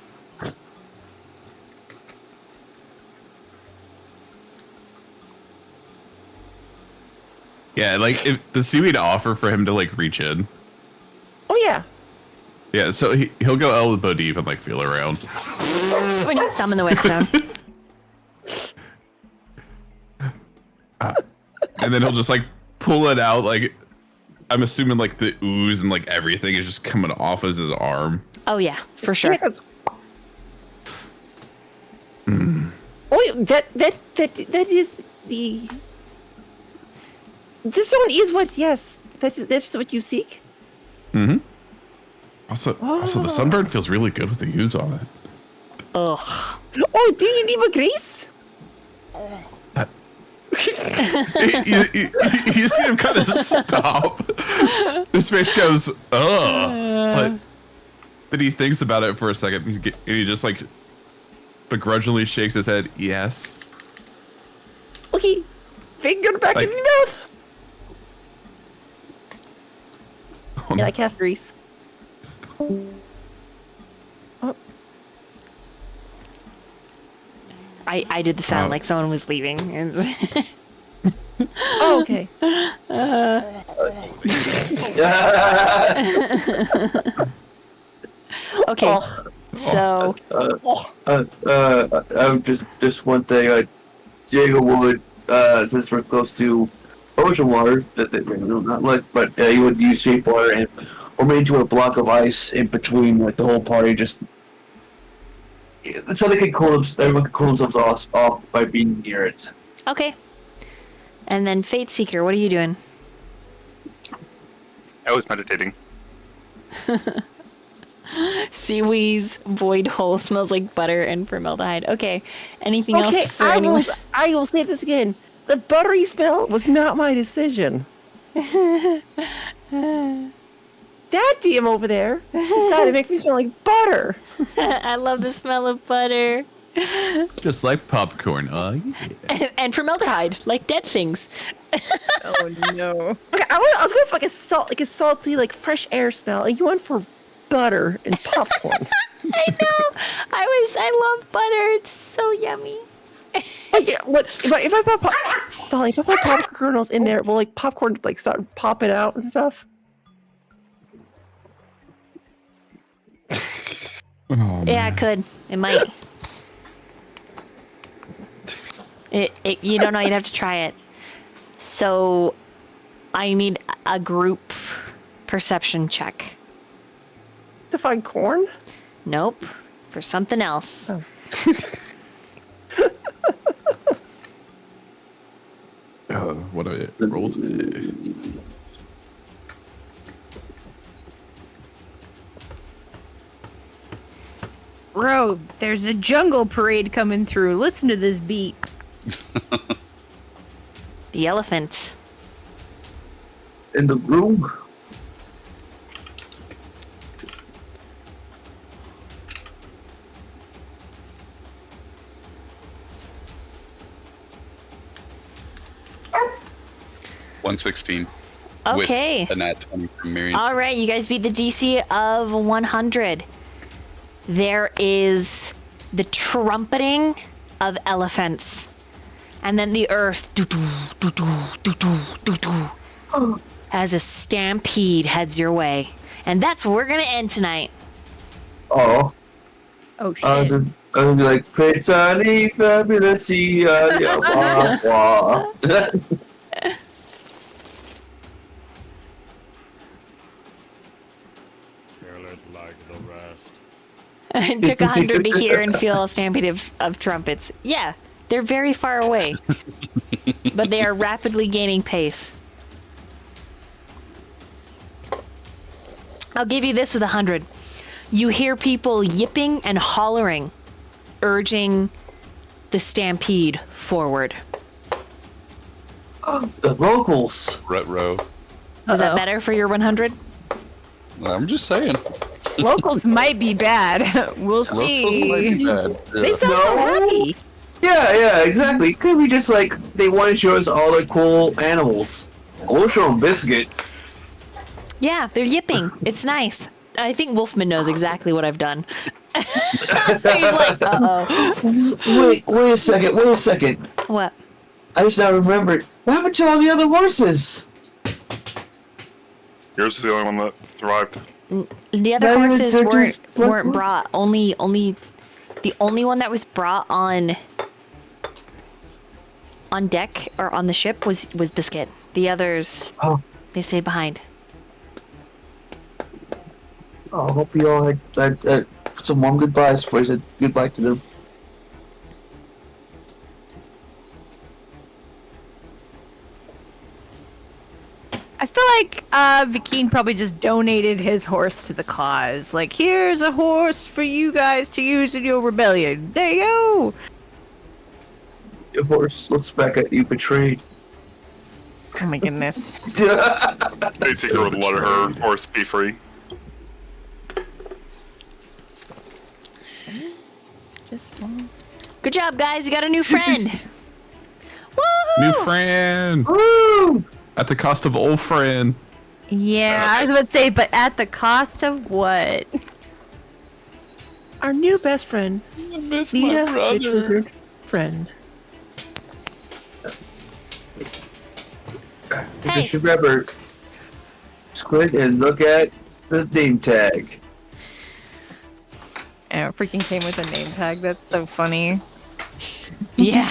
Yeah, like does Seaweed offer for him to like reach in? Oh yeah. Yeah, so he'll go elbow deep and like feel around. When you summon the whetstone. And then he'll just like pull it out. Like I'm assuming like the ooze and like everything is just coming off as his arm. Oh yeah, for sure. Oh, that is the. This stone is what? Yes, that's what you seek. Mm-hmm. Also, the sunburn feels really good with the ooze on it. Ugh. Oh, do you need a grace? You see him kind of stop. His face goes, ugh. But then he thinks about it for a second, and he just like begrudgingly shakes his head. Yes. Okay, finger back Like- in your mouth. Oh, Yeah, I cast grease. Oh, I did the sound like someone was leaving. oh okay. Okay, so Just one thing. Jacob would, since we're close to ocean water, not like, but he would use shape water and or made into a block of ice in between like the whole party, just so they could everyone could cool themselves off by being near it. okay. And then Fateseeker, what are you doing? I was meditating. Seaweed's void hole smells like butter and formaldehyde. Okay. Anything else for anyone? I will say this again. The buttery smell was not my decision. That DM over there decided to make me smell like butter. I love the smell of butter. Just like popcorn. And formaldehyde, like dead things. Oh no. Okay, I was going for like a salty, like fresh air smell. Like you went for butter and popcorn. I know. I love butter. It's so yummy. Like, yeah, what if I put Dolly, if I put popcorn kernels in there, will like popcorn like start popping out and stuff? Oh, Yeah, it could. It might. You don't know. You'd have to try it. So, I need a group perception check. To find corn? Nope. For something else. Oh. What I rolled. Bro, there's a jungle parade coming through. Listen to this beat. The elephants. In the room. $116. Okay. With a nat 20 from Myyrion. All right, you guys beat the DC of 100. There is the trumpeting of elephants. And then the earth as a stampede heads your way. And that's where we're going to end tonight. Oh. Oh shit. I was gonna be like, Pretty fabulous, yeah, wah, wah. It took 100 to hear and feel a stampede of trumpets. Yeah, they're very far away. But they are rapidly gaining pace. I'll give you this with 100. You hear people yipping and hollering, urging the stampede forward. The locals. Retro. Was that better for your 100? I'm just saying. Locals might be bad. We'll Locals might see. be bad. They Yeah. sound so happy. Yeah, exactly. Could be just like they want to show us all the cool animals. We'll show them Biscuit. Yeah, they're yipping. It's nice. I think Wolfman knows exactly what I've done. He's like, uh-oh. Wait a second. What? I just now remembered. What happened to all the other horses? Yours is the only one that survived. The other They're horses just weren't brought. The only one that was brought on deck or on the ship was Biscuit. The others, they stayed behind. I hope you all had some warm goodbyes before you said goodbye to them. I feel like Vikeen probably just donated his horse to the cause. Like, here's a horse for you guys to use in your rebellion. There you go. Your horse looks back at you betrayed. Oh my goodness. Fateseeker would let her horse be free. Just one. Good job, guys. You got a new friend. Woohoo! New friend. Woo! At the cost of old friend. Yeah, I was about to say, but at the cost of what? Our new best friend, I miss Vita, my brother. Witch Wizard friend. Hey. Just remember, squint and look at the name tag. And it freaking came with a name tag. That's so funny. Yeah.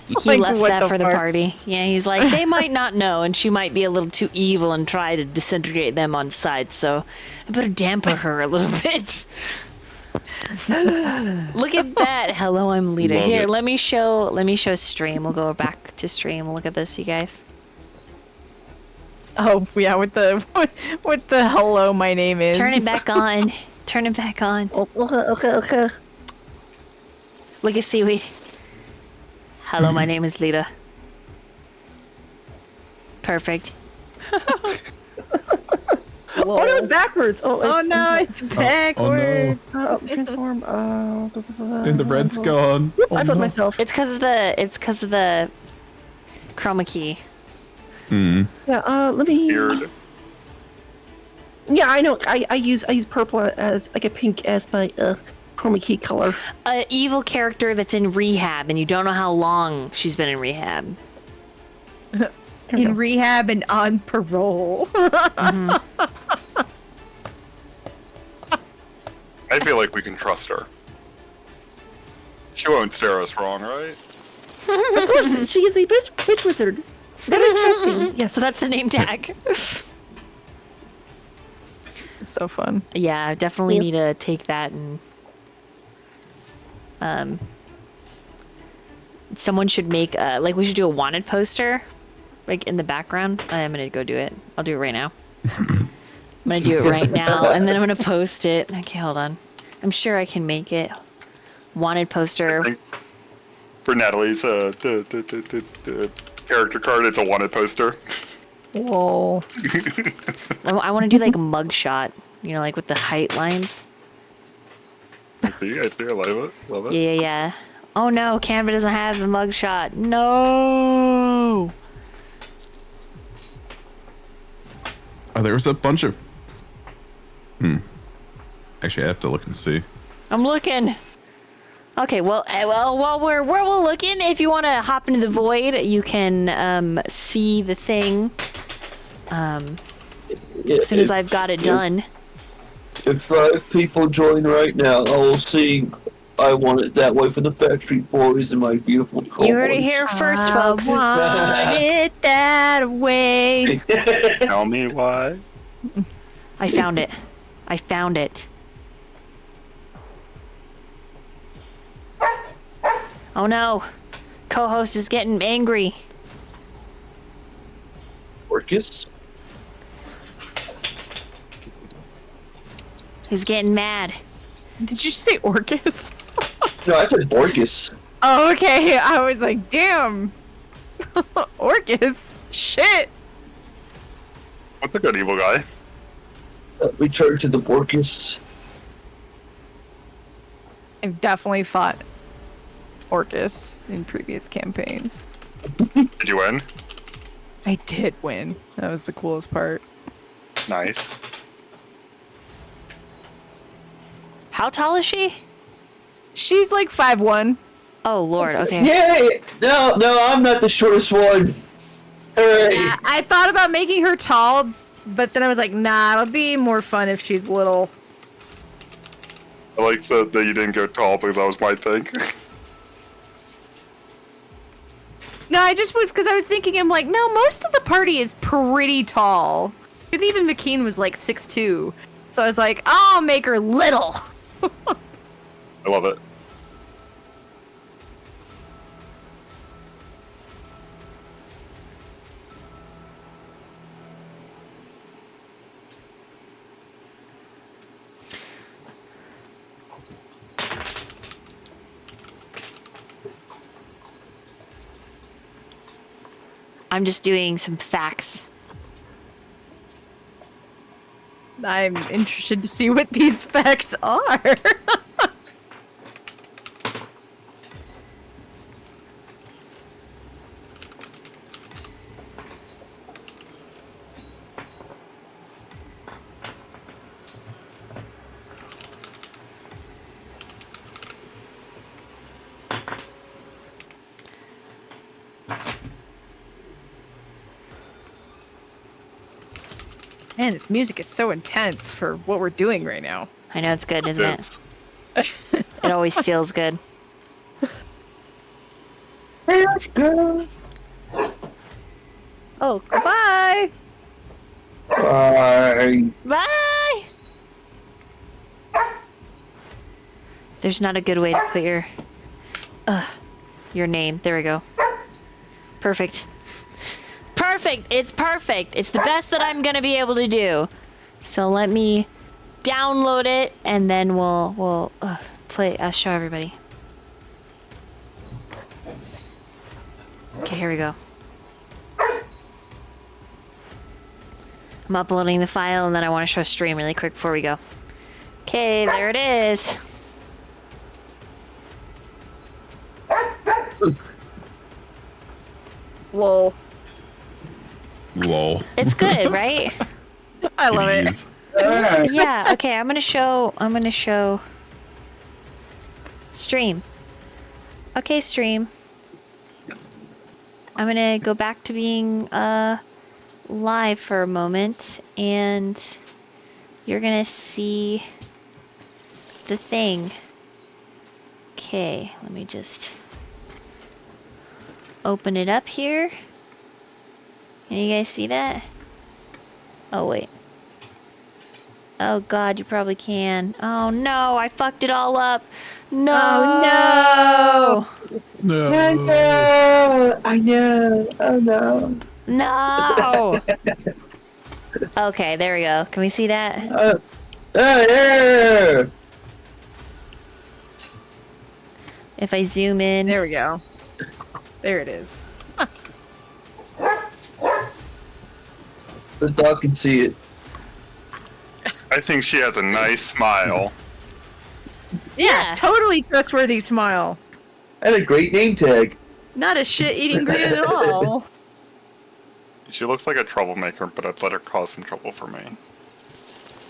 He Like, left what that the for the fuck? party. Yeah, he's like, they might not know, and she might be a little too evil and try to disintegrate them on sight, so I better damper her a little bit. Look at that. Hello, I'm Lita. Love Here, it. let me show stream. We'll go back to stream. We'll look at this, you guys. Oh yeah, with the hello, my name is. Turn it back on. Turn it back on. Oh, okay. Look at Seaweed. Hello, my name is Lita. Perfect. Oh no, it's backwards. Oh, Oh it's, no, it's backward. transform. And the red's gone. Whoop, Oh, I flipped no. myself. It's because of the chroma key. Hmm. Yeah. Let me. Weird. Yeah, I know. I use purple as like a pink as my chroma key color. A evil character that's in rehab, and you don't know how long she's been in rehab. In rehab and on parole. I feel like we can trust her. She won't stare us wrong, right? Of course, she is the best witch wizard. Very interesting. Yes. So that's the name tag. So fun. Yeah, I definitely Yep. need to take that and someone should make like we should do a wanted poster like in the background. I'm gonna go do it. I'll do it right now. I'm gonna do it right now and then I'm gonna post it. Okay, hold on. I'm sure I can make it. Wanted poster. I think for Natalie's the character card, it's a wanted poster. Whoa. I want to do like a mug shot, you know, like with the height lines. I see, I love it. Love it. Yeah. Oh no, Canva doesn't have the mug shot. No. Oh, there was a bunch of. Actually, I have to look and see. I'm looking. Okay, well, while we're looking, if you want to hop into the void, you can see the thing as soon as I've got it done. If 5 people join right now, I will see. I want it that way for the Backstreet Boys and my beautiful troll You heard it boys. here first, folks. Want it that way. Tell me why. I found it. Oh no. Co-host is getting angry. Orcus? He's getting mad. Did you say Orcus? No, I said Orcus. Oh, okay. I was like, damn. Orcus? Shit. What's a good evil guy? Return to the Orcus. I've definitely fought Orcus in previous campaigns. Did you win? I did win. That was the coolest part. Nice. How tall is she? She's like 5'1". Oh lord, okay. Yay! No, I'm not the shortest one. Hooray! Yeah, I thought about making her tall, but then I was like, nah, it'll be more fun if she's little. I like that you didn't go tall because that was my thing. No, I just was because I was thinking, I'm like, no, most of the party is pretty tall. Because even McKean was like 6'2". So I was like, I'll make her little. I love it. I'm just doing some facts. I'm interested to see what these facts are. Man, this music is so intense for what we're doing right now. I know it's good, isn't it? It's- It always feels good. Let's go. Oh, goodbye. Bye. Bye! There's not a good way to put your name. There we go. Perfect. Perfect! It's perfect! It's the best that I'm gonna be able to do. So let me download it and then we'll show everybody. Okay, here we go. I'm I'm uploading the file, and then I want to show stream really quick before we go. Okay, there it is. Lol. Lol. It's good, right? I love it. Please. Yeah, okay, I'm gonna show stream. Okay, stream. I'm gonna go back to being live for a moment, and you're gonna see the thing. Okay, let me just open it up here. Can you guys see that? Oh, wait. Oh god, you probably can. Oh no, I fucked it all up. No! Oh, No. I know. Oh no. No! Okay, there we go. Can we see that? Yeah. If I zoom in. there we go. There it is. The dog can see it. I think she has a nice smile. Yeah. Totally trustworthy smile. And a great name tag. Not a shit-eating grin at all. She looks like a troublemaker, but I'd let her cause some trouble for me.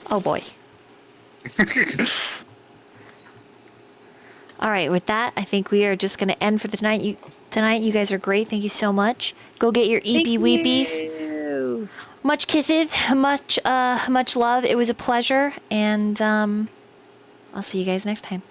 Oh boy. Alright, with that, I think we are just gonna end for the tonight. You guys are great. Thank you so much. Go get your eepy weepies. You. Much kisses, much love. It was a pleasure, and I'll see you guys next time.